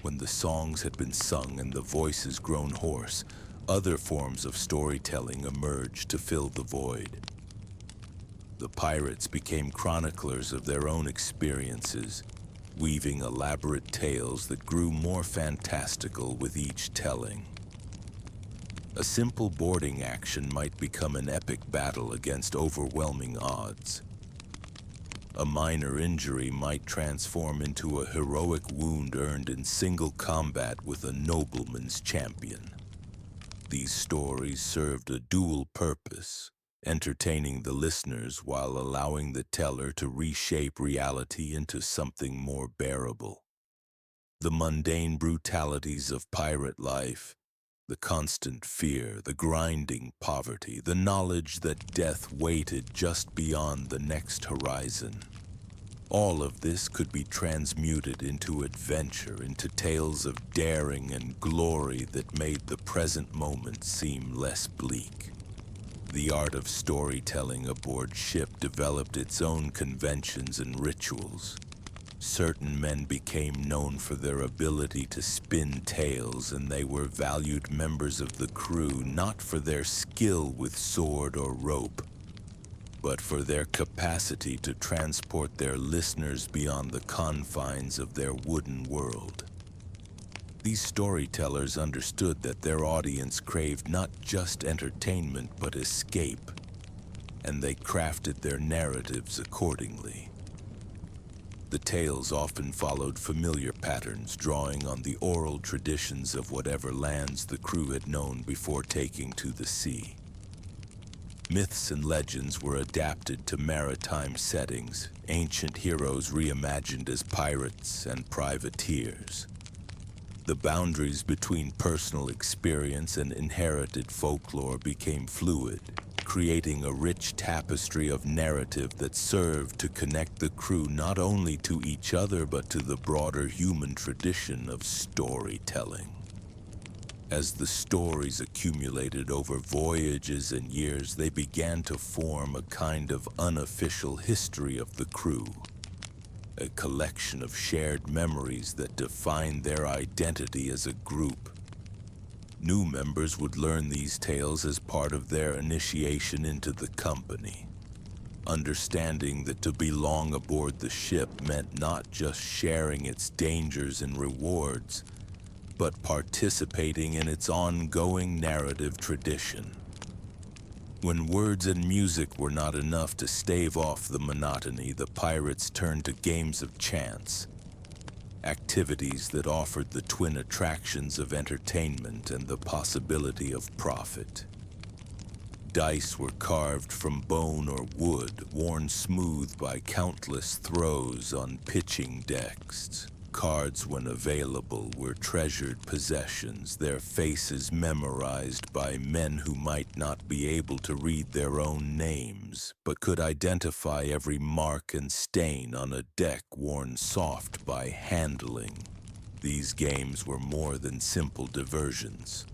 When the songs had been sung and the voices grown hoarse, other forms of storytelling emerged to fill the void. The pirates became chroniclers of their own experiences, weaving elaborate tales that grew more fantastical with each telling. A simple boarding action might become an epic battle against overwhelming odds. A minor injury might transform into a heroic wound earned in single combat with a nobleman's champion. These stories served a dual purpose, entertaining the listeners while allowing the teller to reshape reality into something more bearable. The mundane brutalities of pirate life, the constant fear, the grinding poverty, the knowledge that death waited just beyond the next horizon. All of this could be transmuted into adventure, into tales of daring and glory that made the present moment seem less bleak. The art of storytelling aboard ship developed its own conventions and rituals. Certain men became known for their ability to spin tales, and they were valued members of the crew not for their skill with sword or rope, but for their capacity to transport their listeners beyond the confines of their wooden world. These storytellers understood that their audience craved not just entertainment but escape, and they crafted their narratives accordingly. The tales often followed familiar patterns, drawing on the oral traditions of whatever lands the crew had known before taking to the sea. Myths and legends were adapted to maritime settings, ancient heroes reimagined as pirates and privateers. The boundaries between personal experience and inherited folklore became fluid, creating a rich tapestry of narrative that served to connect the crew not only to each other but to the broader human tradition of storytelling. As the stories accumulated over voyages and years, they began to form a kind of unofficial history of the crew, a collection of shared memories that defined their identity as a group. New members would learn these tales as part of their initiation into the company, understanding that to belong aboard the ship meant not just sharing its dangers and rewards, but participating in its ongoing narrative tradition. When words and music were not enough to stave off the monotony, the pirates turned to games of chance, activities that offered the twin attractions of entertainment and the possibility of profit. Dice were carved from bone or wood, worn smooth by countless throws on pitching decks. Cards, when available, were treasured possessions, their faces memorized by men who might not be able to read their own names, but could identify every mark and stain on a deck worn soft by handling. These games were more than simple diversions.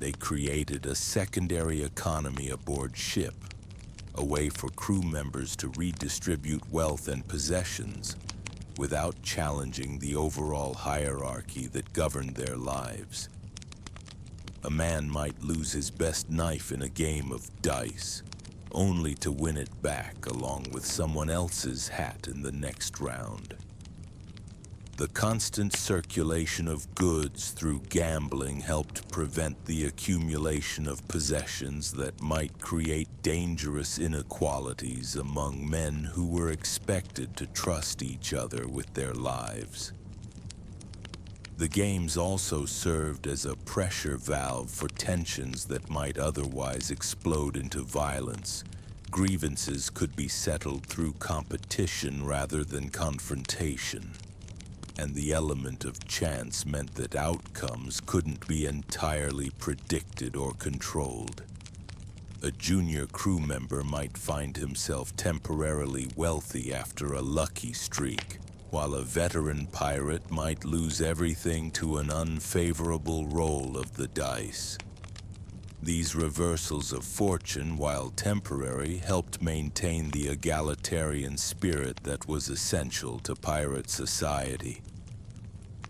They created a secondary economy aboard ship, a way for crew members to redistribute wealth and possessions without challenging the overall hierarchy that governed their lives. A man might lose his best knife in a game of dice, only to win it back along with someone else's hat in the next round. The constant circulation of goods through gambling helped prevent the accumulation of possessions that might create dangerous inequalities among men who were expected to trust each other with their lives. The games also served as a pressure valve for tensions that might otherwise explode into violence. Grievances could be settled through competition rather than confrontation, and the element of chance meant that outcomes couldn't be entirely predicted or controlled. A junior crew member might find himself temporarily wealthy after a lucky streak, while a veteran pirate might lose everything to an unfavorable roll of the dice. These reversals of fortune, while temporary, helped maintain the egalitarian spirit that was essential to pirate society.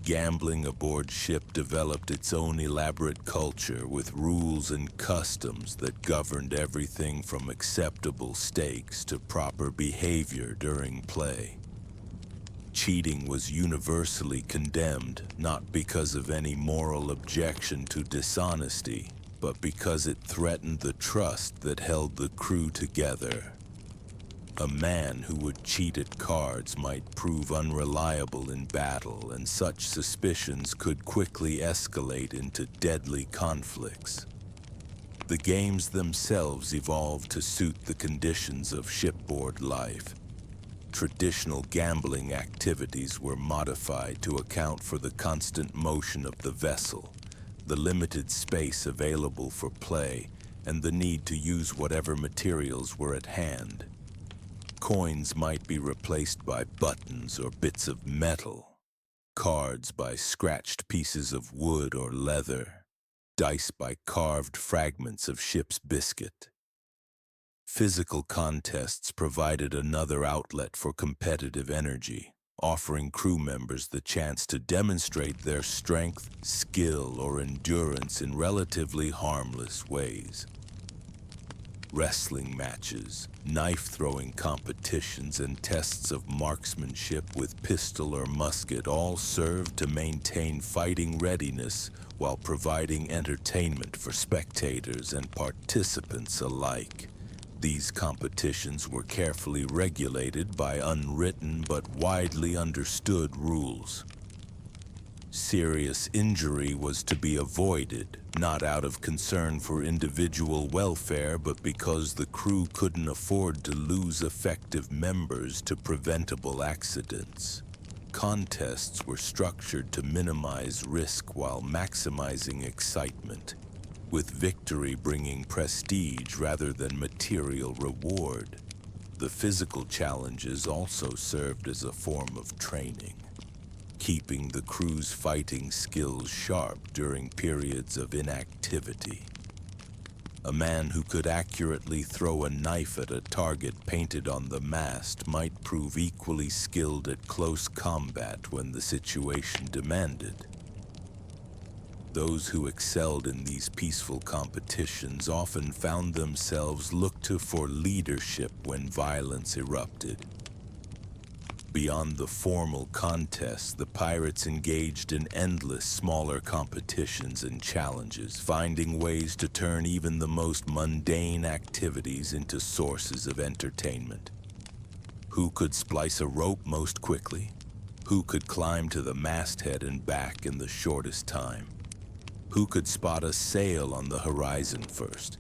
Gambling aboard ship developed its own elaborate culture with rules and customs that governed everything from acceptable stakes to proper behavior during play. Cheating was universally condemned, not because of any moral objection to dishonesty, but because it threatened the trust that held the crew together. A man who would cheat at cards might prove unreliable in battle, and such suspicions could quickly escalate into deadly conflicts. The games themselves evolved to suit the conditions of shipboard life. Traditional gambling activities were modified to account for the constant motion of the vessel, the limited space available for play, and the need to use whatever materials were at hand. Coins might be replaced by buttons or bits of metal, cards by scratched pieces of wood or leather, dice by carved fragments of ship's biscuit. Physical contests provided another outlet for competitive energy, offering crew members the chance to demonstrate their strength, skill, or endurance in relatively harmless ways. Wrestling matches, knife-throwing competitions, and tests of marksmanship with pistol or musket all served to maintain fighting readiness while providing entertainment for spectators and participants alike. These competitions were carefully regulated by unwritten but widely understood rules. Serious injury was to be avoided, not out of concern for individual welfare, but because the crew couldn't afford to lose effective members to preventable accidents. Contests were structured to minimize risk while maximizing excitement, with victory bringing prestige rather than material reward. The physical challenges also served as a form of training. keeping the crew's fighting skills sharp during periods of inactivity. A man who could accurately throw a knife at a target painted on the mast might prove equally skilled at close combat when the situation demanded. Those who excelled in these peaceful competitions often found themselves looked to for leadership when violence erupted. Beyond the formal contests, the pirates engaged in endless smaller competitions and challenges, finding ways to turn even the most mundane activities into sources of entertainment. Who could splice a rope most quickly? Who could climb to the masthead and back in the shortest time? Who could spot a sail on the horizon first?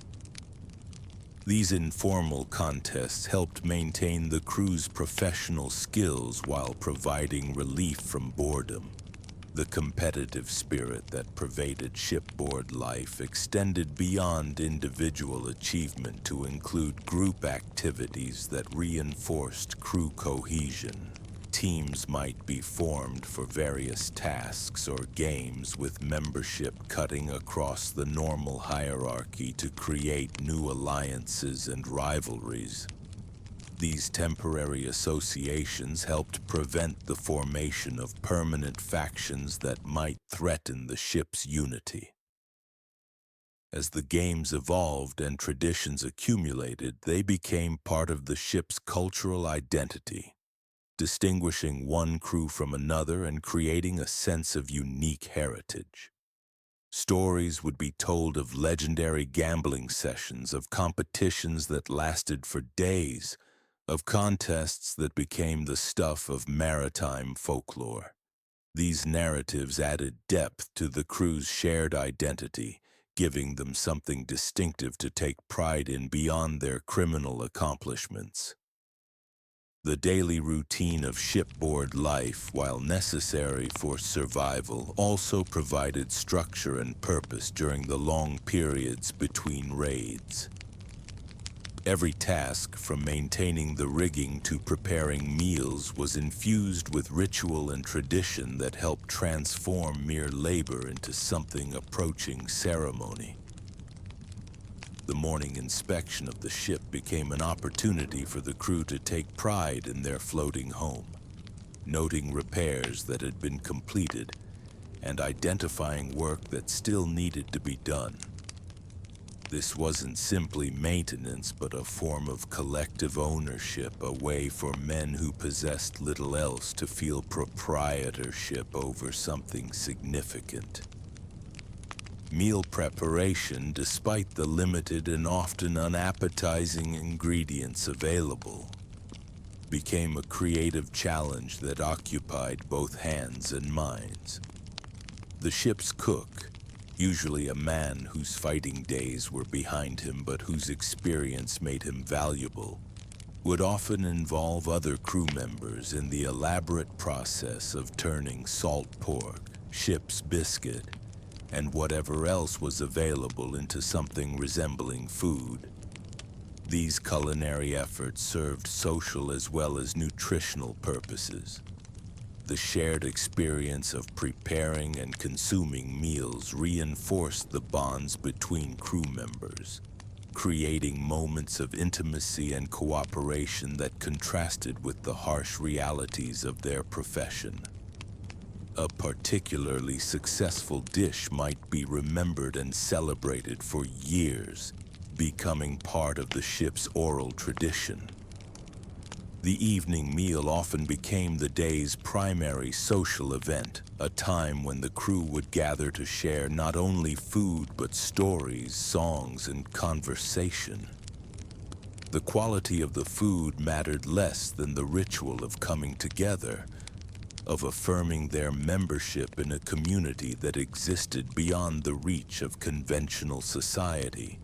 These informal contests helped maintain the crew's professional skills while providing relief from boredom. The competitive spirit that pervaded shipboard life extended beyond individual achievement to include group activities that reinforced crew cohesion. Teams might be formed for various tasks or games, with membership cutting across the normal hierarchy to create new alliances and rivalries. These temporary associations helped prevent the formation of permanent factions that might threaten the ship's unity. As the games evolved and traditions accumulated, they became part of the ship's cultural identity, distinguishing one crew from another and creating a sense of unique heritage. Stories would be told of legendary gambling sessions, of competitions that lasted for days, of contests that became the stuff of maritime folklore. These narratives added depth to the crew's shared identity, giving them something distinctive to take pride in beyond their criminal accomplishments. The daily routine of shipboard life, while necessary for survival, also provided structure and purpose during the long periods between raids. Every task, from maintaining the rigging to preparing meals, was infused with ritual and tradition that helped transform mere labor into something approaching ceremony. The morning inspection of the ship became an opportunity for the crew to take pride in their floating home, noting repairs that had been completed and identifying work that still needed to be done. This wasn't simply maintenance, but a form of collective ownership, a way for men who possessed little else to feel proprietorship over something significant. Meal preparation, despite the limited and often unappetizing ingredients available, became a creative challenge that occupied both hands and minds. The ship's cook, usually a man whose fighting days were behind him but whose experience made him valuable, would often involve other crew members in the elaborate process of turning salt pork, ship's biscuit, and whatever else was available into something resembling food. These culinary efforts served social as well as nutritional purposes. The shared experience of preparing and consuming meals reinforced the bonds between crew members, creating moments of intimacy and cooperation that contrasted with the harsh realities of their profession. A particularly successful dish might be remembered and celebrated for years, becoming part of the ship's oral tradition. The evening meal often became the day's primary social event, a time when the crew would gather to share not only food but stories, songs, and conversation. The quality of the food mattered less than the ritual of coming together, of affirming their membership in a community that existed beyond the reach of conventional society.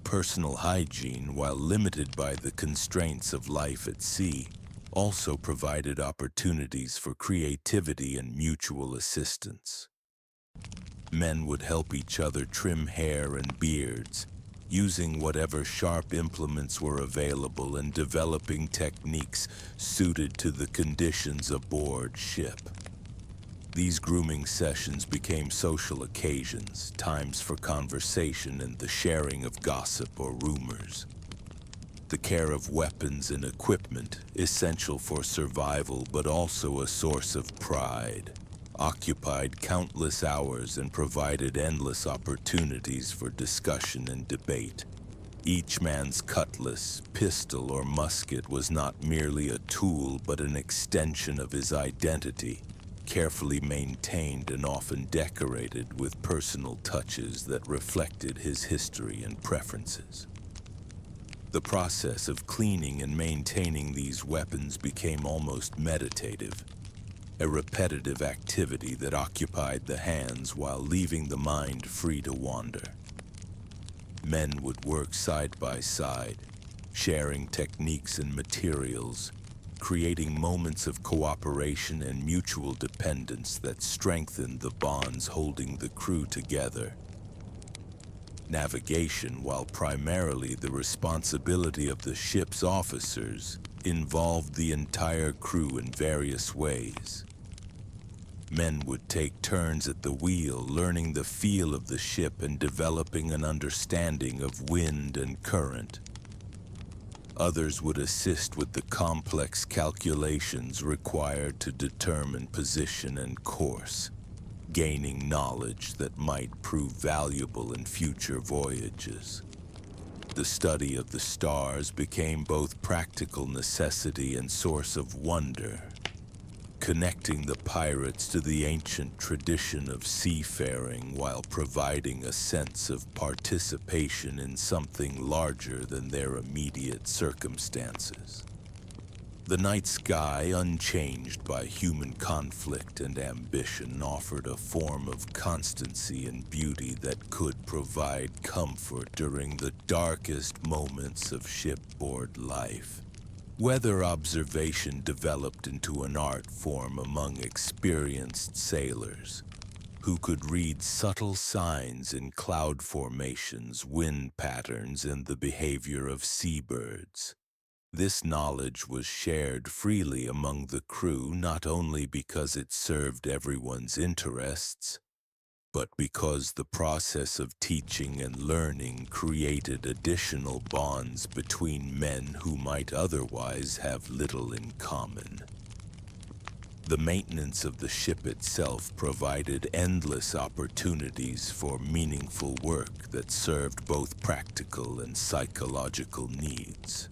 Personal hygiene, while limited by the constraints of life at sea, also provided opportunities for creativity and mutual assistance. Men would help each other trim hair and beards, using whatever sharp implements were available and developing techniques suited to the conditions aboard ship. These grooming sessions became social occasions, times for conversation and the sharing of gossip or rumors. The care of weapons and equipment, essential for survival but also a source of pride, occupied countless hours and provided endless opportunities for discussion and debate. Each man's cutlass, pistol, or musket was not merely a tool but an extension of his identity, carefully maintained and often decorated with personal touches that reflected his history and preferences. The process of cleaning and maintaining these weapons became almost meditative, a repetitive activity that occupied the hands while leaving the mind free to wander. Men would work side by side, sharing techniques and materials, creating moments of cooperation and mutual dependence that strengthened the bonds holding the crew together. Navigation, while primarily the responsibility of the ship's officers, involved the entire crew in various ways. Men would take turns at the wheel, learning the feel of the ship and developing an understanding of wind and current. Others would assist with the complex calculations required to determine position and course, gaining knowledge that might prove valuable in future voyages. The study of the stars became both practical necessity and source of wonder, connecting the pirates to the ancient tradition of seafaring while providing a sense of participation in something larger than their immediate circumstances. The night sky, unchanged by human conflict and ambition, offered a form of constancy and beauty that could provide comfort during the darkest moments of shipboard life. Weather observation developed into an art form among experienced sailors who could read subtle signs in cloud formations, wind patterns, and the behavior of seabirds. This knowledge was shared freely among the crew not only because it served everyone's interests, but because the process of teaching and learning created additional bonds between men who might otherwise have little in common. The maintenance of the ship itself provided endless opportunities for meaningful work that served both practical and psychological needs.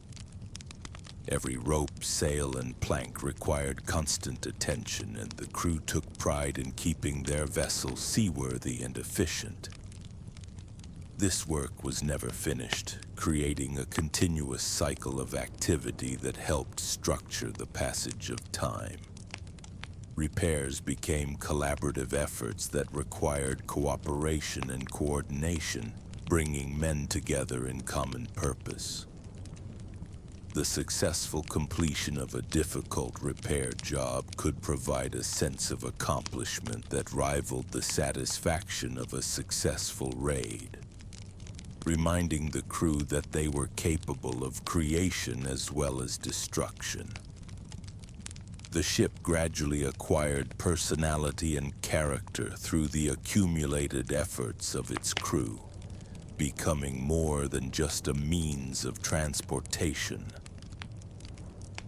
Every rope, sail, and plank required constant attention, and the crew took pride in keeping their vessel seaworthy and efficient. This work was never finished, creating a continuous cycle of activity that helped structure the passage of time. Repairs became collaborative efforts that required cooperation and coordination, bringing men together in common purpose. The successful completion of a difficult repair job could provide a sense of accomplishment that rivaled the satisfaction of a successful raid, reminding the crew that they were capable of creation as well as destruction. The ship gradually acquired personality and character through the accumulated efforts of its crew, becoming more than just a means of transportation.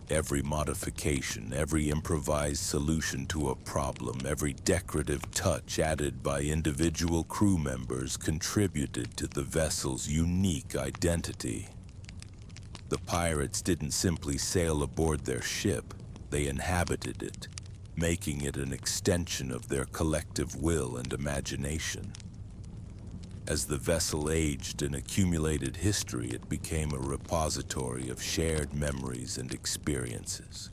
Every modification, every improvised solution to a problem, every decorative touch added by individual crew members contributed to the vessel's unique identity. The pirates didn't simply sail aboard their ship, they inhabited it, making it an extension of their collective will and imagination. As the vessel aged and accumulated history, it became a repository of shared memories and experiences.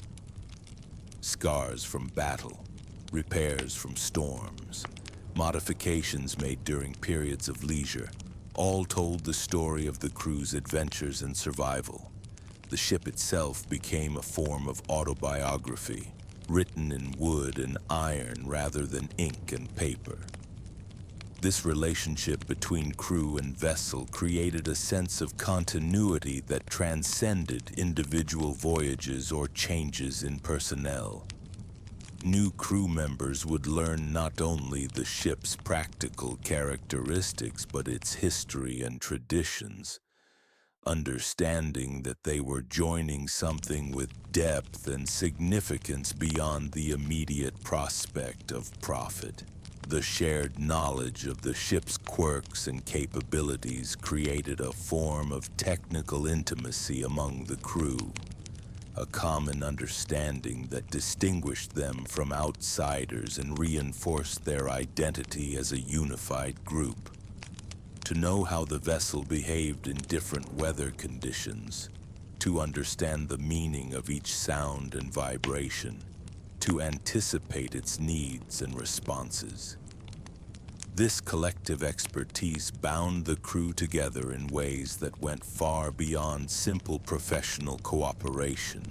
Scars from battle, repairs from storms, modifications made during periods of leisure, all told the story of the crew's adventures and survival. The ship itself became a form of autobiography, written in wood and iron rather than ink and paper. This relationship between crew and vessel created a sense of continuity that transcended individual voyages or changes in personnel. New crew members would learn not only the ship's practical characteristics but its history and traditions, understanding that they were joining something with depth and significance beyond the immediate prospect of profit. The shared knowledge of the ship's quirks and capabilities created a form of technical intimacy among the crew, a common understanding that distinguished them from outsiders and reinforced their identity as a unified group. To know how the vessel behaved in different weather conditions, to understand the meaning of each sound and vibration, to anticipate its needs and responses. This collective expertise bound the crew together in ways that went far beyond simple professional cooperation.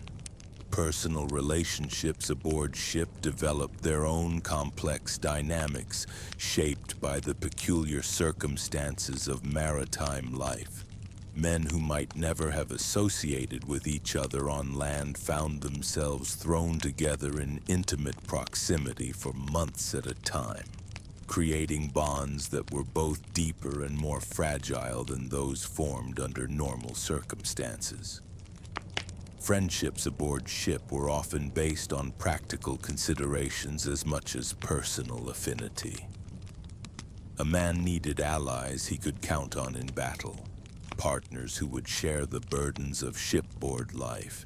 Personal relationships aboard ship developed their own complex dynamics, shaped by the peculiar circumstances of maritime life. Men who might never have associated with each other on land found themselves thrown together in intimate proximity for months at a time, creating bonds that were both deeper and more fragile than those formed under normal circumstances. Friendships aboard ship were often based on practical considerations as much as personal affinity. A man needed allies he could count on in battle, partners who would share the burdens of shipboard life,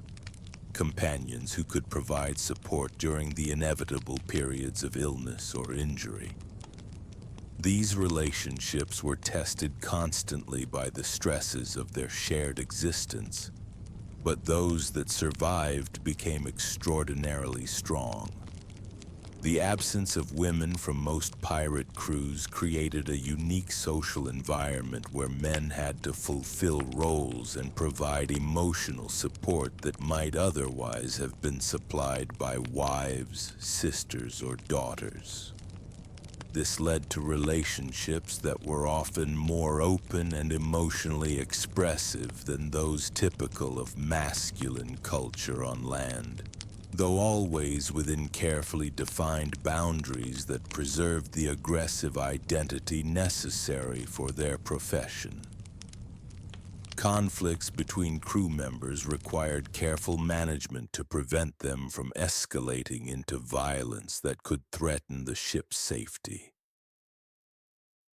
companions who could provide support during the inevitable periods of illness or injury. These relationships were tested constantly by the stresses of their shared existence, but those that survived became extraordinarily strong. The absence of women from most pirate crews created a unique social environment where men had to fulfill roles and provide emotional support that might otherwise have been supplied by wives, sisters, or daughters. This led to relationships that were often more open and emotionally expressive than those typical of masculine culture on land, though always within carefully defined boundaries that preserved the aggressive identity necessary for their profession. Conflicts between crew members required careful management to prevent them from escalating into violence that could threaten the ship's safety.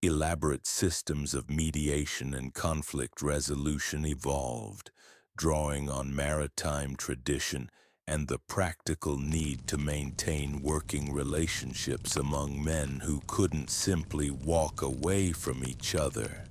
Elaborate systems of mediation and conflict resolution evolved, drawing on maritime tradition and the practical need to maintain working relationships among men who couldn't simply walk away from each other.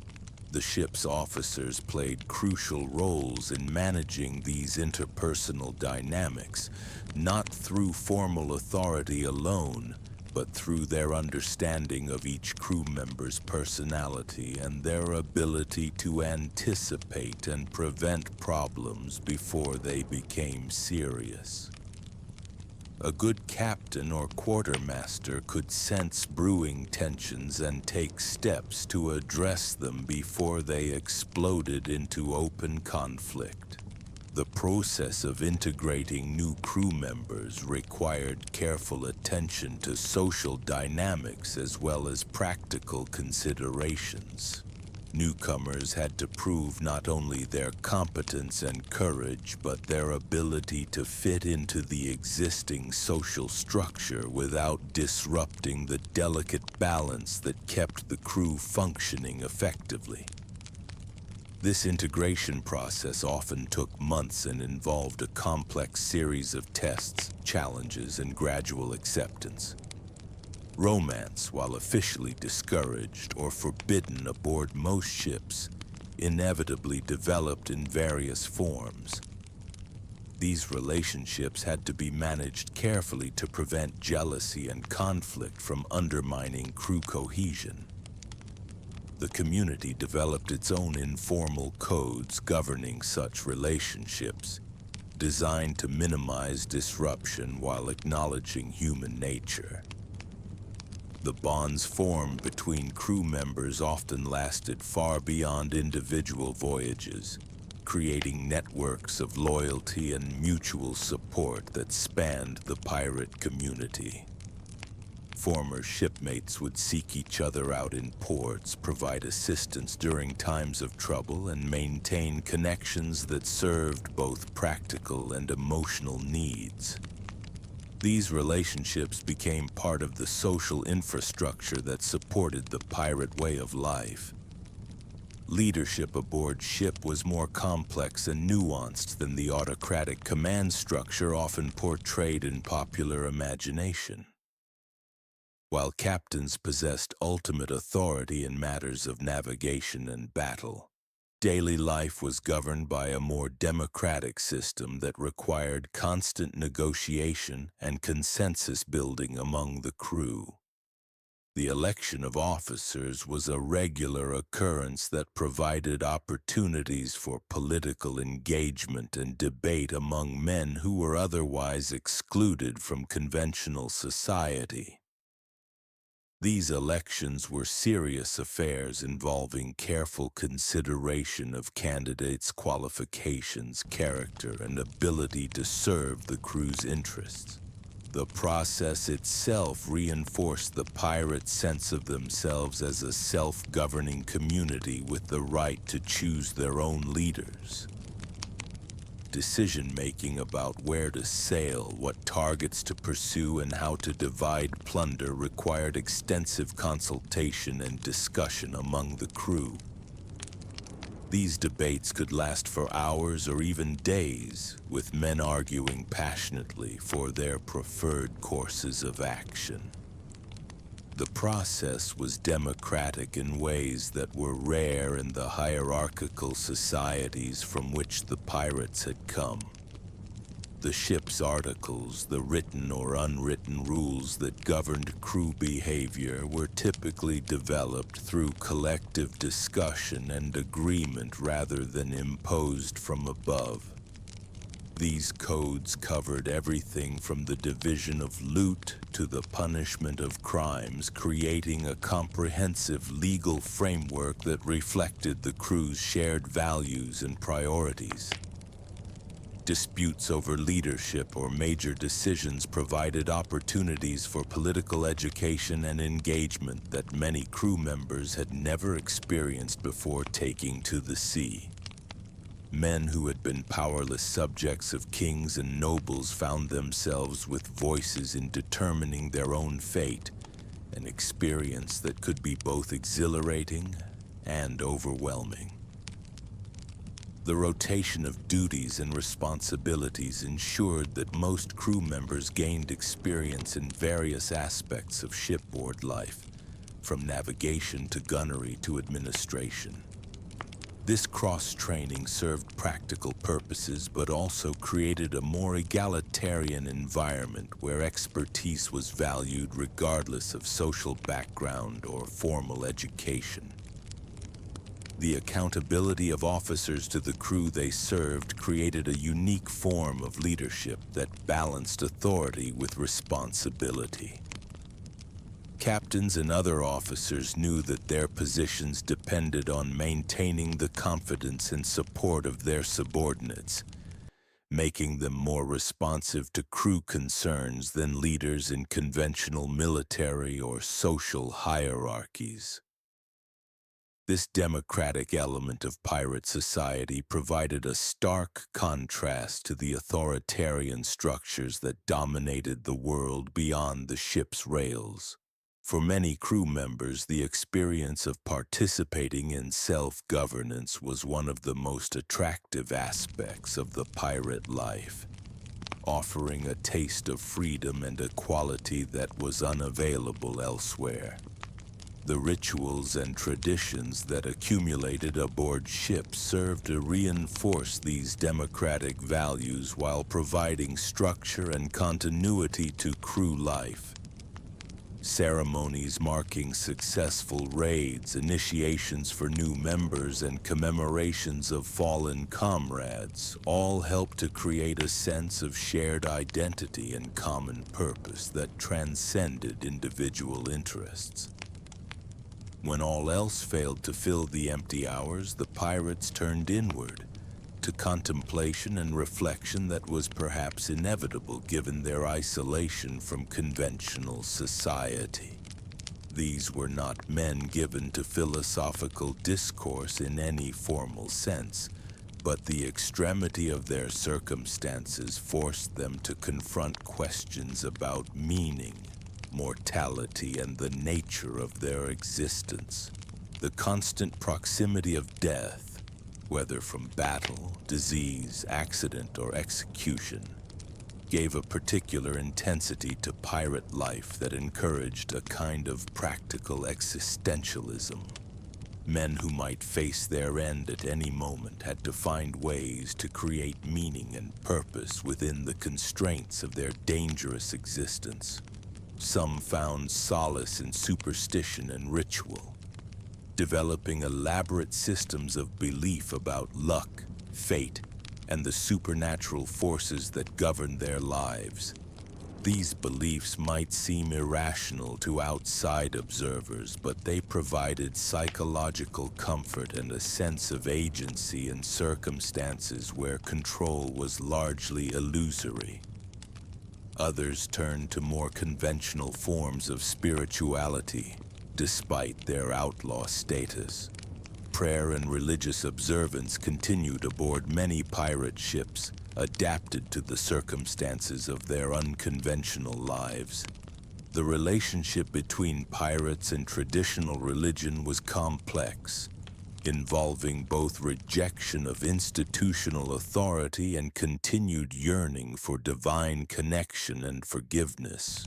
The ship's officers played crucial roles in managing these interpersonal dynamics, not through formal authority alone, but through their understanding of each crew member's personality and their ability to anticipate and prevent problems before they became serious. A good captain or quartermaster could sense brewing tensions and take steps to address them before they exploded into open conflict. The process of integrating new crew members required careful attention to social dynamics as well as practical considerations. Newcomers had to prove not only their competence and courage, but their ability to fit into the existing social structure without disrupting the delicate balance that kept the crew functioning effectively. This integration process often took months and involved a complex series of tests, challenges, and gradual acceptance. Romance, while officially discouraged or forbidden aboard most ships, inevitably developed in various forms. These relationships had to be managed carefully to prevent jealousy and conflict from undermining crew cohesion. The community developed its own informal codes governing such relationships, designed to minimize disruption while acknowledging human nature. The bonds formed between crew members often lasted far beyond individual voyages, creating networks of loyalty and mutual support that spanned the pirate community. Former shipmates would seek each other out in ports, provide assistance during times of trouble, and maintain connections that served both practical and emotional needs. These relationships became part of the social infrastructure that supported the pirate way of life. Leadership aboard ship was more complex and nuanced than the autocratic command structure often portrayed in popular imagination. While captains possessed ultimate authority in matters of navigation and battle, daily life was governed by a more democratic system that required constant negotiation and consensus building among the crew. The election of officers was a regular occurrence that provided opportunities for political engagement and debate among men who were otherwise excluded from conventional society. These elections were serious affairs involving careful consideration of candidates' qualifications, character, and ability to serve the crew's interests. The process itself reinforced the pirates' sense of themselves as a self-governing community with the right to choose their own leaders. Decision-making about where to sail, what targets to pursue, and how to divide plunder required extensive consultation and discussion among the crew. These debates could last for hours or even days, with men arguing passionately for their preferred courses of action. The process was democratic in ways that were rare in the hierarchical societies from which the pirates had come. The ship's articles, the written or unwritten rules that governed crew behavior, were typically developed through collective discussion and agreement rather than imposed from above. These codes covered everything from the division of loot to the punishment of crimes, creating a comprehensive legal framework that reflected the crew's shared values and priorities. Disputes over leadership or major decisions provided opportunities for political education and engagement that many crew members had never experienced before taking to the sea. Men who had been powerless subjects of kings and nobles found themselves with voices in determining their own fate, an experience that could be both exhilarating and overwhelming. The rotation of duties and responsibilities ensured that most crew members gained experience in various aspects of shipboard life, from navigation to gunnery to administration. This cross-training served practical purposes but also created a more egalitarian environment where expertise was valued regardless of social background or formal education. The accountability of officers to the crew they served created a unique form of leadership that balanced authority with responsibility. Captains and other officers knew that their positions depended on maintaining the confidence and support of their subordinates, making them more responsive to crew concerns than leaders in conventional military or social hierarchies. This democratic element of pirate society provided a stark contrast to the authoritarian structures that dominated the world beyond the ship's rails. For many crew members, the experience of participating in self-governance was one of the most attractive aspects of the pirate life, offering a taste of freedom and equality that was unavailable elsewhere. The rituals and traditions that accumulated aboard ship served to reinforce these democratic values while providing structure and continuity to crew life. Ceremonies marking successful raids, initiations for new members, and commemorations of fallen comrades all helped to create a sense of shared identity and common purpose that transcended individual interests. When all else failed to fill the empty hours, the pirates turned inward, to contemplation and reflection that was perhaps inevitable given their isolation from conventional society. These were not men given to philosophical discourse in any formal sense, but the extremity of their circumstances forced them to confront questions about meaning, mortality, and the nature of their existence. The constant proximity of death, whether from battle, disease, accident, or execution, gave a particular intensity to pirate life that encouraged a kind of practical existentialism. Men who might face their end at any moment had to find ways to create meaning and purpose within the constraints of their dangerous existence. Some found solace in superstition and ritual, developing elaborate systems of belief about luck, fate, and the supernatural forces that govern their lives. These beliefs might seem irrational to outside observers, but they provided psychological comfort and a sense of agency in circumstances where control was largely illusory. Others turned to more conventional forms of spirituality, despite their outlaw status. Prayer and religious observance continued aboard many pirate ships, adapted to the circumstances of their unconventional lives. The relationship between pirates and traditional religion was complex, involving both rejection of institutional authority and continued yearning for divine connection and forgiveness.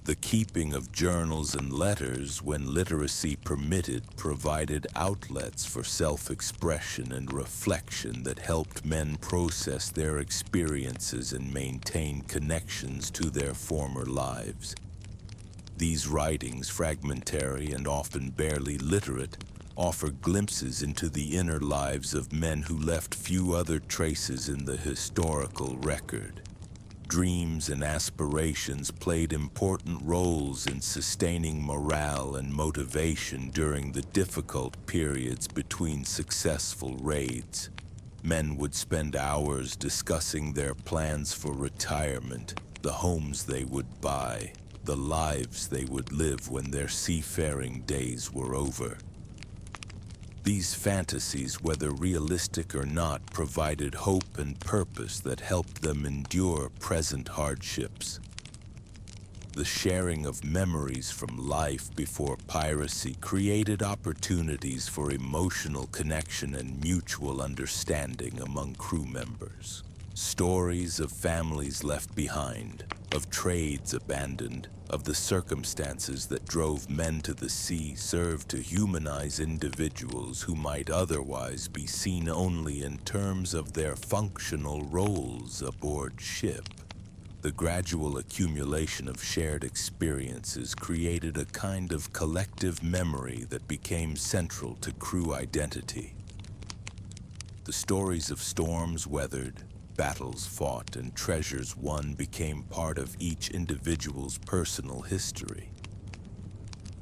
The keeping of journals and letters, when literacy permitted, provided outlets for self-expression and reflection that helped men process their experiences and maintain connections to their former lives. These writings, fragmentary and often barely literate, offer glimpses into the inner lives of men who left few other traces in the historical record. Dreams and aspirations played important roles in sustaining morale and motivation during the difficult periods between successful raids. Men would spend hours discussing their plans for retirement, the homes they would buy, the lives they would live when their seafaring days were over. These fantasies, whether realistic or not, provided hope and purpose that helped them endure present hardships. The sharing of memories from life before piracy created opportunities for emotional connection and mutual understanding among crew members. Stories of families left behind, of trades abandoned, of the circumstances that drove men to the sea served to humanize individuals who might otherwise be seen only in terms of their functional roles aboard ship. The gradual accumulation of shared experiences created a kind of collective memory that became central to crew identity. The stories of storms weathered, battles fought, and treasures won became part of each individual's personal history,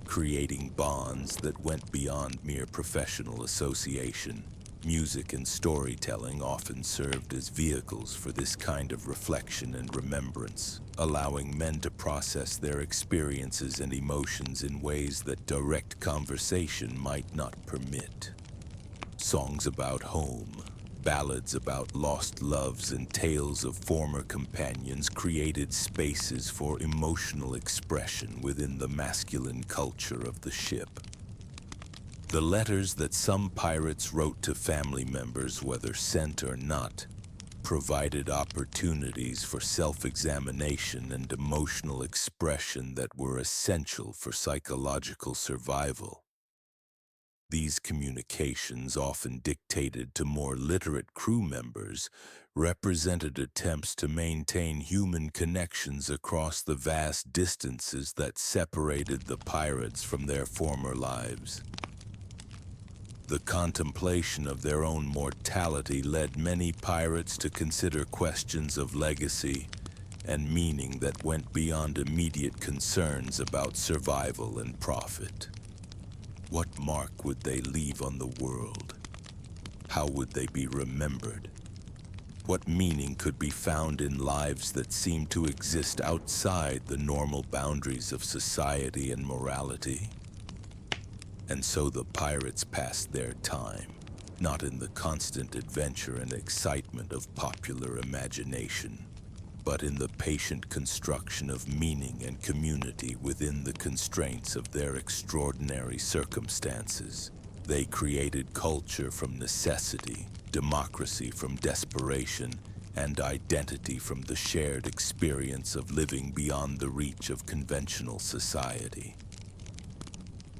creating bonds that went beyond mere professional association. Music and storytelling often served as vehicles for this kind of reflection and remembrance, allowing men to process their experiences and emotions in ways that direct conversation might not permit. Songs about home, ballads about lost loves, and tales of former companions created spaces for emotional expression within the masculine culture of the ship. The letters that some pirates wrote to family members, whether sent or not, provided opportunities for self-examination and emotional expression that were essential for psychological survival. These communications, often dictated to more literate crew members, represented attempts to maintain human connections across the vast distances that separated the pirates from their former lives. The contemplation of their own mortality led many pirates to consider questions of legacy and meaning that went beyond immediate concerns about survival and profit. What mark would they leave on the world? How would they be remembered? What meaning could be found in lives that seem to exist outside the normal boundaries of society and morality? And so the pirates passed their time, not in the constant adventure and excitement of popular imagination, but in the patient construction of meaning and community within the constraints of their extraordinary circumstances. They created culture from necessity, democracy from desperation, and identity from the shared experience of living beyond the reach of conventional society.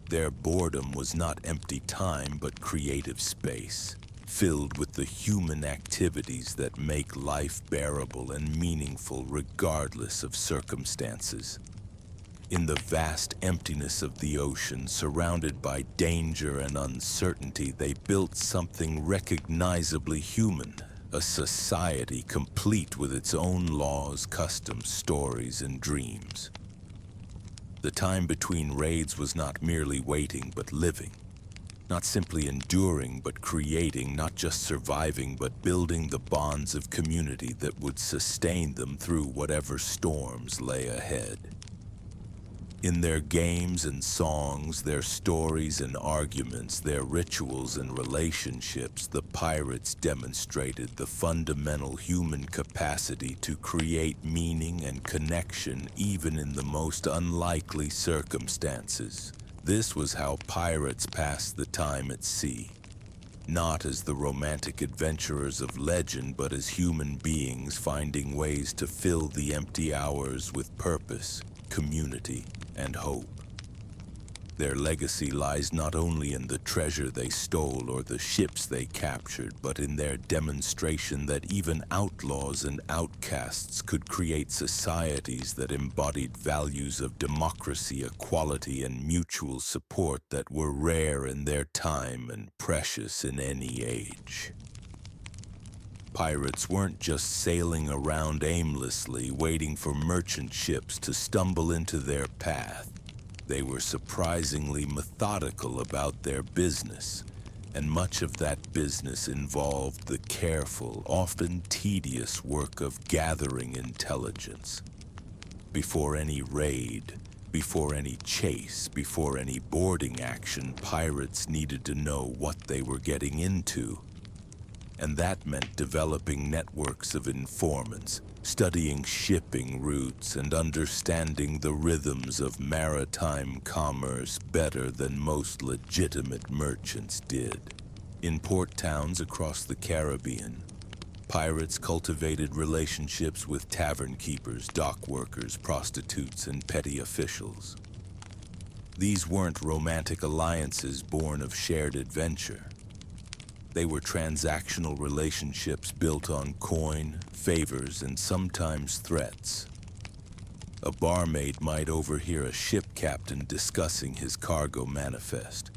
Their boredom was not empty time, but creative space, filled with the human activities that make life bearable and meaningful regardless of circumstances. In the vast emptiness of the ocean, surrounded by danger and uncertainty, they built something recognizably human, a society complete with its own laws, customs, stories, and dreams. The time between raids was not merely waiting, but living. Not simply enduring, but creating, not just surviving, but building the bonds of community that would sustain them through whatever storms lay ahead. In their games and songs, their stories and arguments, their rituals and relationships, the pirates demonstrated the fundamental human capacity to create meaning and connection even in the most unlikely circumstances. This was how pirates passed the time at sea. Not as the romantic adventurers of legend, but as human beings finding ways to fill the empty hours with purpose, community, and hope. Their legacy lies not only in the treasure they stole or the ships they captured, but in their demonstration that even outlaws and outcasts could create societies that embodied values of democracy, equality, and mutual support that were rare in their time and precious in any age. Pirates weren't just sailing around aimlessly, waiting for merchant ships to stumble into their path. They were surprisingly methodical about their business, and much of that business involved the careful, often tedious work of gathering intelligence. Before any raid, before any chase, before any boarding action, pirates needed to know what they were getting into. And that meant developing networks of informants, studying shipping routes, and understanding the rhythms of maritime commerce better than most legitimate merchants did. In port towns across the Caribbean, pirates cultivated relationships with tavern keepers, dock workers, prostitutes, and petty officials. These weren't romantic alliances born of shared adventure. They were transactional relationships built on coin, favors, and sometimes threats. A barmaid might overhear a ship captain discussing his cargo manifest.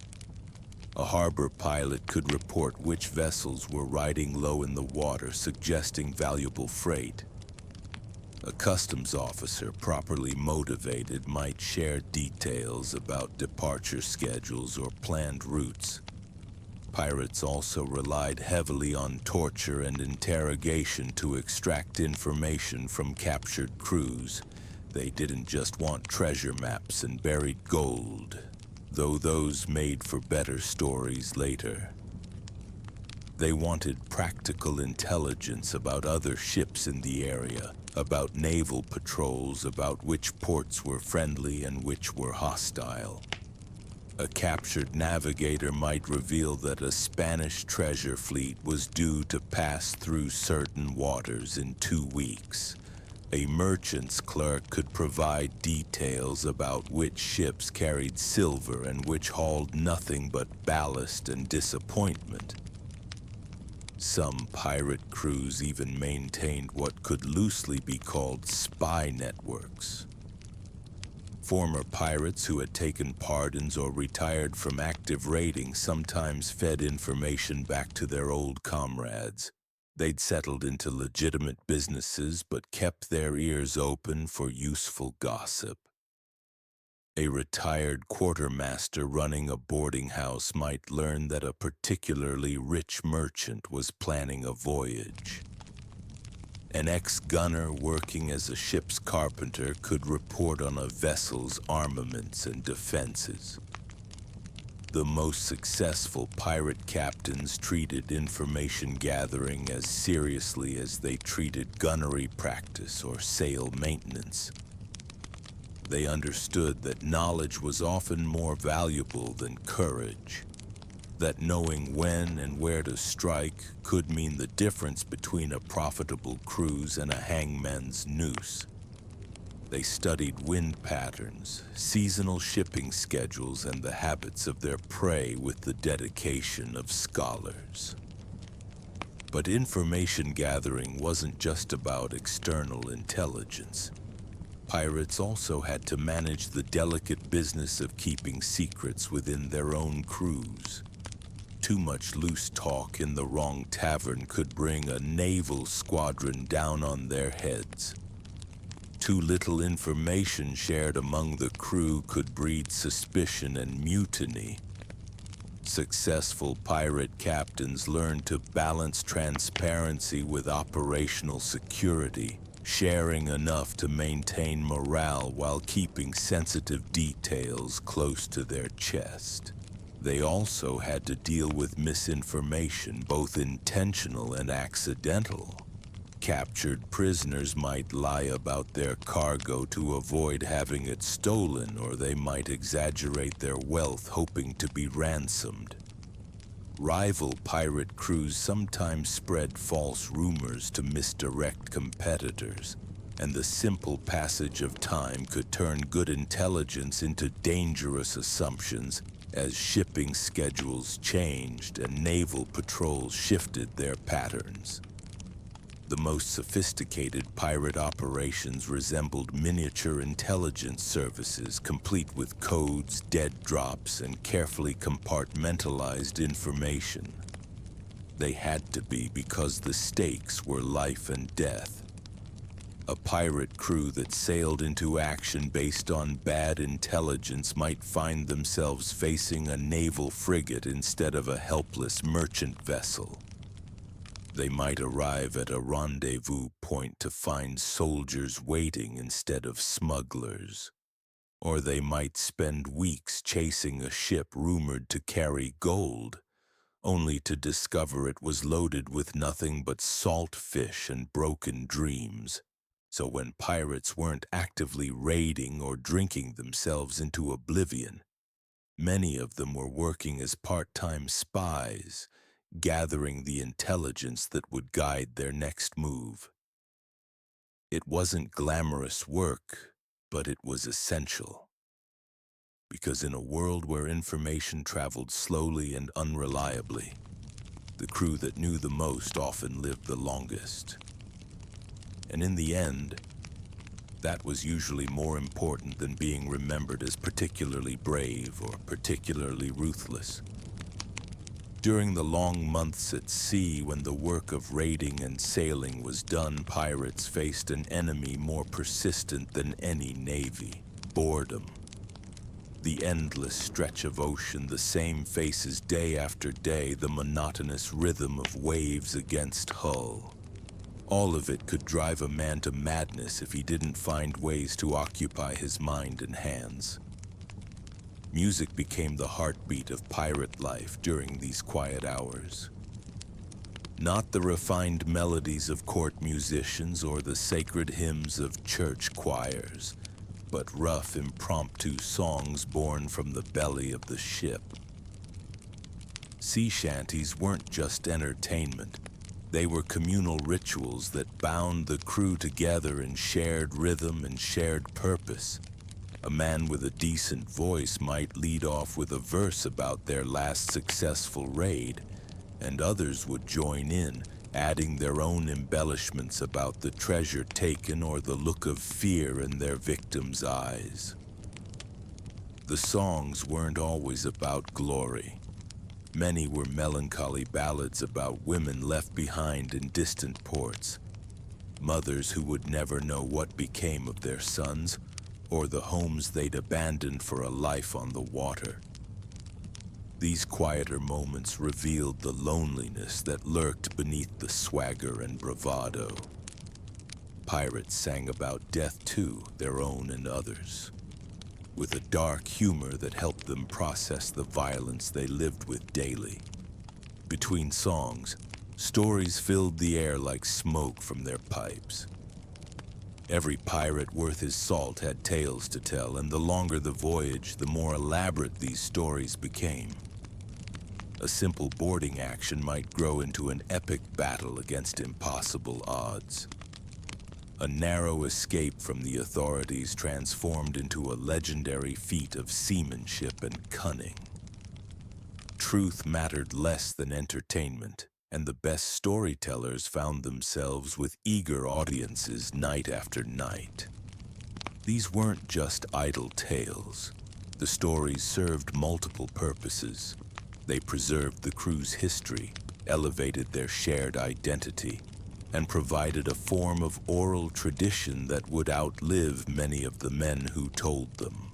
A harbor pilot could report which vessels were riding low in the water, suggesting valuable freight. A customs officer, properly motivated, might share details about departure schedules or planned routes. Pirates also relied heavily on torture and interrogation to extract information from captured crews. They didn't just want treasure maps and buried gold, though those made for better stories later. They wanted practical intelligence about other ships in the area, about naval patrols, about which ports were friendly and which were hostile. A captured navigator might reveal that a Spanish treasure fleet was due to pass through certain waters in 2 weeks. A merchant's clerk could provide details about which ships carried silver and which hauled nothing but ballast and disappointment. Some pirate crews even maintained what could loosely be called spy networks. Former pirates who had taken pardons or retired from active raiding sometimes fed information back to their old comrades. They'd settled into legitimate businesses but kept their ears open for useful gossip. A retired quartermaster running a boarding house might learn that a particularly rich merchant was planning a voyage. An ex-gunner working as a ship's carpenter could report on a vessel's armaments and defenses. The most successful pirate captains treated information gathering as seriously as they treated gunnery practice or sail maintenance. They understood that knowledge was often more valuable than courage, that knowing when and where to strike could mean the difference between a profitable cruise and a hangman's noose. They studied wind patterns, seasonal shipping schedules, and the habits of their prey with the dedication of scholars. But information gathering wasn't just about external intelligence. Pirates also had to manage the delicate business of keeping secrets within their own crews. Too much loose talk in the wrong tavern could bring a naval squadron down on their heads. Too little information shared among the crew could breed suspicion and mutiny. Successful pirate captains learned to balance transparency with operational security, sharing enough to maintain morale while keeping sensitive details close to their chest. They also had to deal with misinformation, both intentional and accidental. Captured prisoners might lie about their cargo to avoid having it stolen, or they might exaggerate their wealth hoping to be ransomed. Rival pirate crews sometimes spread false rumors to misdirect competitors, and the simple passage of time could turn good intelligence into dangerous assumptions as shipping schedules changed and naval patrols shifted their patterns. The most sophisticated pirate operations resembled miniature intelligence services, complete with codes, dead drops, and carefully compartmentalized information. They had to be because the stakes were life and death. A pirate crew that sailed into action based on bad intelligence might find themselves facing a naval frigate instead of a helpless merchant vessel. They might arrive at a rendezvous point to find soldiers waiting instead of smugglers. Or they might spend weeks chasing a ship rumored to carry gold, only to discover it was loaded with nothing but salt fish and broken dreams. So when pirates weren't actively raiding or drinking themselves into oblivion, many of them were working as part-time spies, gathering the intelligence that would guide their next move. It wasn't glamorous work, but it was essential. Because in a world where information traveled slowly and unreliably, the crew that knew the most often lived the longest. And in the end, that was usually more important than being remembered as particularly brave or particularly ruthless. During the long months at sea when the work of raiding and sailing was done, pirates faced an enemy more persistent than any navy: boredom. The endless stretch of ocean, the same faces day after day, the monotonous rhythm of waves against hull. All of it could drive a man to madness if he didn't find ways to occupy his mind and hands. Music became the heartbeat of pirate life during these quiet hours. Not the refined melodies of court musicians or the sacred hymns of church choirs, but rough, impromptu songs born from the belly of the ship. Sea shanties weren't just entertainment. They were communal rituals that bound the crew together in shared rhythm and shared purpose. A man with a decent voice might lead off with a verse about their last successful raid, and others would join in, adding their own embellishments about the treasure taken or the look of fear in their victims' eyes. The songs weren't always about glory. Many were melancholy ballads about women left behind in distant ports, mothers who would never know what became of their sons, or the homes they'd abandoned for a life on the water. These quieter moments revealed the loneliness that lurked beneath the swagger and bravado. Pirates sang about death too, their own and others, with a dark humor that helped them process the violence they lived with daily. Between songs, stories filled the air like smoke from their pipes. Every pirate worth his salt had tales to tell, and the longer the voyage, the more elaborate these stories became. A simple boarding action might grow into an epic battle against impossible odds. A narrow escape from the authorities transformed into a legendary feat of seamanship and cunning. Truth mattered less than entertainment, and the best storytellers found themselves with eager audiences night after night. These weren't just idle tales. The stories served multiple purposes. They preserved the crew's history, elevated their shared identity, and provided a form of oral tradition that would outlive many of the men who told them.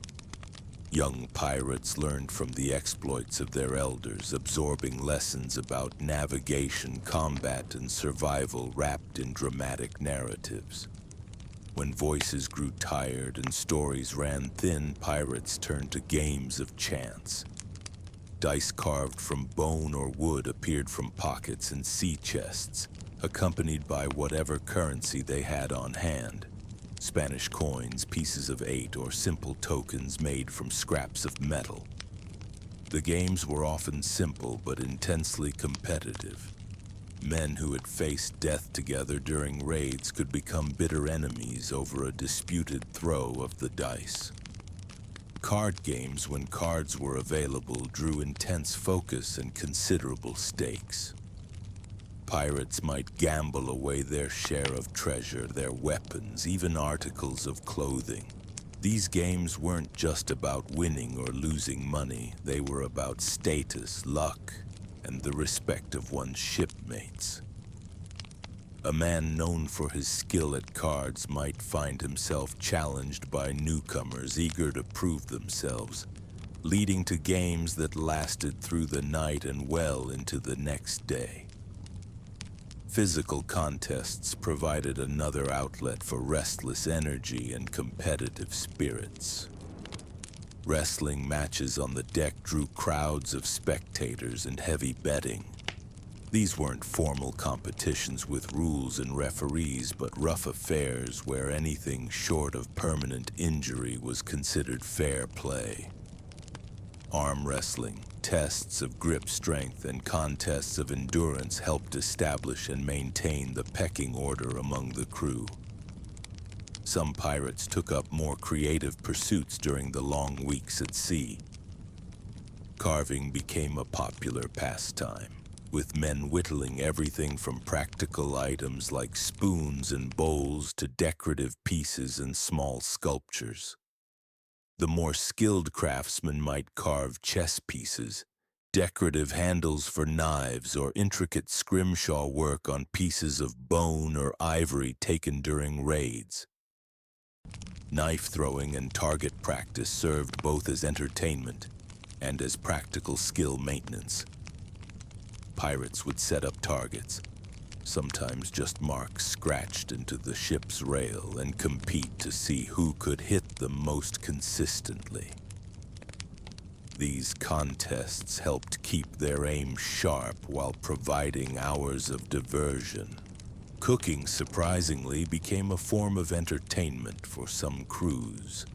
Young pirates learned from the exploits of their elders, absorbing lessons about navigation, combat, and survival wrapped in dramatic narratives. When voices grew tired and stories ran thin, pirates turned to games of chance. Dice carved from bone or wood appeared from pockets and sea chests, accompanied by whatever currency they had on hand. Spanish coins, pieces of 8, or simple tokens made from scraps of metal. The games were often simple but intensely competitive. Men who had faced death together during raids could become bitter enemies over a disputed throw of the dice. Card games, when cards were available, drew intense focus and considerable stakes. Pirates might gamble away their share of treasure, their weapons, even articles of clothing. These games weren't just about winning or losing money. They were about status, luck, and the respect of one's shipmates. A man known for his skill at cards might find himself challenged by newcomers eager to prove themselves, leading to games that lasted through the night and well into the next day. Physical contests provided another outlet for restless energy and competitive spirits. Wrestling matches on the deck drew crowds of spectators and heavy betting. These weren't formal competitions with rules and referees, but rough affairs where anything short of permanent injury was considered fair play. Arm wrestling, tests of grip strength, and contests of endurance helped establish and maintain the pecking order among the crew. Some pirates took up more creative pursuits during the long weeks at sea. Carving became a popular pastime, with men whittling everything from practical items like spoons and bowls to decorative pieces and small sculptures. The more skilled craftsmen might carve chess pieces, decorative handles for knives, or intricate scrimshaw work on pieces of bone or ivory taken during raids. Knife throwing and target practice served both as entertainment and as practical skill maintenance. Pirates would set up targets, sometimes just marks scratched into the ship's rail, and compete to see who could hit them most consistently. These contests helped keep their aim sharp while providing hours of diversion. Cooking, surprisingly, became a form of entertainment for some crews.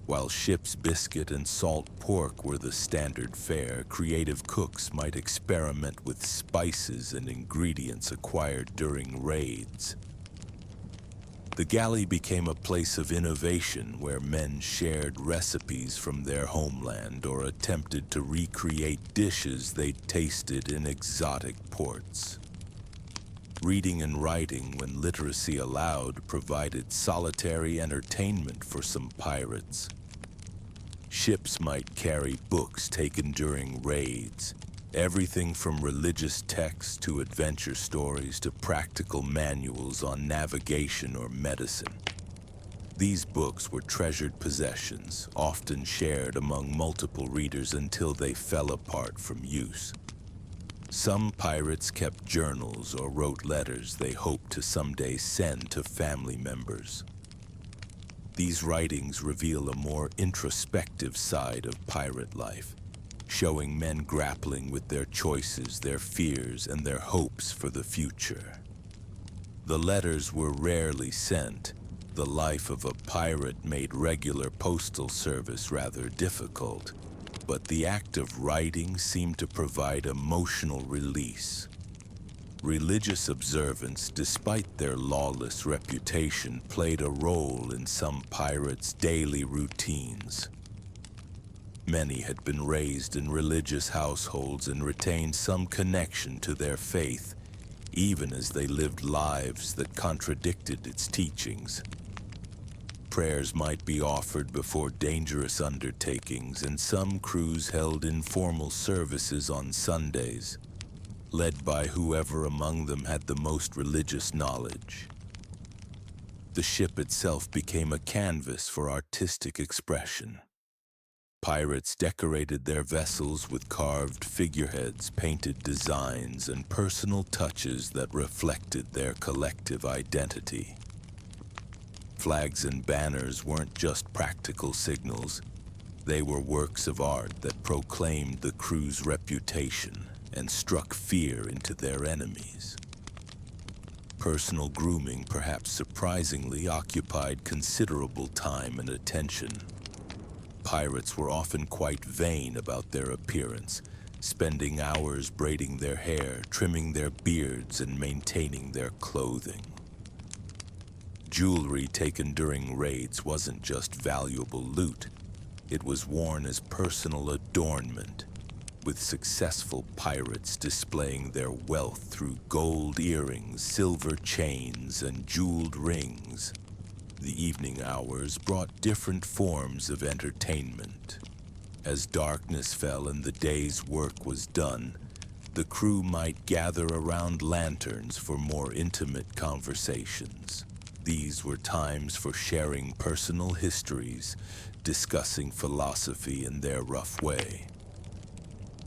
While ship's biscuit and salt pork were the standard fare, creative cooks might experiment with spices and ingredients acquired during raids. The galley became a place of innovation where men shared recipes from their homeland or attempted to recreate dishes they'd tasted in exotic ports. Reading and writing, when literacy allowed, provided solitary entertainment for some pirates. Ships might carry books taken during raids, everything from religious texts to adventure stories to practical manuals on navigation or medicine. These books were treasured possessions, often shared among multiple readers until they fell apart from use. Some pirates kept journals or wrote letters they hoped to someday send to family members. These writings reveal a more introspective side of pirate life, showing men grappling with their choices, their fears, and their hopes for the future. The letters were rarely sent. The life of a pirate made regular postal service rather difficult, but the act of writing seemed to provide emotional release. Religious observance, despite their lawless reputation, played a role in some pirates' daily routines. Many had been raised in religious households and retained some connection to their faith, even as they lived lives that contradicted its teachings. Prayers might be offered before dangerous undertakings, and some crews held informal services on Sundays, led by whoever among them had the most religious knowledge. The ship itself became a canvas for artistic expression. Pirates decorated their vessels with carved figureheads, painted designs, and personal touches that reflected their collective identity. Flags and banners weren't just practical signals. They were works of art that proclaimed the crew's reputation and struck fear into their enemies. Personal grooming, perhaps surprisingly, occupied considerable time and attention. Pirates were often quite vain about their appearance, spending hours braiding their hair, trimming their beards, and maintaining their clothing. Jewelry taken during raids wasn't just valuable loot. It was worn as personal adornment, with successful pirates displaying their wealth through gold earrings, silver chains, and jeweled rings. The evening hours brought different forms of entertainment. As darkness fell and the day's work was done, the crew might gather around lanterns for more intimate conversations. These were times for sharing personal histories, discussing philosophy in their rough way,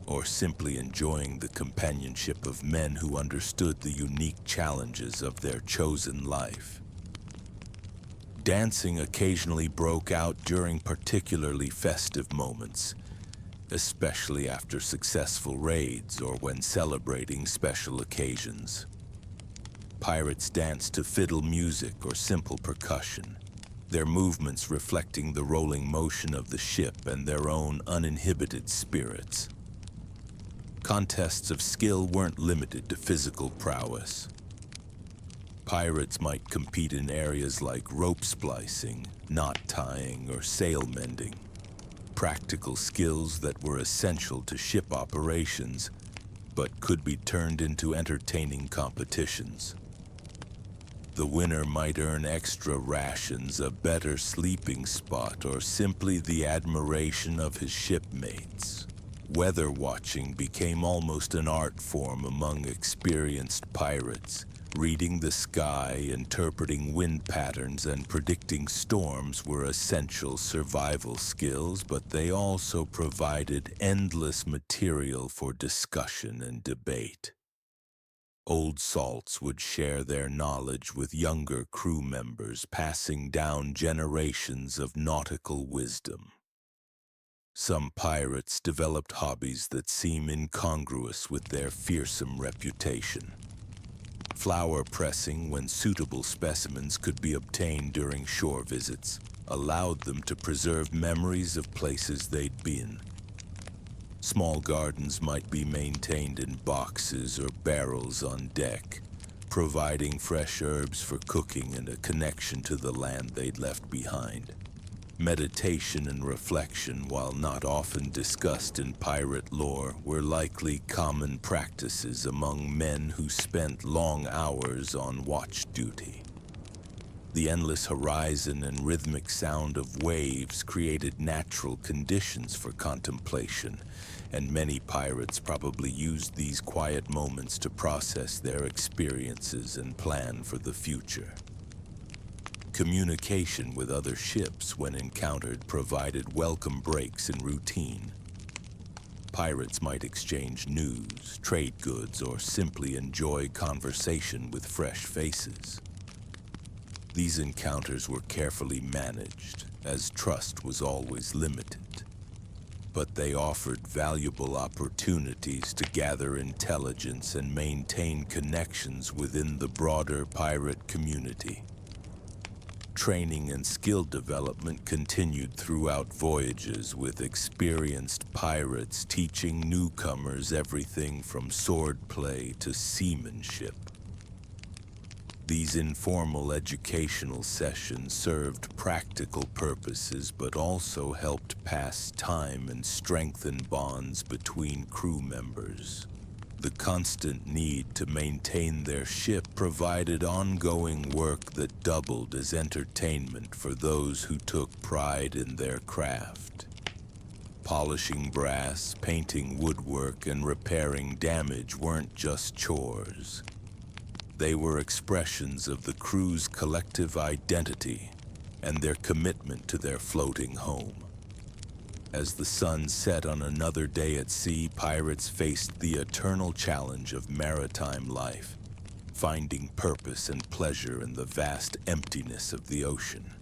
or simply enjoying the companionship of men who understood the unique challenges of their chosen life. Dancing occasionally broke out during particularly festive moments, especially after successful raids or when celebrating special occasions. Pirates danced to fiddle music or simple percussion, their movements reflecting the rolling motion of the ship and their own uninhibited spirits. Contests of skill weren't limited to physical prowess. Pirates might compete in areas like rope splicing, knot tying, or sail mending, practical skills that were essential to ship operations, but could be turned into entertaining competitions. The winner might earn extra rations, a better sleeping spot, or simply the admiration of his shipmates. Weather watching became almost an art form among experienced pirates. Reading the sky, interpreting wind patterns, and predicting storms were essential survival skills, but they also provided endless material for discussion and debate. Old salts would share their knowledge with younger crew members, passing down generations of nautical wisdom. Some pirates developed hobbies that seem incongruous with their fearsome reputation. Flower pressing, when suitable specimens could be obtained during shore visits, allowed them to preserve memories of places they'd been. Small gardens might be maintained in boxes or barrels on deck, providing fresh herbs for cooking and a connection to the land they'd left behind. Meditation and reflection, while not often discussed in pirate lore, were likely common practices among men who spent long hours on watch duty. The endless horizon and rhythmic sound of waves created natural conditions for contemplation, and many pirates probably used these quiet moments to process their experiences and plan for the future. Communication with other ships when encountered provided welcome breaks in routine. Pirates might exchange news, trade goods, or simply enjoy conversation with fresh faces. These encounters were carefully managed, as trust was always limited. But they offered valuable opportunities to gather intelligence and maintain connections within the broader pirate community. Training and skill development continued throughout voyages, with experienced pirates teaching newcomers everything from swordplay to seamanship. These informal educational sessions served practical purposes but also helped pass time and strengthen bonds between crew members. The constant need to maintain their ship provided ongoing work that doubled as entertainment for those who took pride in their craft. Polishing brass, painting woodwork, and repairing damage weren't just chores. They were expressions of the crew's collective identity and their commitment to their floating home. As the sun set on another day at sea, pirates faced the eternal challenge of maritime life, finding purpose and pleasure in the vast emptiness of the ocean.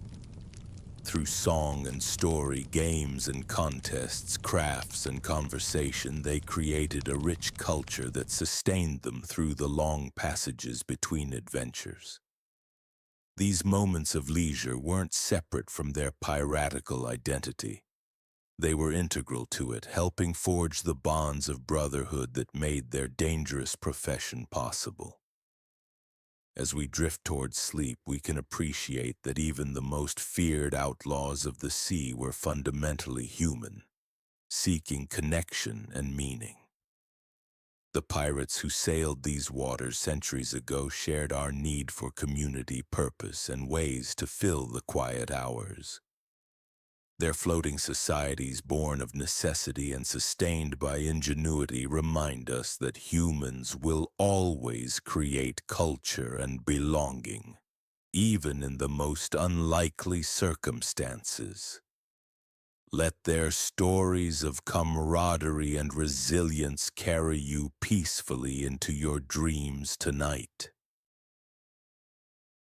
Through song and story, games and contests, crafts and conversation, they created a rich culture that sustained them through the long passages between adventures. These moments of leisure weren't separate from their piratical identity. They were integral to it, helping forge the bonds of brotherhood that made their dangerous profession possible. As we drift towards sleep, we can appreciate that even the most feared outlaws of the sea were fundamentally human, seeking connection and meaning. The pirates who sailed these waters centuries ago shared our need for community purpose and ways to fill the quiet hours. Their floating societies, born of necessity and sustained by ingenuity, remind us that humans will always create culture and belonging, even in the most unlikely circumstances. Let their stories of camaraderie and resilience carry you peacefully into your dreams tonight.